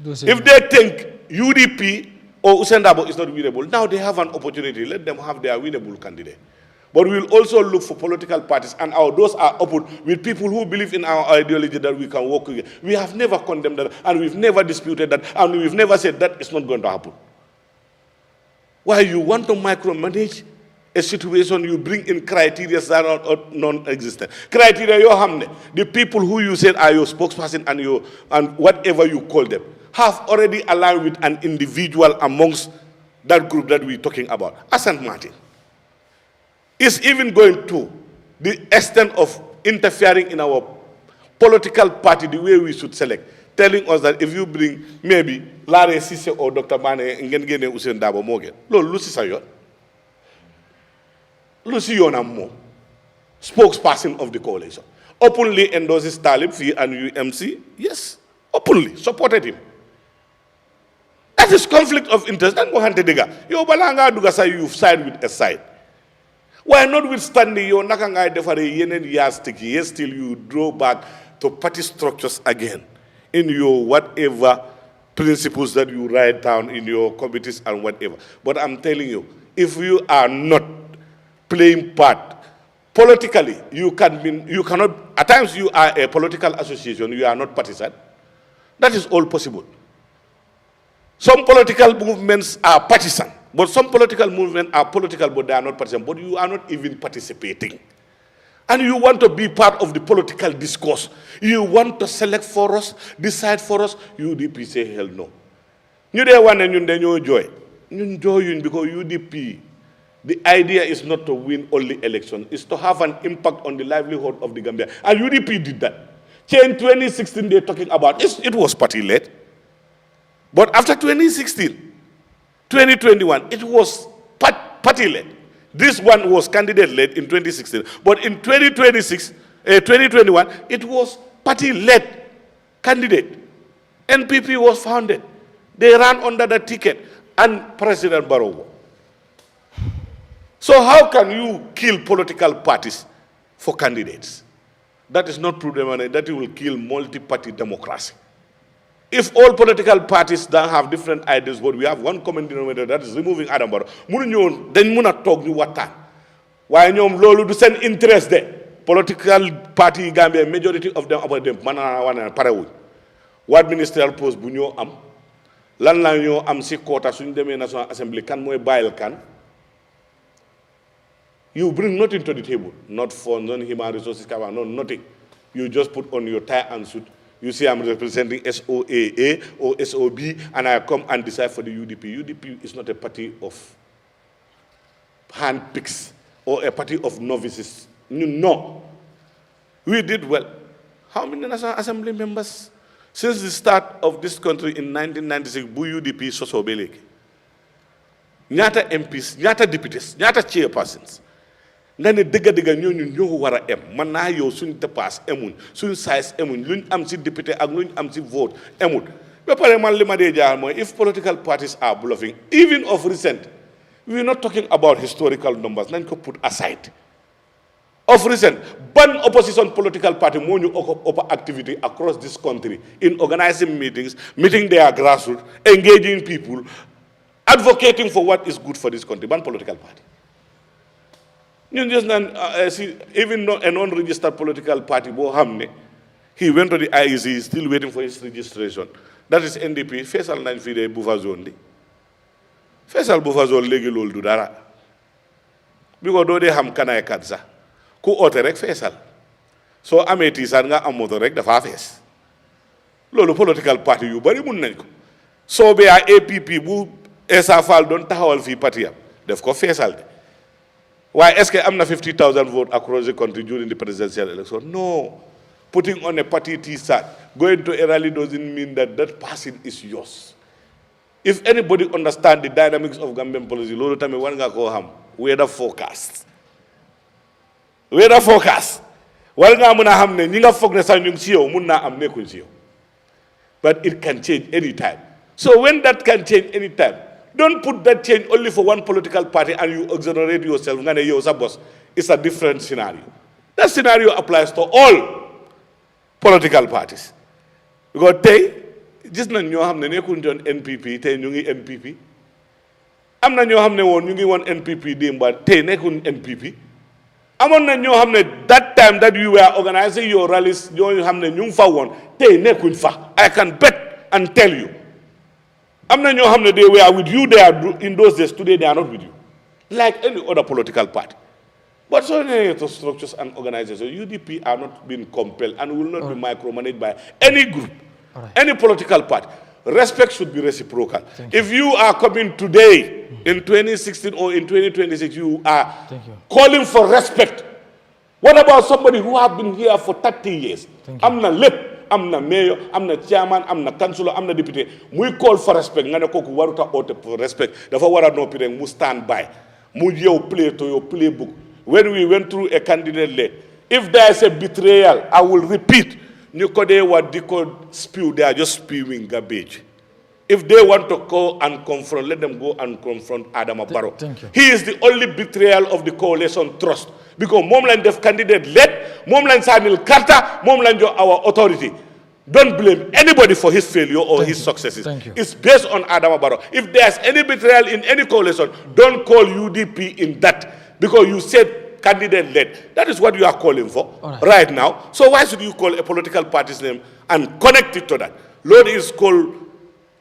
Speaker 5: If they think UDP or Ousainou Darboe is not winnable, now they have an opportunity. Let them have their winnable candidate. But we will also look for political parties, and our doors are open with people who believe in our ideology that we can work with. We have never condemned that, and we've never disputed that, and we've never said that is not going to happen. Why you want to micromanage a situation, you bring in criteria that are non-existent. Criteria you hamne, the people who you said are your spokesperson and whatever you call them, have already aligned with an individual amongst that group that we're talking about. Asante Martin is even going to the extent of interfering in our political party the way we should select, telling us that if you bring maybe Larry Sisse or Dr. Mane ngeen génne Ousainou Darboe moo gën loolu lu si sa yoon lu si yoonam moom spokesperson of the coalition openly endorses Talib fii and UMC, yes, openly supported him. That is conflict of interest. Dan ko xante dëgga yow balaa ngaa dugga sa you side with a side. Why notwithstanding your naka ngay defare yeneen yardstick yi, still you draw back to party structures again in your whatever principles that you write down in your committees and whatever. But I'm telling you, if you are not playing part politically, you cannot, at times you are a political association, you are not partisan. That is all possible. Some political movements are partisan. But some political movements are political, but they are not partisan. But you are not even participating. And you want to be part of the political discourse. You want to select for us, decide for us. UDP say hell no. You dey want and you joy. You joy because UDP, the idea is not to win only election. It's to have an impact on the livelihood of the Gambia. And UDP did that. In 2016, they're talking about, it was party-led. But after 2016, 2021, it was party-led. This one was candidate-led in 2016. But in 2021, it was party-led candidate. NPP was founded. They ran under the ticket. And President Barrow. So how can you kill political parties for candidates? That is not prudent. That will kill multi-party democracy. If all political parties don't have different ideas, but we have one common denominator, that is removing Adam Barrow, then muna talk ñu waxtaan. Waaye ñoom loolu du seen interest de. Political party Gambia, majority of them about them man na wana parewuñ. What ministerial post bu ñoo am lan la ñoo am ci quota suñu demee National Assembly kan mooy bàyyil kan. You bring nothing to the table, not funds, not human resources, no nothing. You just put on your tie and suit. You say I'm representing SOAA or SOB, and I come and decide for the UDP. UDP is not a party of handpicks or a party of novices. No. We did well. How many National Assembly members? Since the start of this country in 1996, bu UDP soso ba léegi ñaata MPs ñaata députés ñaata chairpersons nga ne dëgg-dëgg ñooñu ñoo war a em man naa yow suñ dépasse emuñ suñ size emuñ luñ am si député ak luñ am si vote emul ba pare man li ma dee jaaxal mooy if political parties are bluffing even of recent we are not talking about historical numbers nañ ko put aside. Of recent, ban opposition political party moo ñu ëpp activity across this country in organizing meetings, meeting their grassroots, engaging people, advocating for what is good for this country. Ban political party. You just see, even a non-registered political party, he went to the IEC, is still waiting for his registration. That is NDP. Faisal nañ fi de buffer zone. Faisal buffer zone léegi loolu du dara. Because doo dee xam kanaay kat sax. Ku oote rek feesal soo amee tiisaan nga am moto rek dafa fees loolu political party yu bari mun nañ ko soo bee APP bu Essa Faal doon taxawal fii parti am def ko feesal de waaye est-ce que am na 50,000 votes across the country during the presidential election? No. Putting on a party T-shirt, going to a rally doesn't mean that that person is yours. If anybody understands the dynamics of Gambian policy, loolu tamit war nga koo xam weather forecast. Weather forecast. War nga mën a xam ne ñi nga foog ne sax ñu ngi si yow mun naa am nekkuñ si yow. But it can change anytime. So when that can change anytime, don't put that change only for one political party and you exonerate yourself. Nga ne yow sa boss. It's a different scenario. That scenario applies to all political parties. Because tey gis nañ ñoo xam ne nekkuñ doon NPP tey ñu ngi NPP. Am na ñoo xam ne woon ñu ngi woon NPP démba tey nekkuñ NPP. Amoon na ñoo xam ne that time that you were organizing your rallies ñoo xam ne ñu ngi fa woon tey nekkuñ fa. I can bet and tell you. Am na ñoo xam ne they were with you there in those days, today they are not with you. Like any other political party. But so many structures and organizations, UDP are not being compelled and will not be micromanaged by any group, any political party. Respect should be reciprocal. If you are coming today in 2016 or in 2026, you are calling for respect. What about somebody who have been here for 30 years? I'm not lip, I'm not mayor, I'm not chairman, I'm not councillor, I'm not deputy. We call for respect. Ngane koku waruta ote for respect. Dafa wara no pireng mu stand by. Mu yow play to your playbook. When we went through a candidate list, if there is a betrayal, I will repeat. What they could spew, they are just spewing garbage. If they want to go and confront, let them go and confront Adama Barrow. He is the only betrayal of the coalition trust. Because Momland def candidate led, Momland Sanil Karta, Momland our authority. Don't blame anybody for his failure or his successes. It's based on Adama Barrow. If there's any betrayal in any coalition, don't call UDP in that. Because you said candidate-led. That is what you are calling for right now. So why should you call a political party's name and connect it to that? Lord is called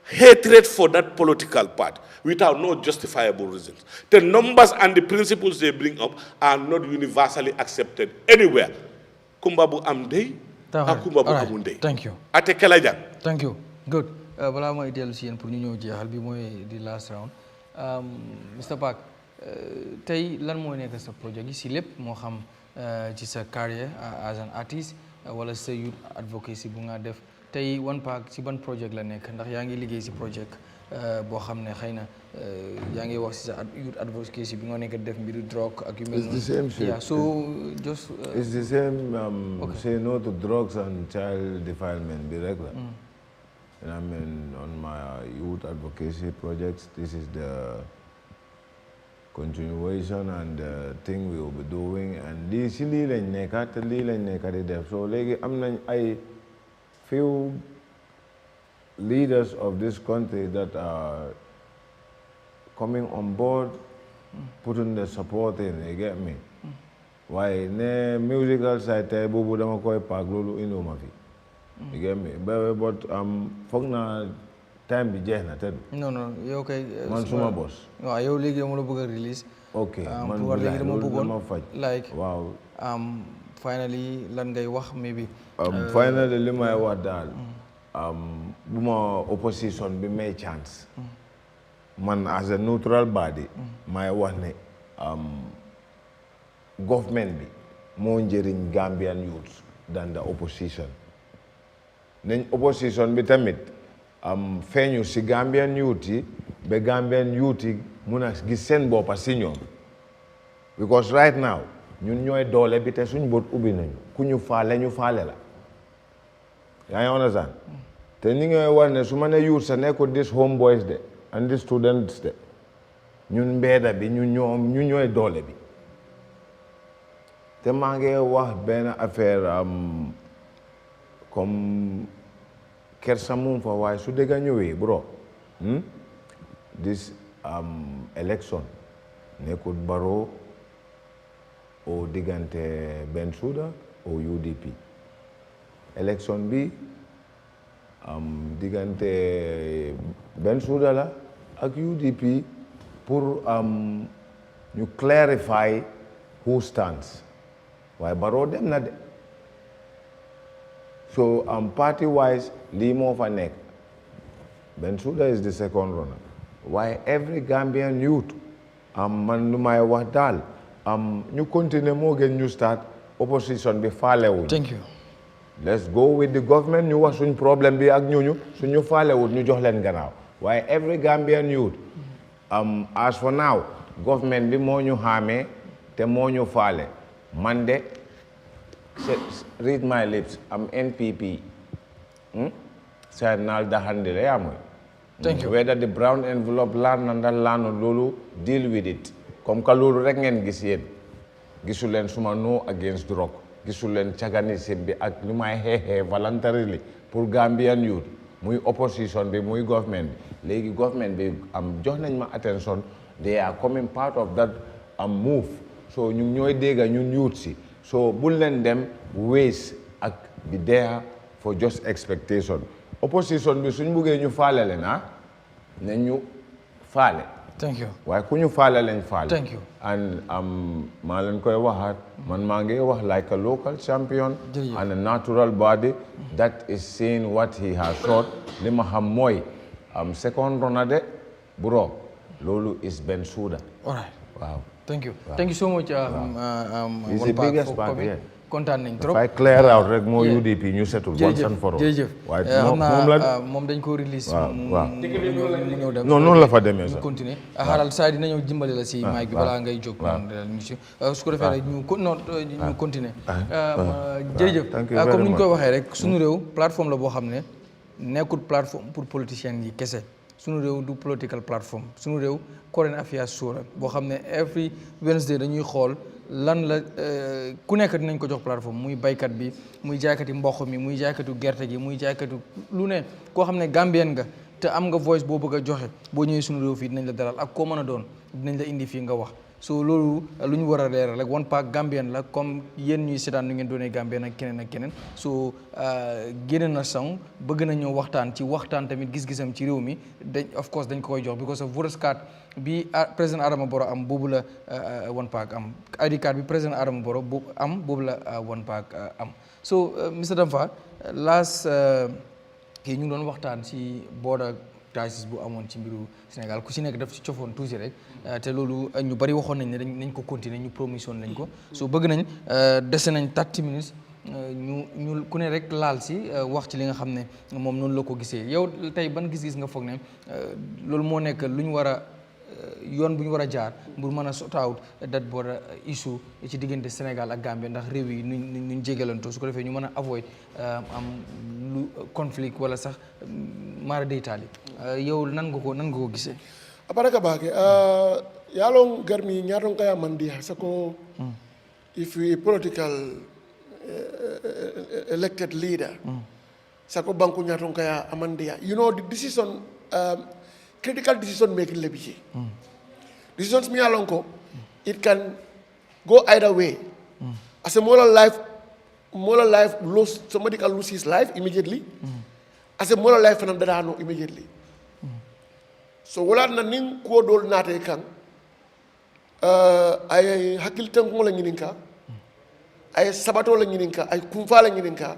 Speaker 5: hatred for that political party without no justifiable reasons. The numbers and the principles they bring up are not universally accepted anywhere. Kumbabu amdei, kumbabu amundei.
Speaker 1: Thank you.
Speaker 5: Ate kelajan.
Speaker 1: Thank you. Good. Bala mo ideal siyan pour ñu ñëw jeexal bi mooy di last round. Mr. Pac, tey lan moo nekk sa projet gi si lépp moo xam ci sa carrière as an artist wala sa youth advocacy bu nga def tey One Pac ci ban projet la nekk ndax yaa ngi liggéey si projet boo xam ne xëy na yaa ngi wax si sa youth advocacy bi nga nekk def mbiru drogue ak yu mel noonu.
Speaker 2: It's the same shit.
Speaker 1: Yeah, so just
Speaker 2: it's the same say no to drugs and child defilement bi rek la. And I mean on my youth advocacy projects, this is the continuation and the thing we will be doing, and this lii lañ nekk di def. So léegi am nañ ay few leaders of this country that are coming on board, putting the support in, you get me? Why ne musical side tey boobu dama koy paak loolu indi ma fi. You get me? But foog naa time bi jeex na te
Speaker 1: non yow kay
Speaker 2: man suma boss
Speaker 1: waaw yow léegi dama la bëgg a release
Speaker 2: ok man
Speaker 1: léegi dama bëggoon
Speaker 2: dama faj
Speaker 1: like
Speaker 2: waaw
Speaker 1: finally lan ngay wax maybe
Speaker 2: finally li may wax daal bu ma opposition bi may chance man as a neutral body may wax ne government bi moo njëriñ Gambian youth than the opposition nañ opposition bi tamit feeñu si Gambian youth yi ba Gambian youth yi mun a gis seen boppa si ñoom because right now ñun ñooy doole bi te suñ bët ubbi nañu ku ñu faale la yaa ngi understand te ni ngay wax ne su ma ne youth sa nekkul this homeboys de and this students de ñun mbeeda bi ñu ñooy doole bi te maa ngi wax benn affaire comme kersa mum fa waaye su dëgga ñëwee bro this election nekkul Barrow o diggante Bensouda o UDP election bi diggante Bensouda la ak UDP pour ñu clarify who stands waaye Barrow dem na de so party wise lii moo fa nekk Bensouda is the second runner waaye every Gambian youth man lu may wax daal ñu continuer moo gën ñu start opposition bi faalewuñ
Speaker 1: thank you
Speaker 2: let's go with the government ñu wax suñ problème bi ak ñooñu suñu faalewut ñu jox leen gannaaw waaye every Gambian youth as for now government bi moo ñu xaamee te moo ñu faale man de read my lips am NPP sa naal daxandile yaa mooy
Speaker 1: thank you
Speaker 2: whether the brown envelope laan na ndax laanu loolu deal with it comme que loolu rek ngeen gis yéen gisu leen suma no against drug gisu leen caganisme bi ak lu may xeexee voluntarily pour Gambian youth muy opposition bi muy government bi léegi government bi jox nañ ma attention they are coming part of that move so ñu ñooy dégga ñun youth si so bul leen dem waste ak be there for just expectation opposition bi suñ buggee ñu faale leen ne ñu faale
Speaker 1: thank you
Speaker 2: waaye ku ñu faale lañ faale
Speaker 1: thank you
Speaker 2: and maa leen koy waxaat man maa ngi wax like a local champion and a natural body that is seeing what he has shot li ma xam mooy second runner de bro loolu is Bensouda
Speaker 1: all right
Speaker 2: waaw
Speaker 1: thank you thank you so much
Speaker 2: he's the biggest part here
Speaker 1: kontaan nañ trop
Speaker 2: dafay clear out rek moo UDP ñu setul once and for all
Speaker 1: jërëjëf
Speaker 2: waaye
Speaker 1: xam
Speaker 2: moom la
Speaker 1: naa moom dañ ko release mu ñëw dem
Speaker 2: non noonu la fa demee sax
Speaker 1: continuer xaaral saa dina ñëw dimbali la si mic bi balaa ngay jóg su ko defee rek ñu continuer jërëjëf comme ni ñu koy waxee rek Sunu Réew plateforme la boo xam ne nekkul plateforme pour politiciens yi kese Sunu Réew du political platform Sunu Réew current affairs show la boo xam ne every Wednesday dañuy xool lan la ku nekk dinañ ko jox plateforme muy baykat bi muy jaaykati mboq mi muy jaaykatu gerte gi muy jaaykatu lu ne koo xam ne Gambien nga te am nga voice boo bëgg a joxe boo ñëwee Sunu Réew fii dinañ la dalal ak koo mën a doon dinañ la indi fii nga wax so loolu lu ñu war a leeral rek One Pac Gambien la comme yéen ñuy seetaan nu ngeen doonee Gambien ak keneen so génne na song bëgg na ñëw waxtaan ci waxtaan tamit gis-gisam ci réew mi of course dañ ko koy jox because of voters card bi président Adama Barrow am boobu la One Pac am ID card bi président Adama Barrow boobu la One Pac am so Mr Damfa last kii ñu ngi doon waxtaan ci border crisis bu amoon ci mbiru Sénégal ku ci nekk daf ci cofoon tuuti rek te loolu ñu bari waxoon nañ ne nañ ko continuer ñu promotion nañ ko so bëgg nañ dese nañ 30 minutes ñu ku ne rek laal si wax ci li nga xam ne moom noonu la ko gisee yow tey ban gis-gis nga foog ne loolu moo nekk lu ñu war a yoon bu ñu war a jaar pour mën a sort out that border issue ci diggante Sénégal ak Gambie ndax réew yi nuñ jégalantoo su ko defee ñu mën a avoid am lu conflict wala sax mara deytaali yow nan nga ko gisee
Speaker 3: aparaka baake yalon garmi ñaton kaya mandi sako if we political elected leader sako banku ñaton kaya amandia you know the decision critical decision making lebici decisions mi yalon ko it can go either way as a moral life lose somebody can lose his life immediately as a moral life fanam dada no immediately so wala na nin ko dol nate kan ay hakil tan ko la nginin ka ay sabato la nyininka ay kumfa la nyininka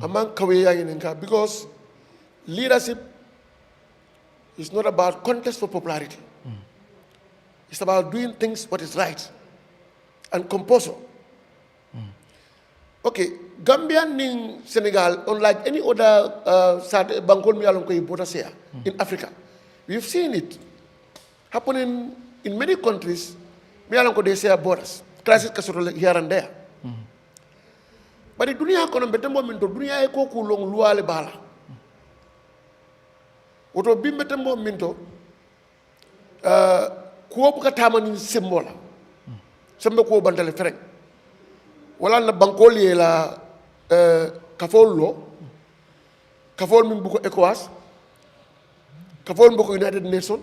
Speaker 3: among Kaweya because leadership is not about contest for popularity. It's about doing things what is right and composure. Okay, Gambia and Senegal, unlike any other in Africa, we've seen it happening in many countries. They share borders, crisis here and there. But the dunia kono mbete momento dunia eko kulong luale bala. Oto bimbete momento kuo buka tamani sembola. Sembe kuo bandale fereng. Wala na bankoli la kafol lo. Kafol min buko ECOWAS. Kafol min buko United Nations.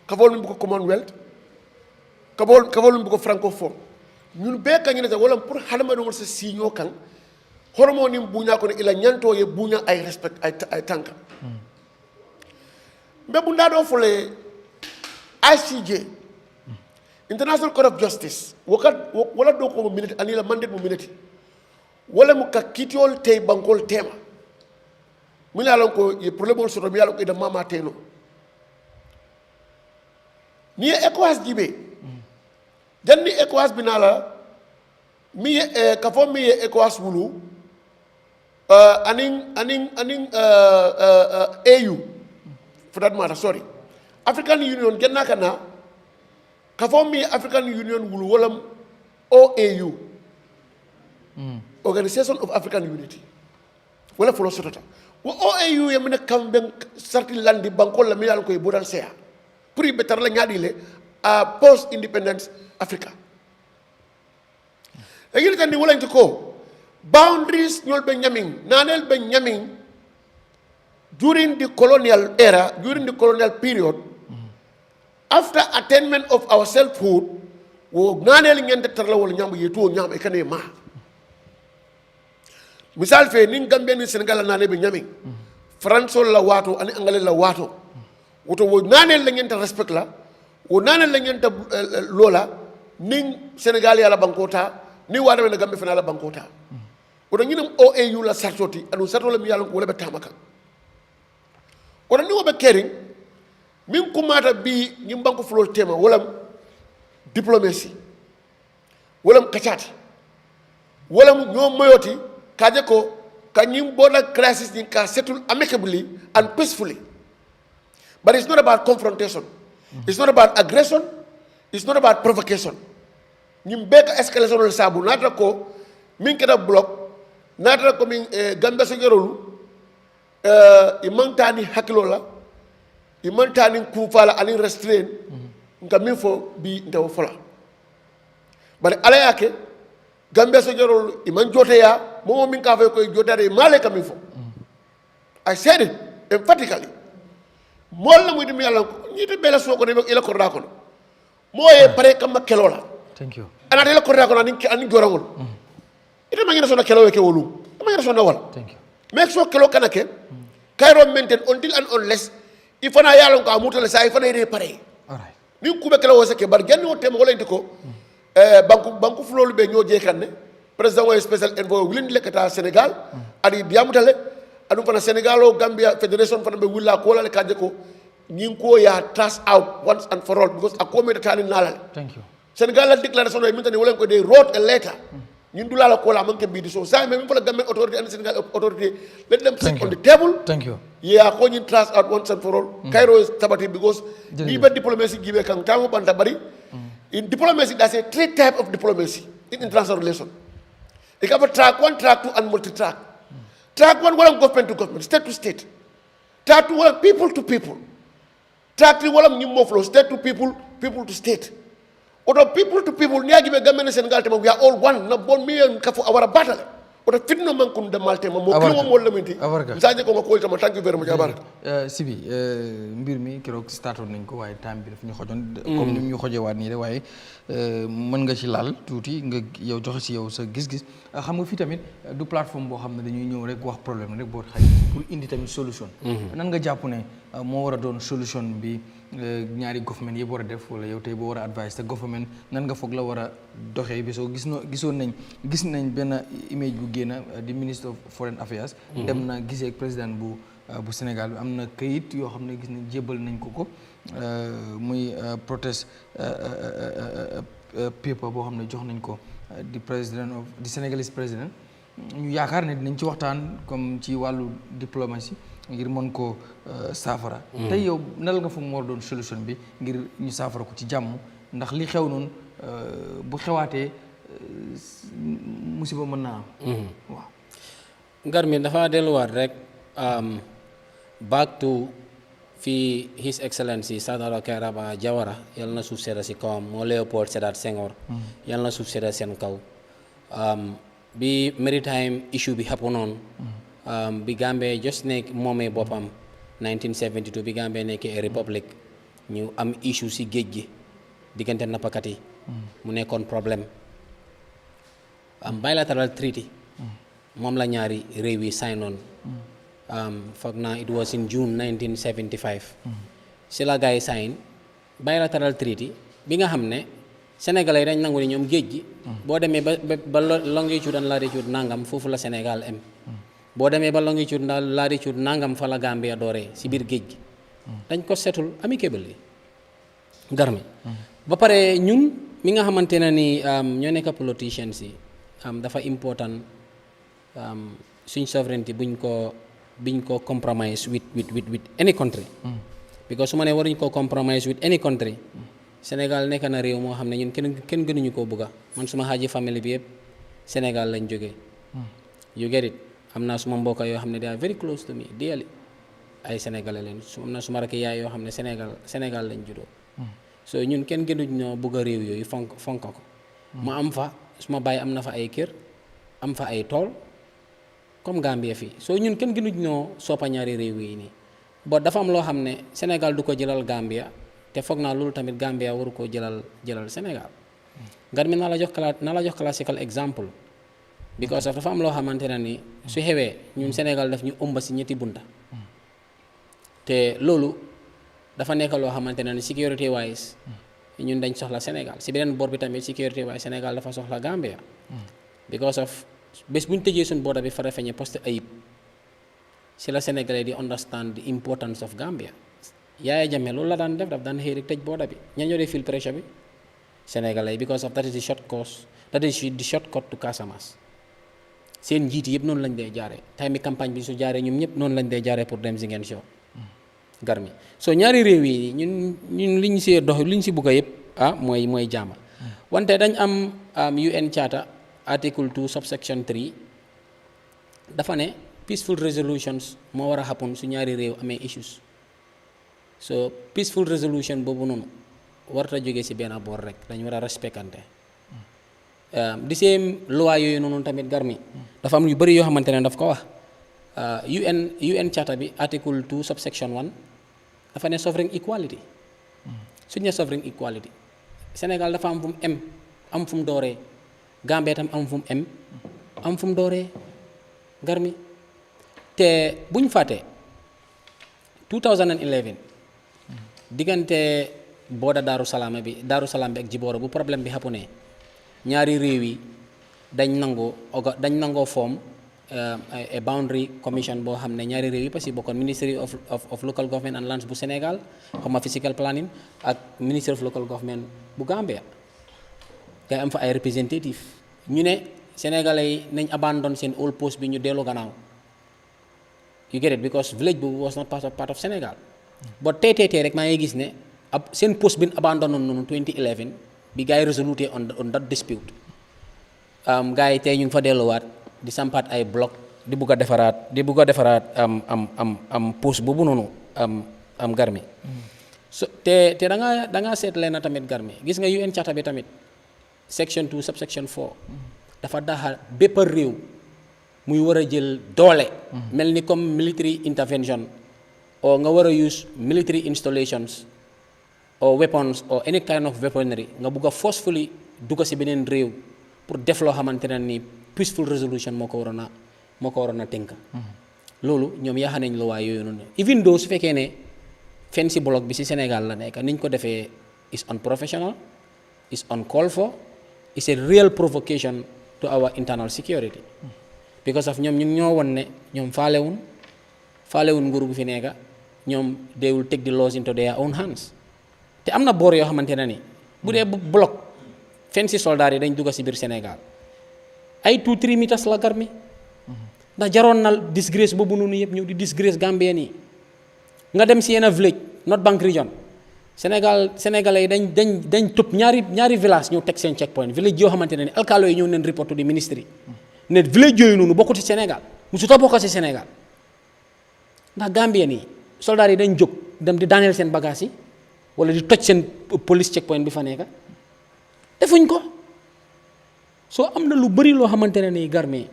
Speaker 3: Kafol min buko Commonwealth. Kafol min buko Francophone. ñun be ka ñene wala pour halama do sa signo kan hormone buña ko ila ñanto ye buña ay respect ay tanka be bu ndado fole ICJ International Court of Justice wala do ko minute anila mandate mo minute wala mu ka kitiol tay bankol tema mu la ko ye problème so do mi yalla ko da mama teno ni ECOWAS dibe janni ECOWAS binala mi kafo mi ECOWAS wulu aning AU for that matter sorry African Union genna kana kafo mi African Union wulu wala OAU Organization of African Unity wala folo sotota wo OAU yamina kambe sarti landi bankol la mi yalla koy bodal sea pour betar la ñaadi le post independence Africa. Again, can you go boundaries? You'll be yamming. Nanel be yamming during the colonial era, during the colonial period. After attainment of our selfhood, we nanel ngende terla wol nyam yetu nyam ekane ma. Misal fe ning Gambia ni Senegal nanel be yamming. France la wato ani angale la wato. Woto wo nanel la ngente respect la. Wo nanel la ngente lola. Ning Senegal ya la bankota ni wada na Gambia fana la bankota odo ñinam OAU la sartoti anu sartola mi yalla ko wala be tamaka odo ni wobe kering min kumata bi ñim banko flol tema wala diplomacy wala kachati wala ñom moyoti kaje ko kanyim border crisis ni ka settle amicably and peacefully but it's not about confrontation it's not about aggression. It's not about provocation. Nimbeka escalation le sabu natra ko min keda block natra ko min Gambia so gerolu imantani hakilola imantani kufala ani restrain nka min fo bi ndaw fola bari ala yake Gambia so gerolu iman jote ya mo min ka fe ko jotare male kam min fo I said it emphatically mol la muy dim yalla ñite bela so ko ne ila ko da ko moye pare kam kelola
Speaker 1: thank you
Speaker 3: ana dela ko ko ani gorangol ita mangina sona kelo ke wolu mangina sona wala
Speaker 1: thank you
Speaker 3: make so kelo kanake kayro maintain until and unless ifana yalon ko amutale sa ifana ire pare
Speaker 1: all right
Speaker 3: ni kube kelo wose ke bar genno tem wala ndiko banku flolu be ñoo je kanne président way special envoy wilin lekata Sénégal adi diamutale adu fana Sénégal o Gambia Federation fana be willa ko la kaje ko Ninko ya trash out once and for all because a committee tani nalal.
Speaker 1: Thank you.
Speaker 3: Senegal la declaration o imintani wolen ko they wrote a letter. Nindula la kola manke bidi so sa me for the government authority and Senegal authority let them sit on the table.
Speaker 1: Thank you.
Speaker 3: Yeah, ko nyin trash out once and for all. Cairo is tabati because even diplomacy give kan tamu banta bari. In diplomacy there's a three type of diplomacy in international relation. You have a track 1, track 2 and multi-track. Track 1 wala government to government, state to state. Track 2 wala people to people. Track 3 wala nyimmo flow state to people, people to state. Oto people to people niya give government Senegal tema we are all one na bon mi kafu awara battle. Oto fitno man kun de malte ma mo kilo mo lamenti. Msaje ko ngakol tama thank you very much abar.
Speaker 1: Sibi mbir mi keroog startoon nañ ko waaye time bi daf ñu xojoon comme ni ñu xojee waat nii rek waaye mën nga ci laal tuuti nga yow joxe ci yow sa gis-gis xam nga fii tamit du plateforme boo xam ne dañuy ñëw rek wax problème rek boo xaj pour indi tamit solution nan nga jàpp ne moo war a doon solution bi ñaari government yëpp war a def wala yow tey boo war a advice te government nan nga foog la war a doxee bi soo gis nañ benn image bu génn di ministre of foreign affairs dem na gisee ak président bu Sénégal bi am na kayit yoo xam ne gis nañ jébbal nañ ko muy protest paper boo xam ne jox nañ ko di Senegalese président ñu yaakaar ne dinañ ci waxtaan comme ci wàllu diplomatie ngir mën ko saafara tey yow nal nga foog moo doon solution bi ngir ñu saafara ko ci jàmm ndax li xew noonu bu xewaatee musiba mën naa am waaw
Speaker 4: ngar mi dafa delluwaat rek back to fii His Excellency Sadara Kairaba Jawara yal na suuf sedda si kawam moo Léopold Sédar Senghor yal na suuf sedda seen kaw bi maritime issue bi happen on bi Gambia just nekk moomee boppam 1972 bi Gambia nekkee république ñu am issue si géej gi diggante nappakat yi mu nekkoon problème bilateral treaty moom la ñaari réew yi sign on foog naa it was in June 1975 si la gars yi sign bilateral treaty bi nga xam ne Sénégalais yi dañ nangu ni ñoom géej gi boo demee ba longitude and latitude nangam foofu la Sénégal am boo demee ba longitude and latitude nangam fa la Gambia dooree si biir géej gi dañ ko setul amicably garmi ba pare ñun mi nga xamante ne ni ñoo nekk politicians yi dafa important suñ sovereignty buñ ko compromise with any country because su ma nee waruñ ko compromise with any country Sénégal nekk na réew moo xam ne ñun kenn gënuñu koo bëgga man suma xaaji famille bi yëpp Sénégal lañ jógee you get it am naa suma mbokk yoo xam ne they are very close to me dearly ay sénégalais leen am na suma rakk yaay yoo xam ne Sénégal lañ juddoo so ñun kenn gënuñ ñoo bëgg a réew yooyu fonk ko ma am fa suma baay am na fa ay kër am fa ay tool comme Gambia fii so ñun kenn gënuñ ñoo soppa ñaari réew yi nii bon dafa am loo xam ne Sénégal du ko jëlal Gambia te foog naa loolu tamit Gambia waru koo jëlal Sénégal ngar mi naa la jox classical example because dafa am loo xamante ne ni su xewee ñun Sénégal daf ñu ëmba si ñetti bunta te loolu dafa nekk loo xamante ne ni security wise ñun dañ soxla Sénégal si beneen boor bi tamit security wise Sénégal dafa soxla Gambia because of bés bu ñu tëjee suñu booda bi fara feñe poste ayib si la Sénégalais di understand the importance of Gambia Yahya Jammeh loolu la daan def daf daan xëy rek tëj booda bi ña ñoo dee feel pressure bi Sénégalais because of that is the shortcut to Casamance seen njiit yëpp noonu lañ dee jaaree time campagne bi su jaaree ñoom ñëpp noonu lañ dee jaaree pour dem Ziguinchor garmi so ñaari réew yi ñun liñ si dox liñ si bugg a yëpp mooy jaama wante dañ am UN Charter article 2 subsection 3 dafa ne peaceful resolutions moo war a happen su ñaari réew amee issues so peaceful resolution boobu noonu warta jógee si benn boor rek dañu war a respectante di seen loi yooyu noonu tamit garmi dafa am yu bëri yoo xamante ne daf ko wax UN Charter bi article 2 subsection 1 dafa ne sovereign equality suñ ne sovereign equality Sénégal dafa am fu mu am fu mu dooree Gambie tam am fu mu am fu mu dooree garmi te buñ fàtte 2011 diggante booda Daaru Salaam bi ak Jibooro bu problème bi xapunee ñaari réew yi dañ nangoo form a boundary commission boo xam ne ñaari réew yi parce que bokkoon Ministry of Local Government and Lands bu Sénégal xawma physical planning ak Ministry of Local Government bu Gambia ngay am fa ay representative ñu ne Sénégalais yi nañ abandon seen old post bi ñu dellu gannaaw you get it because village bu was not part of Sénégal but tey rek maa ngi gis ne seen post bi abandon noonu 2011 bi gars yi resolute on that dispute gars yi tey ñu ngi fa delluwaat di sampaat ay bloc di bugg a defaraat am post boobu noonu am garmi so te da ngaa seet leen na tamit garmi gis nga UN Charter bi tamit section 2 subsection 4 dafa daxa bépp réew muy war a jël doole mel ni comme military intervention or nga war a use military installations or weapons or any kind of weaponry nga bugg a forcefully dugg si beneen réew pour def loo xamante ne ni peaceful resolution moo ko waroon a tënk loolu ñoom yaa xam nañ la waa yooyu noonu even though su fekkee ne fancy block bi ci Sénégal la nekk niñ ko defee is unprofessional, is uncalled for, is a real provocation to our internal security. Because of ñoom ñu ngi ñoo won ne ñoom faalewun nguur bu fi nekk ñoom they will take the laws into their own hands. te am na boor yoo xamante ne ni bu dee bloc fancy soldats yi dañ dugg ci biir Sénégal ay 2-3 meters la garmi ndax jaroon na disgrace boobu noonu yëpp ñëw di disgrace Gambien yi nga dem ci yenn village North Bank region sénégalais yi dañ tëb ñaari village ñëw teg seen checkpoint village yoo xamante ne ni alkaalo yi ñëw neen report to di ministry ne village yooyu noonu bokkut ci Sénégal musu ta bokk ci Sénégal ndax Gambien yi soldats yi dañ jóg dem di daaneel seen bagage yi wala di toj seen police checkpoint bi fa nekk defuñ ko soo am na lu bari loo xamante ne ni garmi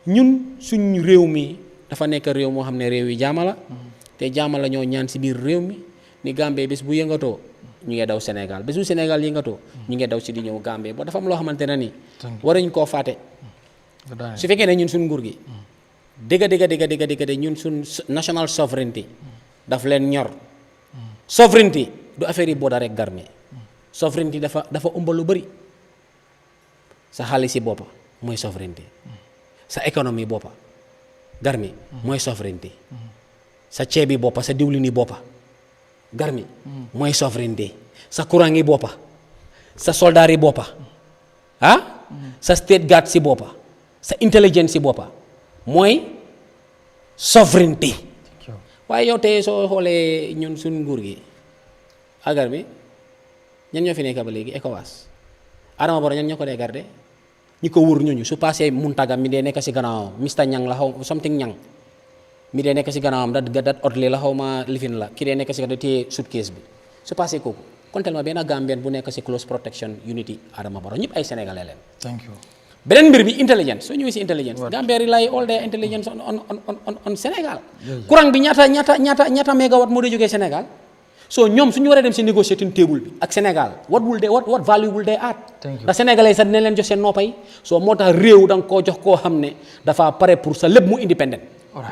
Speaker 4: ñun suñ réew mi dafa nekk réew moo xam ne réew yi jaama la te jaama la ñoo ñaan ci biir réew mi ni Gambie bés bu yëngatoo ñu ngi daw Sénégal bés bu Sénégal yëngatoo ñu ngi daw ci di ñëw Gambie ba dafa am loo xamante ne ni waruñ koo fàtte su fekkee ne ñun suñ nguur gi dëgg ñun suñ national sovereignty daf leen ñor sovereignty du affaire yi booda rek garmi sovereignty dafa ëmb lu bari sa xaalis si boppa mooy sovereignty sa économie boppa garmi mooy sovereignty sa ceebi boppa sa diwlini boppa garmi mooy sovereignty sa courant yi boppa sa soldat yi boppa sa state guard si boppa sa intelligence si boppa mooy sovereignty waaye yow tey soo xoolee ñun suñ nguur gi agar bi ñan ñoo fi nekk ba léegi ECOWAS Adama Barrow ñan ñoo ko dee garde ñi ko wër ñooñu su passé Muntaga mi dee nekk si gannaawam Mr Ñang la xaw something Ñang mi dee nekk si gannaawam dat otle la xaw ma lifin la ki dee nekk si gannaawam téye suitcase bi su passé kooku kontel ma benn Gambien bu nekk si close protection unity Adama Barrow ñëpp ay sénégalais leen.
Speaker 1: Thank you.
Speaker 4: beneen mbir bi intelligence soo ñëwee si intelligence Gambia rely all their intelligence on Sénégal. courant bi ñaata mégawatt moo dee jógee Sénégal. so ñoom suñu waree dem si negotiating table bi ak Sénégal what value will they add. ndax sénégalais sax dina leen jox seen noppay soo moo tax réew da nga koo jox koo xam ne dafa pare pour sa lépp mu indépendant.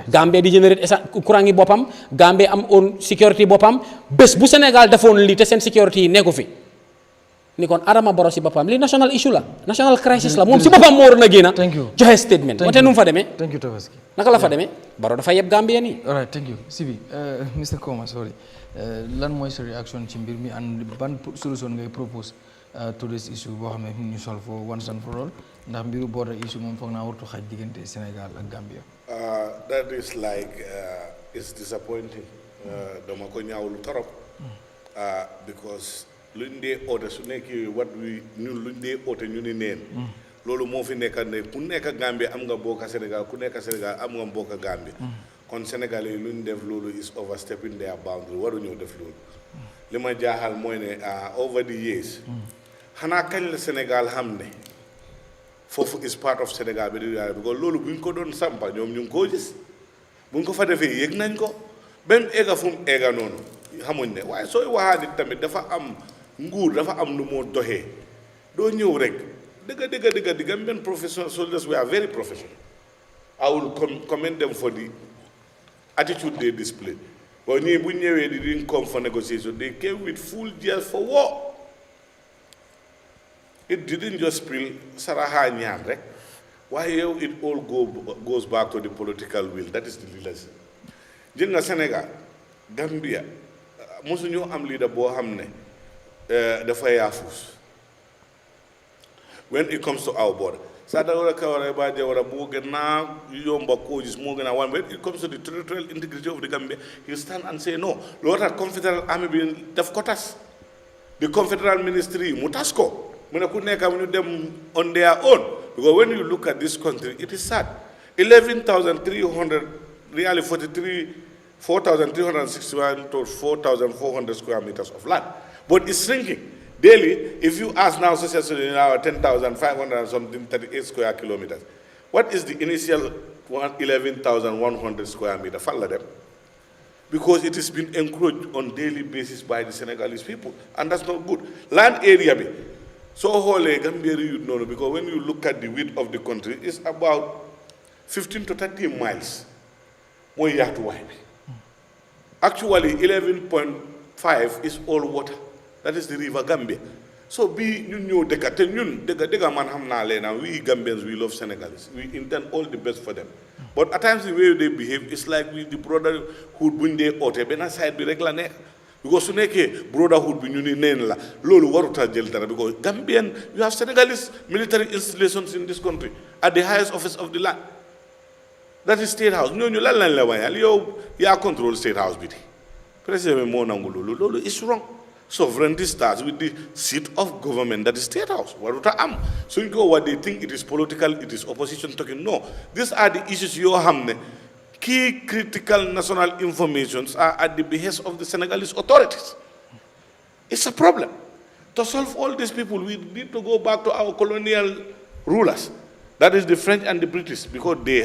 Speaker 4: Gambie di générer courant yi boppam Gambie am own sécurité boppam bés bu Sénégal defoon lii te seen sécurité yi nekku fi ni kon Adama Barrow si boppam li national issue la national crisis la moom si boppam moo waroon a génn joxe statement wante nu mu fa demee naka la fa demee Barrow dafa yeb Gambien yi.
Speaker 1: all right thank you Sibi Mr Koma sorry lan mooy sa réaction ci mbir mi and ban solution ngay propose to this issue boo xam ne ñu solve for once and for all ndax mbiru border issue moom foog naa wartu xaj diggante Sénégal ak Gambia.
Speaker 5: That is like it's disappointing dama ko ñaawlu torop because luñ dee oote su nekkee ñun luñ dee oote ñu ni neen loolu moo fi nekk ne ku nekk Gambie am nga bokk Sénégal ku nekk Sénégal am nga bokk Gambie kon Sénégalais yi luñ def loolu is overstepping their boundary waruñoo def loolu li ma jaaxal mooy ne over the years xanaa kañ la Sénégal xam ne foofu is part of Sénégal bi di because loolu buñ ko doon sampa ñoom ñu ngi koo gis buñ ko fa defee yëg nañ ko même egga fu mu egga noonu xamuñ ne waaye sooy waxaa nit tamit dafa am nguur dafa am lu moo doxee doo ñëw rek dëgga Gambian professional soldiers we are very professional. I will commend them for the attitude they display. But ñii bu ñëwee di didn't come for negotiation, they came with full gears for war. It didn't just spill saraha ñaan rek. Why it all goes back to the political will. That is the leadership. Jël nga Sénégal Gambia mosuñu am leader boo xam ne dafa yaafus when it comes to our border. Sadawara Kawara Bajawara Bogana Yomba Kojis Mogana one when it comes to the territorial integrity of the Gambia, he'll stand and say no. Lord had Confederate Army being def kotas. The Confederate Ministry, Mutasco, Munakuneka when them on their own. Because when you look at this country, it is sad. 11,300 really 4,361 to 4,400 square meters of land. But it's shrinking. Daily, if you ask now, successfully now 10,500 and something, 38 square kilometers. What is the initial 11,100 square meter? Follow them. Because it has been encroached on daily basis by the Senegalese people. And that's not good. Land area, so whole Gambia, you know, because when you look at the width of the country, it's about 15 to 30 miles. Actually, 11.1 5 is all water. That is the river Gambia. So ñun ñoo dëkka te ñun dëgga man xam naa leen we Gambians we love Senegalese. We intend all the best for them. But at times the way they behave is like the brotherhood buñ dee oote benn side bi rek la nekk. Because su nekkee brotherhood bi ñu ni neen la loolu waruta jël dara because Gambian you have Senegalese military installations in this country at the highest office of the land. That is State House. ñooñu lan lañ la wayal yow yaa control State House bi di président moo nangu loolu is wrong. Sovereignty starts with the seat of government, that is State House. Waruta am. So you go what they think it is political, it is opposition talking. No. These are the issues you have. Key critical national informations are at the behest of the Senegalese authorities. It's a problem. To solve all these people, we need to go back to our colonial rulers. That is the French and the British, because they